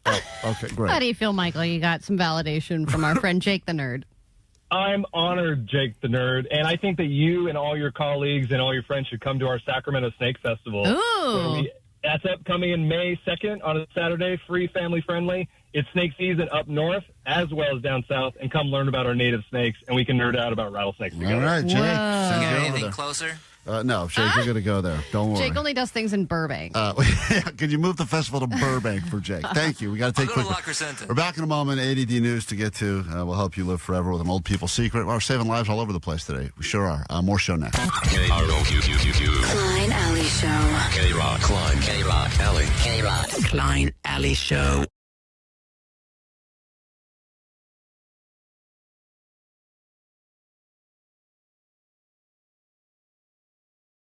Oh, okay, great. How do you feel, Michael? You got some validation from our friend Jake the Nerd. I'm honored, Jake the Nerd, and I think that you and all your colleagues and all your friends should come to our Sacramento Snake Festival. Ooh. That's upcoming in May 2nd on a Saturday, free, family-friendly. It's snake season up north as well as down south, and come learn about our native snakes, and we can nerd out about rattlesnakes together. All right, Jake. You got anything closer? No, Jake, you're going to go there. Don't worry. Jake only does things in Burbank. Could you move the festival to Burbank for Jake? Thank you. We got to take I'll go to La Crescenta. We're back in a moment. ADD news to get to. We'll help you live forever with an old people secret. We're saving lives all over the place today. We sure are. More show next. KROQ. Klein Alley Show. K-Rock, Klein, K-Rock, Alley. K-Rock. Klein Alley Show.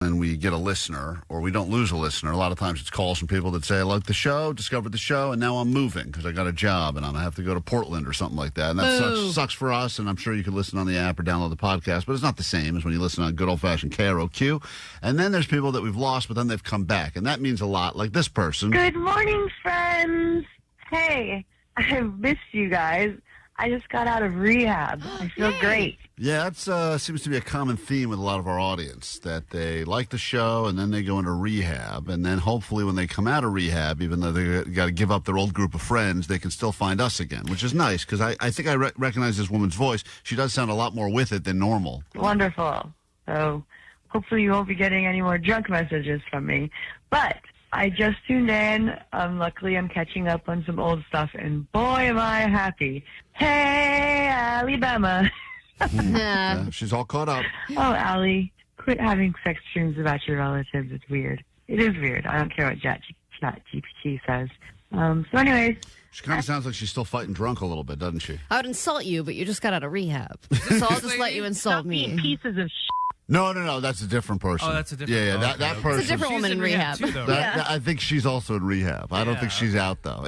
And we get a listener, or we don't lose a listener. A lot of times it's calls from people that say, I like the show, discovered the show, and now I'm moving because I got a job and I have to go to Portland or something like that. And that sucks for us, and I'm sure you can listen on the app or download the podcast, but it's not the same as when you listen on good old-fashioned KROQ. And then there's people that we've lost, but then they've come back, and that means a lot, like this person. Good morning, friends. Hey, I've missed you guys. I just got out of rehab. I feel great. Yeah, that seems to be a common theme with a lot of our audience, that they like the show and then they go into rehab. And then hopefully when they come out of rehab, even though they got to give up their old group of friends, they can still find us again, which is nice because I think I recognize this woman's voice. She does sound a lot more with it than normal. Wonderful. So hopefully you won't be getting any more drunk messages from me. But I just tuned in. Luckily, I'm catching up on some old stuff, and boy, am I happy. Hey, Alabama. Yeah, she's all caught up. Oh, Allie, quit having sex dreams about your relatives. It's weird. It is weird. I don't care what ChatGPT says. So anyways. She kind of sounds like she's still fighting drunk a little bit, doesn't she? I would insult you, but you just got out of rehab. So I'll just let you insult me. Pieces of No, that's a different person. Oh, that's a different. Yeah, that person. It's a different woman in rehab. Too, though, I think she's also in rehab. I don't think she's out though.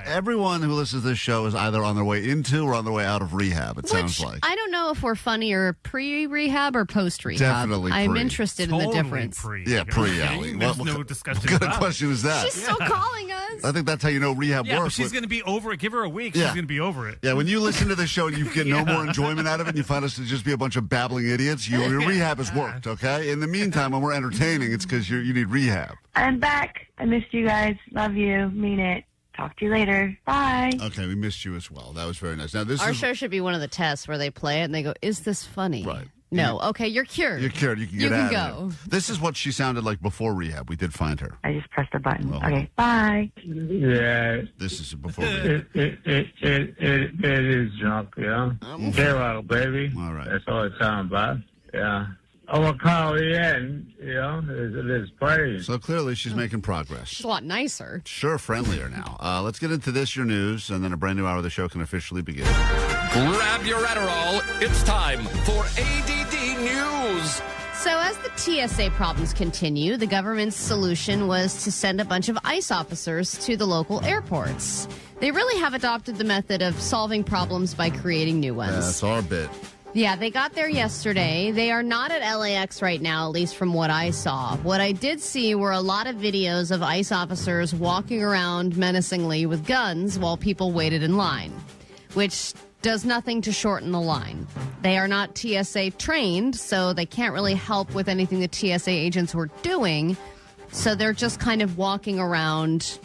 Everyone who listens to this show is either on their way into or on their way out of rehab. It sounds like. I don't know if we're funnier pre-rehab or post-rehab. Definitely I'm pre. interested in the difference. Yeah, pre-Allie. There's no discussion. What kind of question is that? She's still calling us. I think that's how you know rehab Yeah, works. but she's going to be over it. Give her a week. Yeah. She's going to be over it. Yeah, when you listen to the show and you get no more enjoyment out of it and you find us to just be a bunch of babbling idiots, your rehab has worked, okay? In the meantime, when we're entertaining, it's because you need rehab. I'm back. I missed you guys. Love you. Mean it. Talk to you later. Bye. Okay, we missed you as well. That was very nice. Now, Our show should be one of the tests where they play it and they go, is this funny? Right. No. Okay, you're cured. You're cured. You can You get can out of it. This is what she sounded like before rehab. We did find her. I just pressed a button. Well, Okay, bye. Yeah. This is before rehab. It is junk, yeah. K-Rock, baby. All right. That's all it's talking about. Yeah. I'm going to call you in, you know, it is praise. So clearly she's making progress. She's a lot nicer. Sure, friendlier now. Let's get into this, your news, and then a brand new hour of the show can officially begin. Grab your Adderall. It's time for ADD News. So as the TSA problems continue, the government's solution was to send a bunch of ICE officers to the local airports. They really have adopted the method of solving problems by creating new ones. That's our bit. Yeah, they got there yesterday. They are not at LAX right now, at least from what I saw. What I did see were a lot of videos of ICE officers walking around menacingly with guns while people waited in line, which does nothing to shorten the line. They are not TSA trained, so they can't really help with anything the TSA agents were doing. So they're just kind of walking around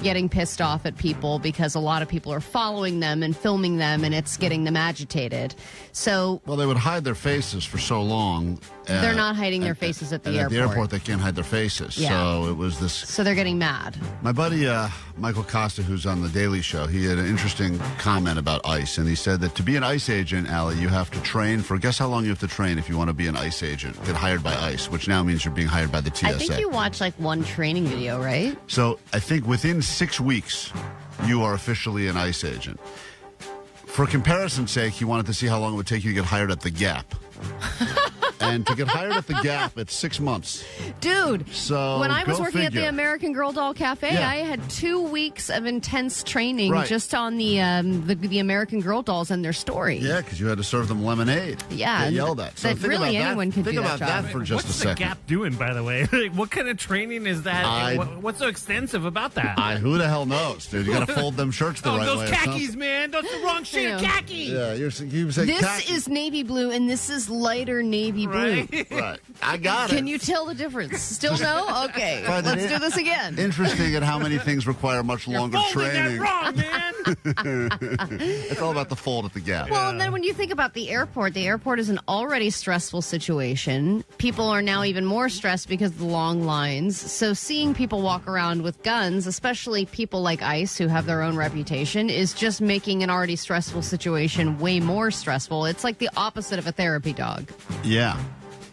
getting pissed off at people because a lot of people are following them and filming them, and it's getting them agitated. So, well, they would hide their faces for so long. They're not hiding their faces at the airport. At the airport, they can't hide their faces. Yeah. So it was this. So they're getting mad. My buddy Michael Costa, who's on The Daily Show, he had an interesting comment about ICE, and he said that to be an ICE agent, Allie, you have to train for, guess how long you have to train if you want to be an ICE agent, get hired by ICE, which now means you're being hired by the TSA. I think you watch like one training video, right? So I think within 6 weeks, you are officially an ICE agent. For comparison's sake, he wanted to see how long it would take you to get hired at the Gap. And to get hired at the Gap, it's 6 months. Dude, so when I was working figure. at the American Girl Doll Cafe, Yeah. I had 2 weeks of intense training Right. just on the American Girl dolls and their story. Yeah, because you had to serve them lemonade. Yeah, Get yelled at. So that think really about anyone that. could think do about that job. for just What's a the second. Gap doing, by the way? Like, what kind of training is that? What's so extensive about that? Who the hell knows, dude? You got to fold them shirts the right way. Those or khakis, something. man. That's the wrong shade of khaki. Yeah, you say This khaki. is navy blue, and this is lighter navy blue. Right. I got it. Can you tell the difference? Still no? Okay, But let's do this again. Interesting at how many things require much longer Folding training. that wrong, man. It's all about the fold at the gap. Well, and then when you think about the airport is an already stressful situation. People are now even more stressed because of the long lines. So seeing people walk around with guns, especially people like ICE who have their own reputation, is just making an already stressful situation way more stressful. It's like the opposite of a therapy dog. Yeah.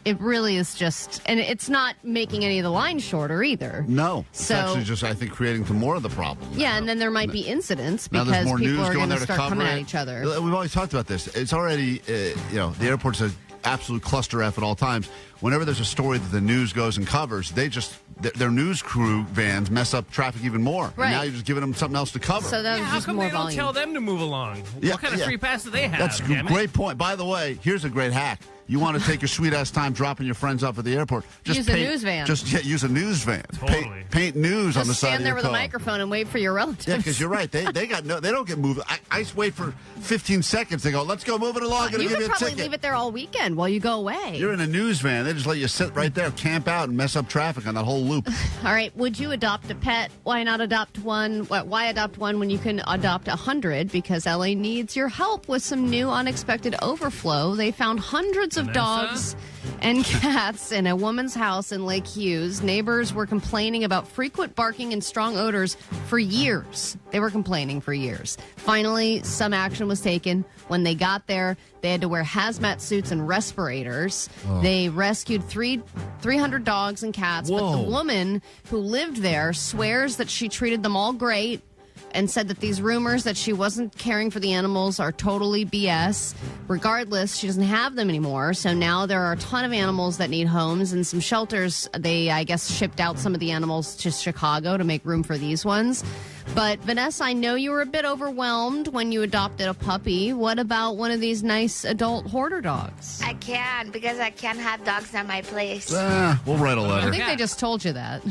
It really is just, and it's not making any of the lines shorter either. No. It's So- actually just, I think, creating some more of the problem. Yeah, and then there might be incidents Now because there's more people news are going going there to to start cover coming it. at each other. We've always talked about this. It's already, the airport's an absolute cluster F at all times. Whenever there's a story that the news goes and covers, their news crew vans mess up traffic even more. Right. And now you're just giving them something else to cover. So that was How just come more they don't volume. tell them to move along? Yeah, What kind of yeah. free pass do they have? That's a damn it? great point. By the way, here's a great hack. You want to take your sweet-ass time dropping your friends off at the airport. Use a news van. Use a news van. Totally. Paint news on the Just side of stand there your with car. a microphone and wait for your relatives. Yeah, because you're right. They don't get moved. I wait for 15 seconds. They go, let's go, move it along. Gonna You give could you a probably ticket. leave it there all weekend while you go away. You're in a news van. They just let you sit right there, camp out, and mess up traffic on that whole loop. All right, would you adopt a pet? Why not adopt one? Why adopt one when you can adopt 100? Because LA needs your help with some new unexpected overflow. They found hundreds of dogs and cats in a woman's house in Lake Hughes. Neighbors were complaining about frequent barking and strong odors for years. They were complaining for years. Finally, some action was taken. When they got there, they had to wear hazmat suits and respirators. They rescued 300 dogs and cats, but the woman who lived there swears that she treated them all great and said that these rumors that she wasn't caring for the animals are totally BS. Regardless, she doesn't have them anymore. So now there are a ton of animals that need homes, and some shelters, they, I guess, shipped out some of the animals to Chicago to make room for these ones. But Vanessa, I know you were a bit overwhelmed when you adopted a puppy. What about one of these nice adult hoarder dogs? I can't because I can't have dogs at my place. We'll write a I letter. think they just told you that.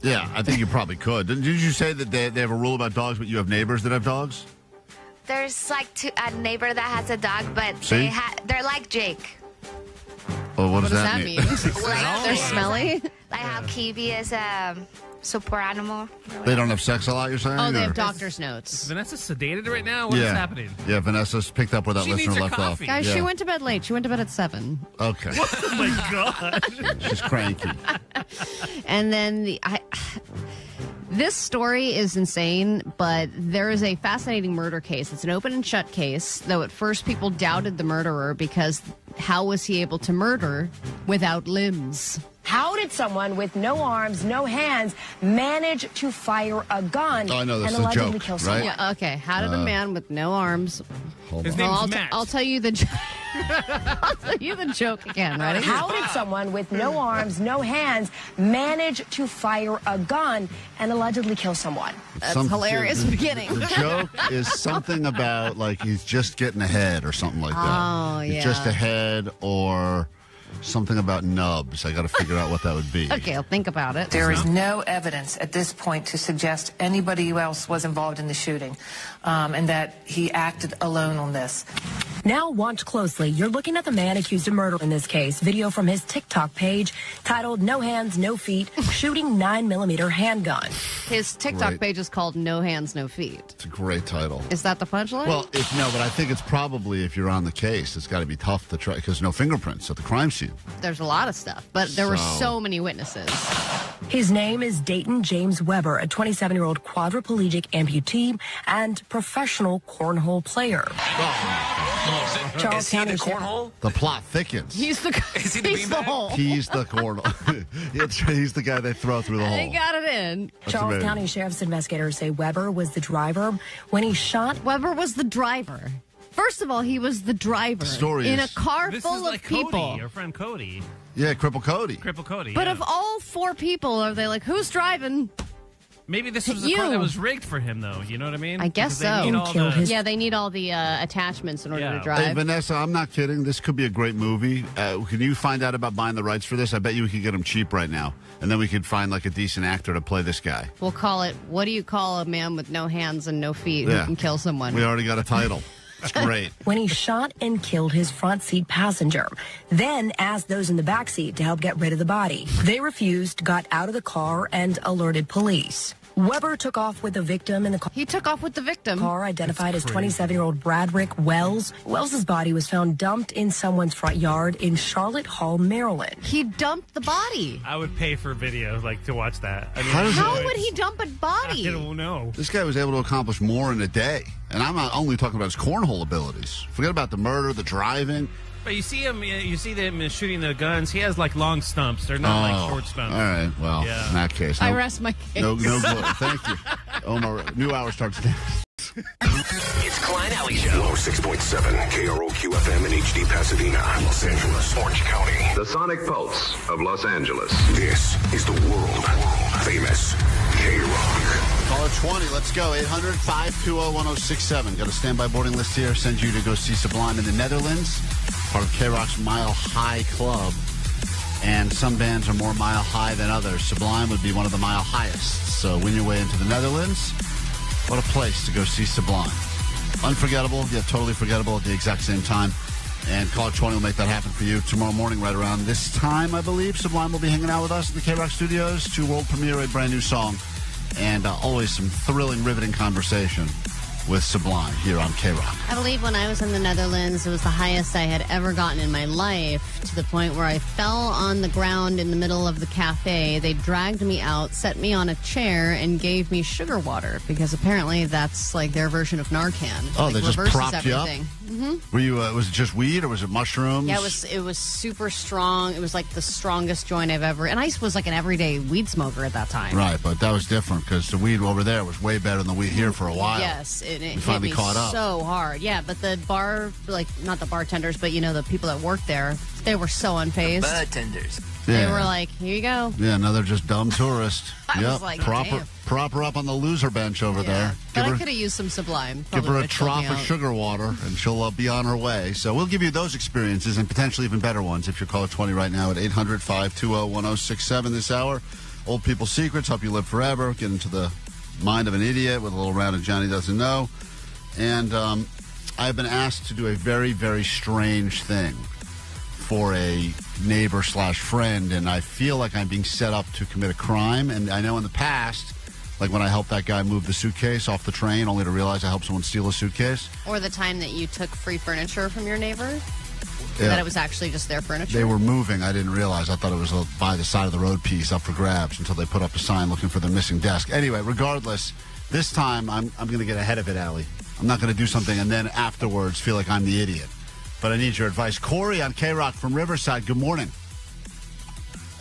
Yeah, I think you probably could. Did you say that they have a rule about dogs, but you have neighbors that have dogs? There's like a neighbor that has a dog, but See? they're like Jake. Oh, what does that mean? They're smelly? Like how Kiwi is a support animal. They don't have sex a lot, you're saying? Oh, they or- have doctor's notes. Is Vanessa sedated right now? What is happening? Yeah, Vanessa's picked up where that She needs listener her left coffee. off. Guys, Yeah. she went to bed late. She went to bed at 7. Okay. Oh my god. She's cranky. And then this story is insane, but there is a fascinating murder case. It's an open and shut case, though at first people doubted the murderer because how was he able to murder without limbs? How did someone with no arms, no hands, manage to fire a gun Oh, I know, that's and a allegedly joke, kill right? someone? Yeah, okay. How did a man with no arms? Hold His on. name's I'll, Matt. I'll tell you the. I'll tell you the joke again. Ready? How did someone with no arms, no hands, manage to fire a gun and allegedly kill someone? That's hilarious beginning. The joke is something about, like, he's just getting ahead or something like that. Oh, He's yeah. just ahead or something about nubs. I got to figure out what that would be. Okay, I'll think about it. There is no evidence at this point to suggest anybody else was involved in the shooting, and that he acted alone on this. Now watch closely. You're looking at the man accused of murder in this case. Video from his TikTok page titled "No Hands, No Feet," shooting 9mm handgun. His TikTok Right. page is called "No Hands, No Feet." It's a great title. Is that the punchline? Well, but I think it's probably, if you're on the case, it's got to be tough to try because no fingerprints at the crime scene. There's a lot of stuff, but there were so many witnesses. His name is Dayton James Weber, a 27-year-old quadriplegic amputee and professional cornhole player. Charles Is he the County Sheriff- cornhole? The plot thickens. He's the Is he the beanbag? hole. He's the cornhole. He's the guy they throw through the They hole. got it in. Charles amazing. County Sheriff's investigators say Weber was the driver when he shot. Weber was the driver. First of all, he was the driver story in is- a car This full is of like people. Cody, your friend Cody. Yeah, Cripple Cody. Cripple Cody. But yeah. of all 4 people, are they like, who's driving? Maybe this was the car that was rigged for him, though. You know what I mean? I guess Because they so. need all the- Yeah, they need all the attachments in order to Hey, drive. Vanessa, I'm not kidding. This could be a great movie. Can you find out about buying the rights for this? I bet you we could get them cheap right now. And then we could find like a decent actor to play this guy. We'll call it, what do you call a man with no hands and no feet Yeah. who can kill someone? We already got a title. It's great. When he shot and killed his front seat passenger, then asked those in the back seat to help get rid of the body. They refused, got out of the car, and alerted police. Weber took off with the victim in the car. He took off with the victim. Car identified as 27-year-old Bradrick Wells. Wells's body was found dumped in someone's front yard in Charlotte Hall, Maryland. He dumped the body. I would pay for video, to watch that. I mean, How would he dump a body? I don't know. This guy was able to accomplish more in a day. And I'm not only talking about his cornhole abilities. Forget about the murder, the driving. But you see them shooting the guns. He has long stumps. They're not short stumps. All right. Well, in that case. I rest my case. No glory. Thank you. Omar, new hour starts now. It's Klein Alley Show. 106.7 KROQ FM in HD Pasadena, Los Angeles, Orange County. The Sonic Pulse of Los Angeles. This is the world famous KROQ. Caller 20, let's go. 800-520-1067. Got a standby boarding list here. Send you to go see Sublime in the Netherlands. Part of KROQ's Mile High Club. And some bands are more mile high than others. Sublime would be one of the mile highest. So win your way into the Netherlands. What a place to go see Sublime. Unforgettable, yet totally forgettable at the exact same time. And Caller 20 will make that happen for you tomorrow morning right around this time, I believe. Sublime will be hanging out with us in the KROQ studios to world premiere a brand new song. And always some thrilling, riveting conversation with Sublime here on KROQ. I believe when I was in the Netherlands, it was the highest I had ever gotten in my life, to the point where I fell on the ground in the middle of the cafe. They dragged me out, set me on a chair, and gave me sugar water, because apparently that's their version of Narcan. Oh, they just propped everything. you up? Mm-hmm. Were you, was it just weed or was it mushrooms? Yeah, it was super strong. It was the strongest joint I've ever, and I was an everyday weed smoker at that time. Right, but that was different because the weed over there was way better than the weed here for a while. Yes, it finally hit me caught up. So hard. Yeah, but the bar, not the bartenders, but the people that worked there, they were so unfazed. The bartenders. They were like, here you go. Yeah, another just dumb tourist. I was like, damn. Prop her up on the loser bench over there. But I could have used some Sublime. Give her a Probably trough of sugar water, and she'll be on her way. So we'll give you those experiences and potentially even better ones if you're caller 20 right now at 800-520-1067 this hour. Old People Secrets, help you live forever. Get into the mind of an idiot with a little round of Johnny Doesn't Know. And I've been asked to do a very, very strange thing for a neighbor/friend, and I feel like I'm being set up to commit a crime. And I know in the past, when I helped that guy move the suitcase off the train, only to realize I helped someone steal a suitcase. Or the time that you took free furniture from your neighbor. Yeah. That it was actually just their furniture. They were moving. I didn't realize. I thought it was a by the side of the road piece up for grabs until they put up a sign looking for the missing desk. Anyway, regardless, this time I'm going to get ahead of it, Allie. I'm not going to do something and then afterwards feel like I'm the idiot. But I need your advice. Corey on KROQ from Riverside, good morning.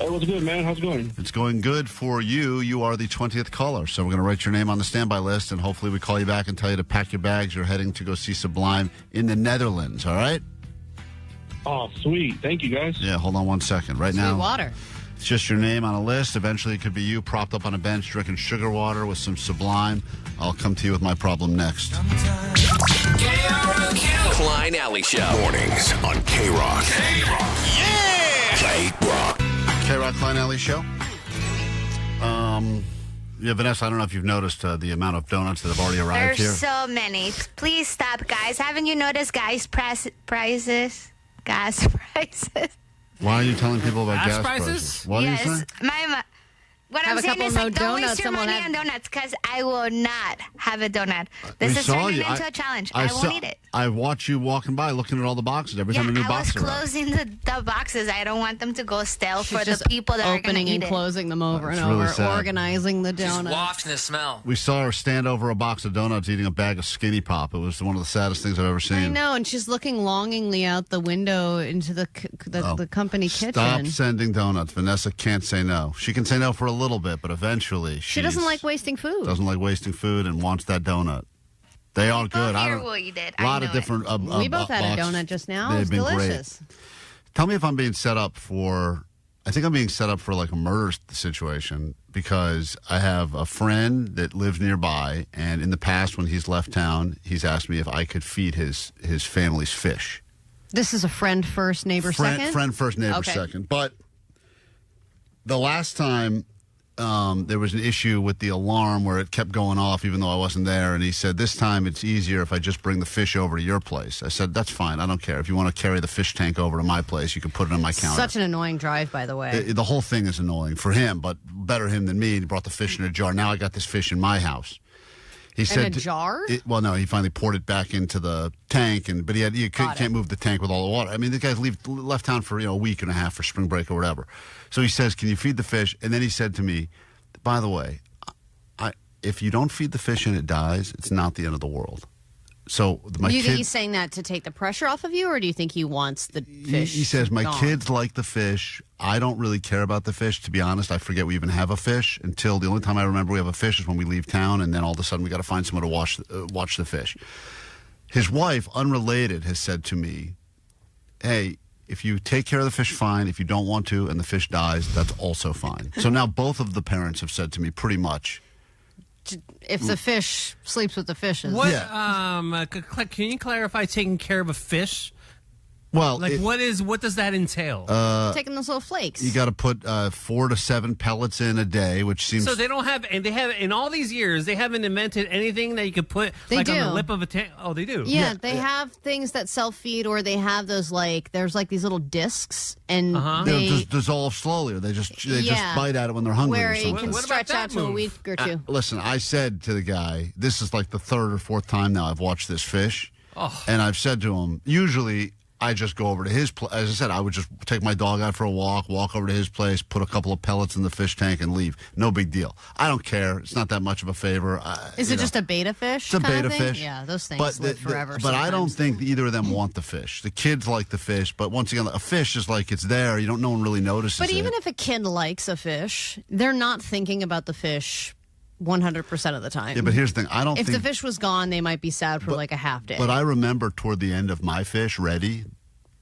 Hey, what's good, man? How's it going? It's going good for you. You are the 20th caller, so we're going to write your name on the standby list, and hopefully we call you back and tell you to pack your bags. You're heading to go see Sublime in the Netherlands, all right? Oh, sweet. Thank you, guys. Yeah, hold on one second. Right now, water. It's just your name on a list. Eventually it could be you propped up on a bench drinking sugar water with some Sublime. I'll come to you with my problem next. KROQ. Klein Alley Show. Mornings on KROQ. KROQ. Yeah! KROQ. KROQ Klein Alley Show. Yeah, Vanessa, I don't know if you've noticed the amount of donuts that have already arrived There's here. so many. Please stop, guys. Haven't you noticed prices? Gas prices. Why are you telling people about gas prices? prices? What yes, are you saying? What Have I'm a saying couple is, more don't waste donuts, your someone money had- on donuts, because I will not have a donut. We This is saw turning you. into a challenge. I won't eat it. I watch you walking by looking at all the boxes every time a new I was box arrives. closing the boxes. I don't want them to go stale She's for just the people that are going to opening eat and it. closing them over and That's really over, sad. organizing the Just donuts. wafting the smell. We saw her stand over a box of donuts eating a bag of Skinny Pop. It was one of the saddest things I've ever seen. I know, and she's looking longingly out the window into the company kitchen. Stop sending donuts. Vanessa can't say no. She can say no for a little bit, but eventually She doesn't like wasting food. doesn't like wasting food and wants that donut. They are good. Here will eat it. A lot I of know different. We both had a boxes. donut just now. They've It was been delicious. great. Tell me if I'm being set up for. I think I'm being set up for like a murder situation because I have a friend that lives nearby, and in the past when he's left town, he's asked me if I could feed his family's fish. This is a friend first, neighbor second? Friend first, neighbor Okay. second. But the last time there was an issue with the alarm where it kept going off even though I wasn't there. And he said, this time it's easier if I just bring the fish over to your place. I said, that's fine. I don't care. If you want to carry the fish tank over to my place, you can put it on my counter. Such an annoying drive, by the way. The whole thing is annoying for him, but better him than me. He brought the fish in a jar. Now I got this fish in my house. He said, in a jar? Well, no, he finally poured it back into the tank, but you can't move the tank with all the water. I mean, the guys left town for a week and a half for spring break or whatever. So he says, can you feed the fish? And then he said to me, by the way, if you don't feed the fish and it dies, it's not the end of the world. So do you think he's saying that to take the pressure off of you, or do you think he wants the fish? He says, my gone? kids like the fish. I don't really care about the fish. To be honest, I forget we even have a fish until the only time I remember we have a fish is when we leave town, and then all of a sudden we got to find someone to watch the fish. His wife, unrelated, has said to me, hey, if you take care of the fish, fine. If you don't want to and the fish dies, that's also fine. So now both of the parents have said to me pretty much, if the fish sleeps with the fishes. What? Can you clarify taking care of a fish? Well, what does that entail? Taking those little flakes. You got to put 4 to 7 pellets in a day, which seems. So they don't have, and they have in all these years, they haven't invented anything that you could put on the lip of a tank. Oh, they do. Yeah, they have things that self-feed, or they have those there's these little discs, and they just dissolve slowly, or they just bite at it when they're hungry. Where or it something. can stretch out to a week or two. Listen, I said to the guy, this is like the 3rd or 4th time now I've watched this fish, and I've said to him, usually I just go over to his place. As I said, I would just take my dog out for a walk over to his place, put a couple of pellets in the fish tank, and leave. No big deal. I don't care. It's not that much of a favor. Is it just a beta fish? It's a beta fish. Yeah, those things live forever. But I don't think either of them want the fish. The kids like the fish, but once again, a fish is like it's there. No one really notices it. But even if a kid likes a fish, they're not thinking about the fish 100% of the time. Yeah, but here's the thing. If the fish was gone, they might be sad for like a half day. But I remember toward the end of my fish, Reddy,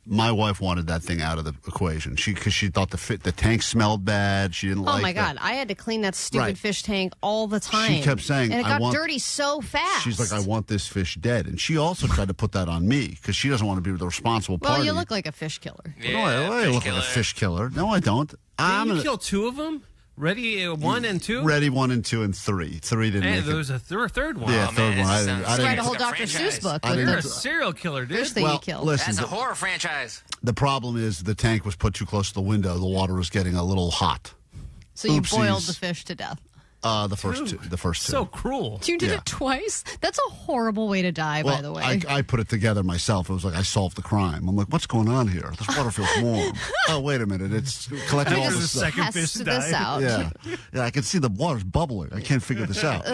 my wife wanted that thing out of the equation. Because she thought the tank smelled bad. She didn't like it. Oh, my God. I had to clean that stupid fish tank all the time. She kept saying, and it got dirty so fast. She's like, I want this fish dead. And she also tried to put that on me because she doesn't want to be the responsible party. Well, you look like a fish killer. I look like a fish killer. No, I don't. Didn't you kill 2 of them? Ready 1 and 2? Ready 1 and 2 and 3. 3 didn't make it. There was a third one. Yeah, third one. I didn't write a whole Dr. Seuss book. You're a serial killer, dude. Fish that you killed. Listen, That's a horror franchise. The problem is the tank was put too close to the window. The water was getting a little hot. So you boiled the fish to death. The first two. So cruel. You did it twice? That's a horrible way to die, by the way. I put it together myself. It was like I solved the crime. I'm like, what's going on here? This water feels warm. Oh, wait a minute. It's collecting all the stuff. Second fish this out. Yeah, I can see the water's bubbling. I can't figure this out.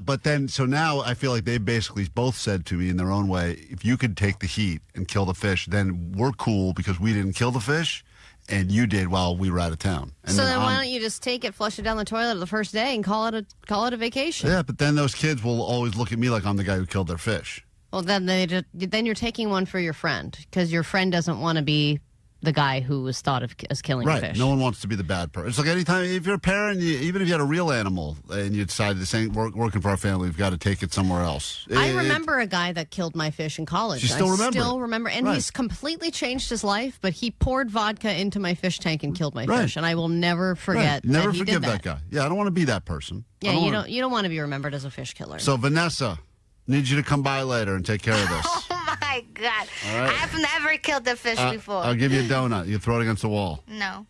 But then, so now I feel like they basically both said to me in their own way, if you could take the heat and kill the fish, then we're cool because we didn't kill the fish. And you did while we were out of town. And so then why don't you just take it, flush it down the toilet the first day, and call it a vacation? Yeah, but then those kids will always look at me like I'm the guy who killed their fish. Well, then you're taking one for your friend because your friend doesn't want to be the guy who was thought of as killing a fish. No one wants to be the bad person. It's like anytime, if you're a parent, even if you had a real animal and you decided this ain't working for our family, we've got to take it somewhere else. I remember a guy that killed my fish in college. You still remember? I still remember. And he's completely changed his life, but he poured vodka into my fish tank and killed my fish. And I will never forget that Never he forgive did that guy. Yeah, I don't want to be that person. Yeah, you don't want to be remembered as a fish killer. So, Vanessa, need you to come by later and take care of this. Oh, my God. Right. I've never killed a fish before. I'll give you a donut. You throw it against the wall. No.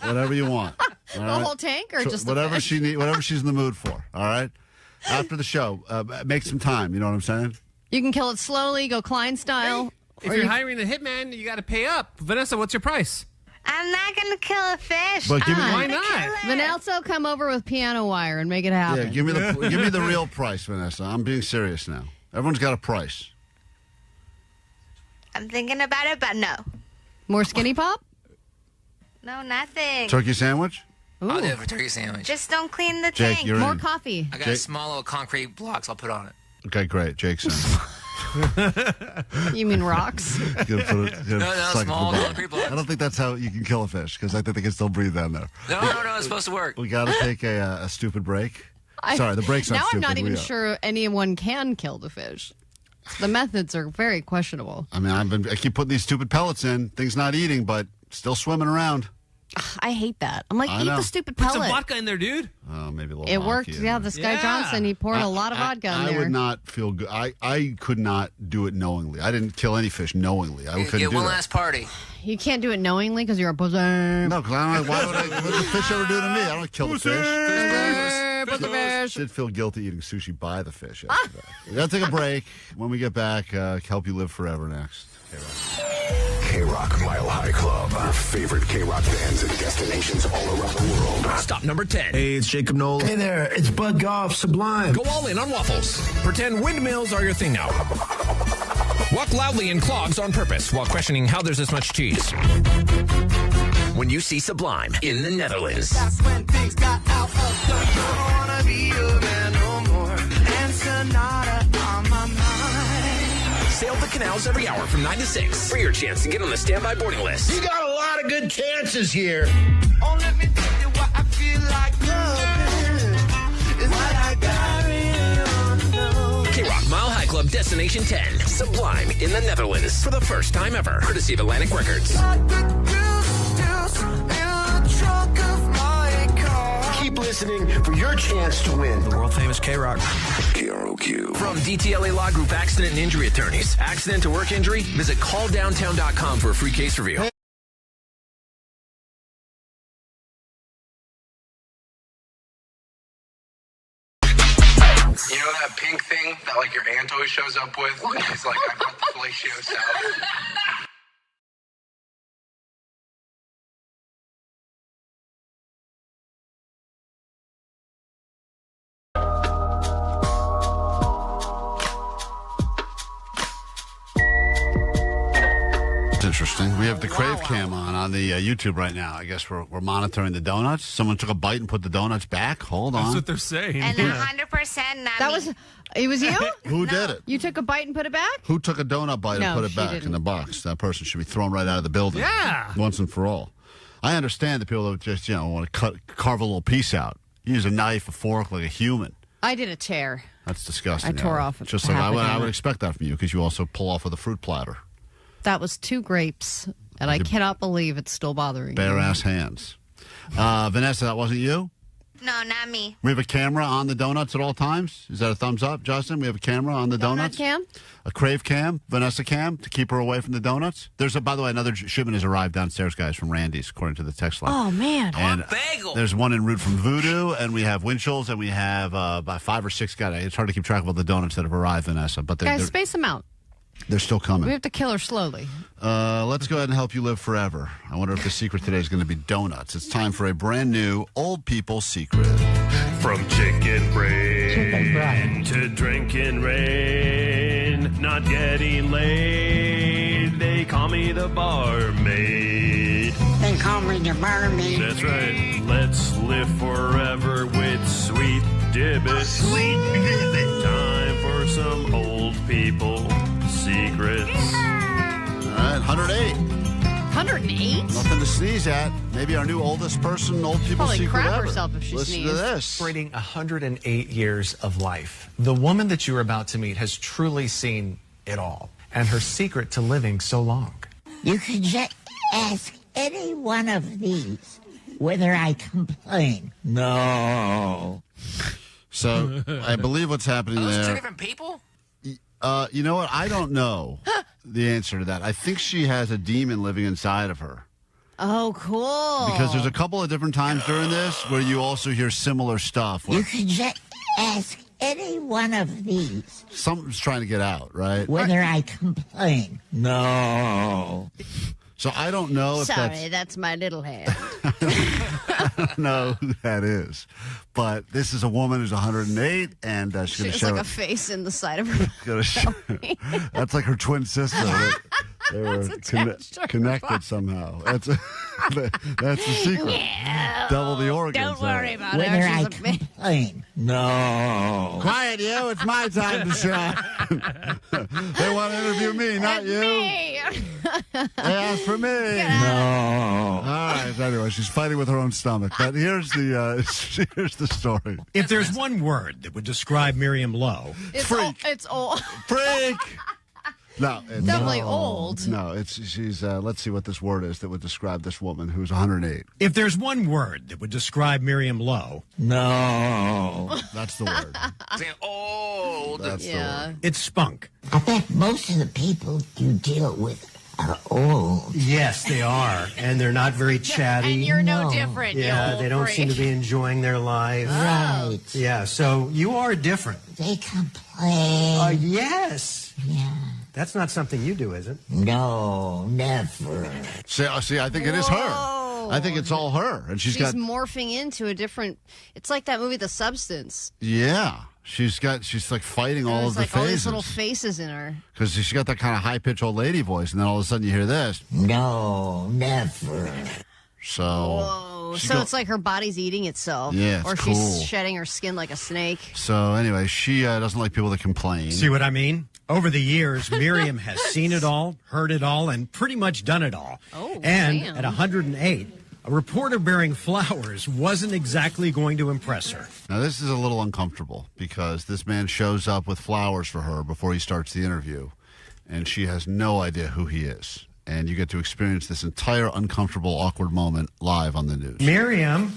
Whatever you want. The whole tank or just whatever the fish? whatever she's in the mood for. All right. After the show, make some time. You know what I'm saying? You can kill it slowly, go Klein style. If you're hiring a hitman, you got to pay up. Vanessa, what's your price? I'm not going to kill a fish. But give me why not? Vanessa, come over with piano wire and make it happen. Yeah, give me the real price, Vanessa. I'm being serious now. Everyone's got a price. I'm thinking about it, but no. More skinny pop? No, nothing. Turkey sandwich? I'll do it for turkey sandwich. Just don't clean the Jake, tank. you're More in. coffee. I got small little concrete blocks I'll put on it. Okay, great. Jake's in. You mean rocks? No, small concrete blocks. I don't think that's how you can kill a fish because I think they can still breathe down there. No, it's supposed to work. We got to take a stupid break. Sorry, the break's not now stupid. I'm not even sure anyone can kill the fish. The methods are very questionable. I mean, I keep putting these stupid pellets in. Things not eating, but still swimming around. I hate that. I'm like, I eat know. the stupid Put pellet. some vodka in there, dude. Oh, maybe a little. It worked. hockey in Yeah, there. this guy Johnson, he poured a lot of vodka in there. I would not feel good. I could not do it knowingly. I didn't kill any fish knowingly. I couldn't Get do one that. last party. You can't do it knowingly because you're a pussy. No, because I don't. Why would what does the fish ever do to me? I don't kill the fish. Should feel guilty eating sushi by the fish. After that. We got to take a break. When we get back, help you live forever next. KROQ Mile High Club. Your favorite KROQ bands and destinations all around the world. Stop number 10. Hey, it's Jacob Nolan. Hey there, it's Bud Goff, Sublime. Go all in on waffles. Pretend windmills are your thing now. Walk loudly in clogs on purpose while questioning how there's this much cheese. When you see Sublime in the Netherlands. That's when things got out of control. I don't wanna be a man no more. And Sonata on my mind. Sail the canals every hour from 9 to 6 for your chance to get on the standby boarding list. You got a lot of good chances here. Oh, let me tell you what I feel like loving is what I got really on the know. KROQ Mile High Club Destination 10. Sublime in the Netherlands for the first time ever. Courtesy of Atlantic Records. Keep listening for your chance to win. The world famous KROQ. KROQ. From DTLA Law Group Accident and Injury Attorneys. Accident to work injury? Visit calldowntown.com for a free case review. You know that pink thing that like your aunt always shows up with? He's like, I brought the fellatio salad. Interesting. We have the Crave Cam on the YouTube right now. I guess we're monitoring the donuts. Someone took a bite and put the donuts back. Hold on. That's what they're saying. And 100% not That me. was, it was you? Who did it? You took a bite and put it back? Who took a donut bite No, and put it she back didn't. in the box? That person should be thrown right out of the building. Yeah. Once and for all. I understand the people that just, want to carve a little piece out. Use a knife, a fork like a human. I did a chair. That's disgusting. I tore Aaron. off Just like half a I would donut. expect that from you because you also pull off with a fruit platter. That was 2 grapes, and I cannot believe it's still bothering Bare me. ass hands. Vanessa, that wasn't you? No, not me. We have a camera on the donuts at all times. Is that a thumbs up, Justin? We have a camera on the donuts. Cam? A Crave Cam, Vanessa Cam, to keep her away from the donuts. By the way, another shipment has arrived downstairs, guys, from Randy's, according to the text line. Oh, man. And bagel. there's one en route from Voodoo, and we have Winchell's, and we have about 5 or 6 guys. It's hard to keep track of all the donuts that have arrived, Vanessa, but Guys, space them out. they're still coming. We have to kill her slowly. Let's go ahead and help you live forever. I wonder if the secret today is going to be donuts. It's time for a brand new old people secret. From chicken brain to drinking rain, not getting laid. They call me the barmaid. They call me the barmaid. That's right. Let's live forever with Sweet Dibbit. Sweet Dibbit. Time for some old people secrets. All right, 108. 108? Nothing to sneeze at. Maybe our new oldest person, old people Probably secret crap ever. herself if she Listen sneezed. to this. Celebrating 108 years of life. The woman that you're about to meet has truly seen it all, and her secret to living so long. You can just ask any one of these whether I complain. No. So I believe what's happening Are those there. 2 different people? You know what? I don't know the answer to that. I think she has a demon living inside of her. Oh, cool. Because there's a couple of different times during this where you also hear similar stuff. You can just ask any one of these Something's trying to get out, right? whether I complain. No. So I don't know if Sorry, that's my little hand. I don't know who that is. But this is a woman who's 108, and she's going She to has show like a face in the side of her. That's like her twin sister. They were attached to her connected body. somehow. That's the secret. Yeah. Double the organs. Don't worry about Whether her. I She's a man. complain. No. Quiet, you. It's my time to shine. They want to interview me, not you. Me. They asked for me. No. All right. Anyway, she's fighting with her own stomach. But here's the story. If there's one word that would describe Miriam Lowe, It's Freak. It's old. Freak. No, it's Definitely old. No, she's. Let's see what this word is that would describe this woman who's 108. If there's one word that would describe Miriam Lowe, no, that's the word. Old. That's the word. It's spunk. I bet most of the people you deal with are old. Yes, they are, and they're not very chatty. And you're no different. Yeah, they don't seem to be enjoying their life. Right. Yeah, so you are different. They complain. Yes. Yeah. That's not something you do, is it? No, never. See, I think it is her. I think it's all her, and she's got morphing into a different. It's like that movie, The Substance. Yeah, she's like fighting all of the like all these phases little faces in her. because she's got that kind of high pitched old lady voice, and then all of a sudden you hear this. No, never. So. Whoa! So it's like her body's eating itself. Yeah, it's or cool. she's shedding her skin like a snake. So anyway, she doesn't like people that complain. See what I mean? Over the years, Miriam has seen it all, heard it all, and pretty much done it all. Oh, and damn. at 108, a reporter bearing flowers wasn't exactly going to impress her. Now, this is a little uncomfortable because this man shows up with flowers for her before he starts the interview, and she has no idea who he is. And you get to experience this entire uncomfortable, awkward moment live on the news. Miriam.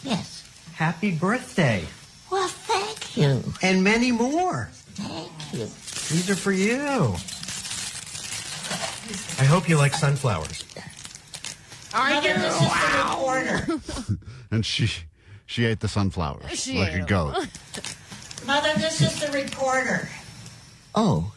Yes. Happy birthday. Well, thank you. And many more. Thank you. These are for you. I hope you like sunflowers. I do. Wow. And she ate the sunflowers She like ate a goat. Mother, this is the reporter. Oh.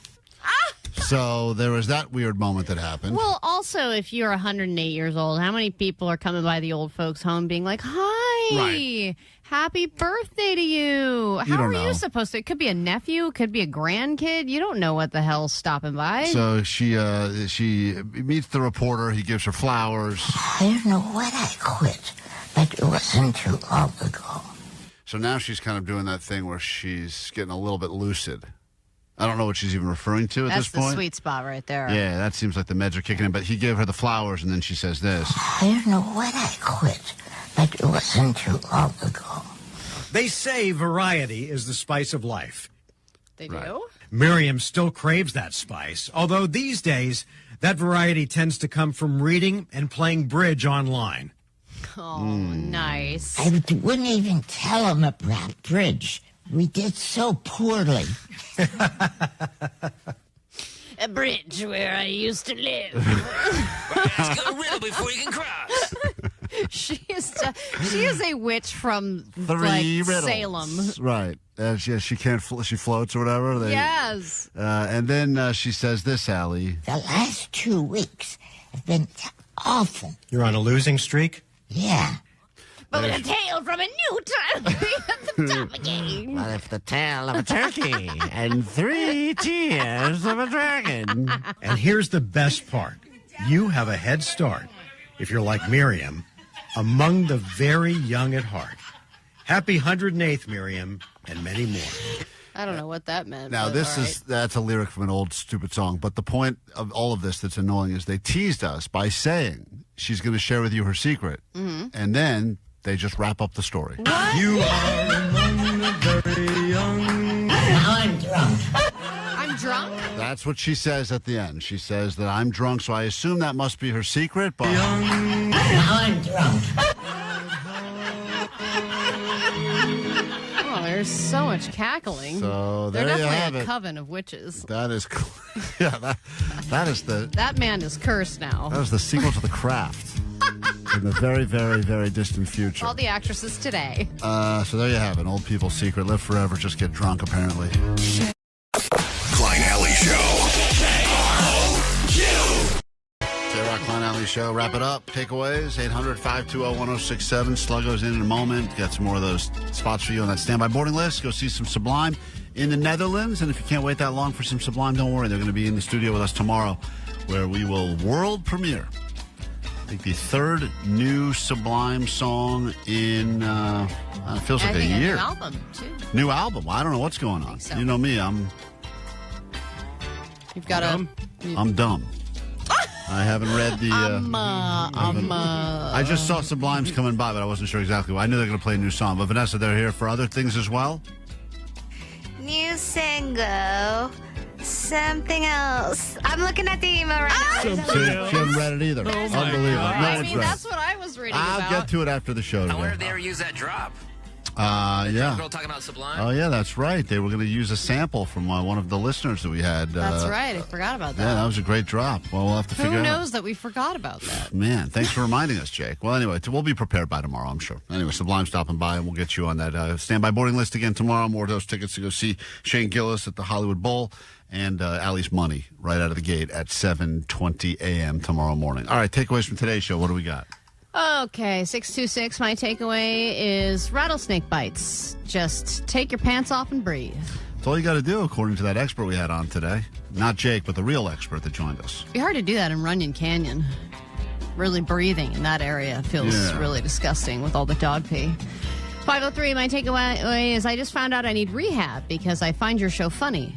So there was that weird moment that happened. Well, also, if you're 108 years old, how many people are coming by the old folks' home being like, "Hi, Right. happy birthday to you"? How don't are know. you supposed to? It could be a nephew, it could be a grandkid. You don't know what the hell's stopping by. So she meets the reporter. He gives her flowers. I don't know what I quit, but it wasn't too long ago. So now she's kind of doing that thing where she's getting a little bit lucid. I don't know what she's even referring to at That's this point. the sweet spot right there. Yeah, that seems like the meds are kicking in. But he gave her the flowers, and then she says this. I don't know what I quit, but it wasn't too long ago. They say variety is the spice of life. They do? Miriam still craves that spice, although these days that variety tends to come from reading and playing bridge online. Oh, nice. I wouldn't even tell him about bridge. We did so poorly. A bridge where I used to live. Ask a riddle before you can cross. She is a witch from Three riddles. Salem. Right. She can't. She floats or whatever. Yes. And then she says this, Allie. The last 2 weeks have been awful. You're on a losing streak? Yeah. But with a tail from a new turkey at the top again. What if the tail of a turkey and 3 tears of a dragon? And here's the best part. You have a head start, if you're like Miriam, among the very young at heart. Happy 108th, Miriam, and many more. I don't know what that meant. Now, but all that's a lyric from an old stupid song. But the point of all of this that's annoying is they teased us by saying she's going to share with you her secret. Mm-hmm. And then they just wrap up the story. What? You are among the very young. Now I'm drunk. I'm drunk? That's what she says at the end. She says that I'm drunk, so I assume that must be her secret. But Now I'm drunk. Oh, there's so much cackling. So They're there you definitely have a it. coven of witches. That is, yeah, that is the That man is cursed now. that is the sequel to The Craft in the very, very, very distant future. All the actresses today. So there you have it. Old people's secret: live forever, just get drunk. Apparently. Klein Alley Show. J-Rock Klein Alley Show. Wrap it up. Takeaways, 800-520-1067. Sluggo's in a moment. Got some more of those spots for you on that standby boarding list. Go see some Sublime in the Netherlands. And if you can't wait that long for some Sublime, don't worry. They're going to be in the studio with us tomorrow where we will world premiere, I think, the third new Sublime song in, it feels like a year. A new album, too. New album. I don't know what's going on. So. You know me. You've got I'm dumb. I haven't read the. I just saw Sublime's coming by, but I wasn't sure exactly why. I knew they were going to play a new song. But Vanessa, they're here for other things as well. New single, something else. I'm looking at the email right now. She hadn't read it either. Unbelievable. I mean, that's what I was reading I'll about. get to it after the show today. I wonder if they ever use that drop. Yeah. Girl talking about Sublime. Oh, yeah, that's right. They were going to use a sample from one of the listeners that we had. That's right. I forgot about that. Yeah, that was a great drop. Well, we'll have to figure Who out. knows that we forgot about that? Man, thanks for reminding us, Jake. Well, anyway, we'll be prepared by tomorrow, I'm sure. Anyway, Sublime stopping by, and we'll get you on that standby boarding list again tomorrow. More of those tickets to go see Shane Gillis at the Hollywood Bowl and Allie's Money right out of the gate at 7:20 a.m. tomorrow morning. All right, takeaways from today's show. What do we got? Okay, 626. My takeaway is rattlesnake bites. Just take your pants off and breathe. That's all you got to do, according to that expert we had on today. Not Jake, but the real expert that joined us. It'd be hard to do that in Runyon Canyon. Really breathing in that area feels really disgusting with all the dog pee. 503, my takeaway is I just found out I need rehab because I find your show funny.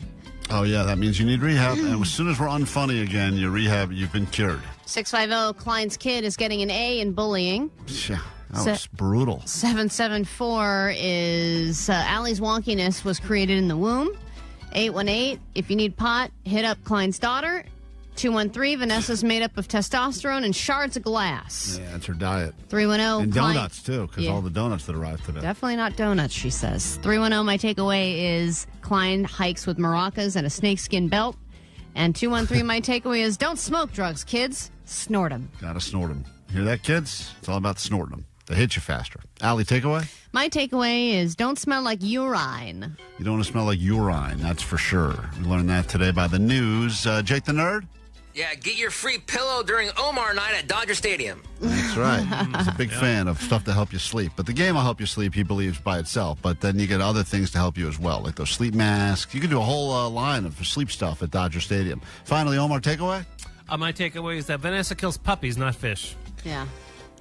Oh, yeah, that means you need rehab. And as soon as we're unfunny again, your rehab, you've been cured. 650, Klein's kid is getting an A in bullying. Yeah, that was brutal. 774 is Allie's wonkiness was created in the womb. 818, if you need pot, hit up Klein's daughter. 213, Vanessa's made up of testosterone and shards of glass. Yeah, that's her diet. 310, And Klein, donuts, too, because all the donuts that arrived today. definitely not donuts, she says. 310, my takeaway is Klein hikes with maracas and a snakeskin belt. And 213, my takeaway is don't smoke drugs, kids. Snort them. Gotta snort them. Hear that, kids? It's all about snorting them. They hit you faster. Allie, takeaway? My takeaway is don't smell like urine. You don't want to smell like urine, that's for sure. We learned that today by the news. Jake the Nerd? Yeah, get your free pillow during Omar night at Dodger Stadium. That's right. He's a big fan of stuff to help you sleep. But the game will help you sleep, he believes, by itself. But then you get other things to help you as well, like those sleep masks. You can do a whole line of sleep stuff at Dodger Stadium. Finally, Omar, takeaway? My takeaway is that Vanessa kills puppies, not fish. Yeah.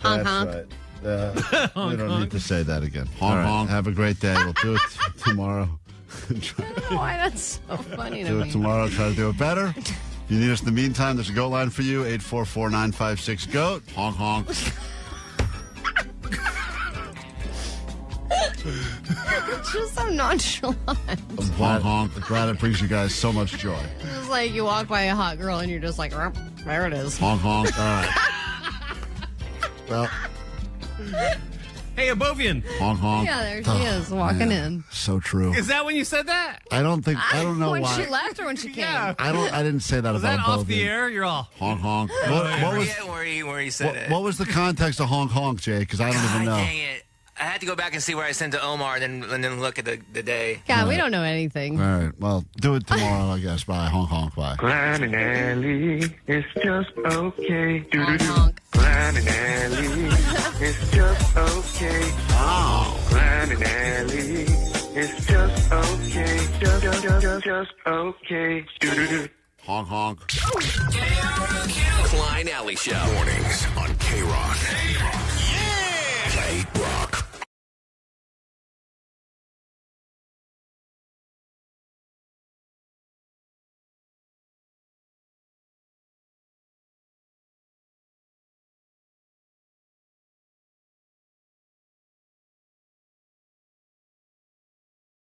Honk, honk. Right. We don't need to say that again. Honk, honk. Have a great day. We'll do it tomorrow. Why that's so funny to Do me. it tomorrow. Try to do it better. If you need us in the meantime, there's a GOAT line for you, 844-956-GOAT. Honk, honk. It's just so nonchalant. Honk, honk. Glad it brings you guys so much joy. It's like you walk by a hot girl and you're just like, "Rup, there it is." Honk, honk. All right. Well, Hey, Abovian. honk, honk. Yeah, there she is, walking in. So true. Is that when you said that? I don't know when why. she left or when she came? I didn't say that Was about that off the Bogan. air? You're all Honk, honk. What was where you said it? What was the context of honk, honk, Jay? Because I don't even know. Dang it. I had to go back and see where I sent to Omar and then look at the day. God, we don't know anything. All right. Well, do it tomorrow, I guess. Bye. Honk, honk. Bye. Klein and Alley, it's just okay. Honk, honk. Klein and Alley, it's just okay. Oh. Klein and Alley, it's just okay. Just okay. Honk, honk. Klein Alley Show. Mornings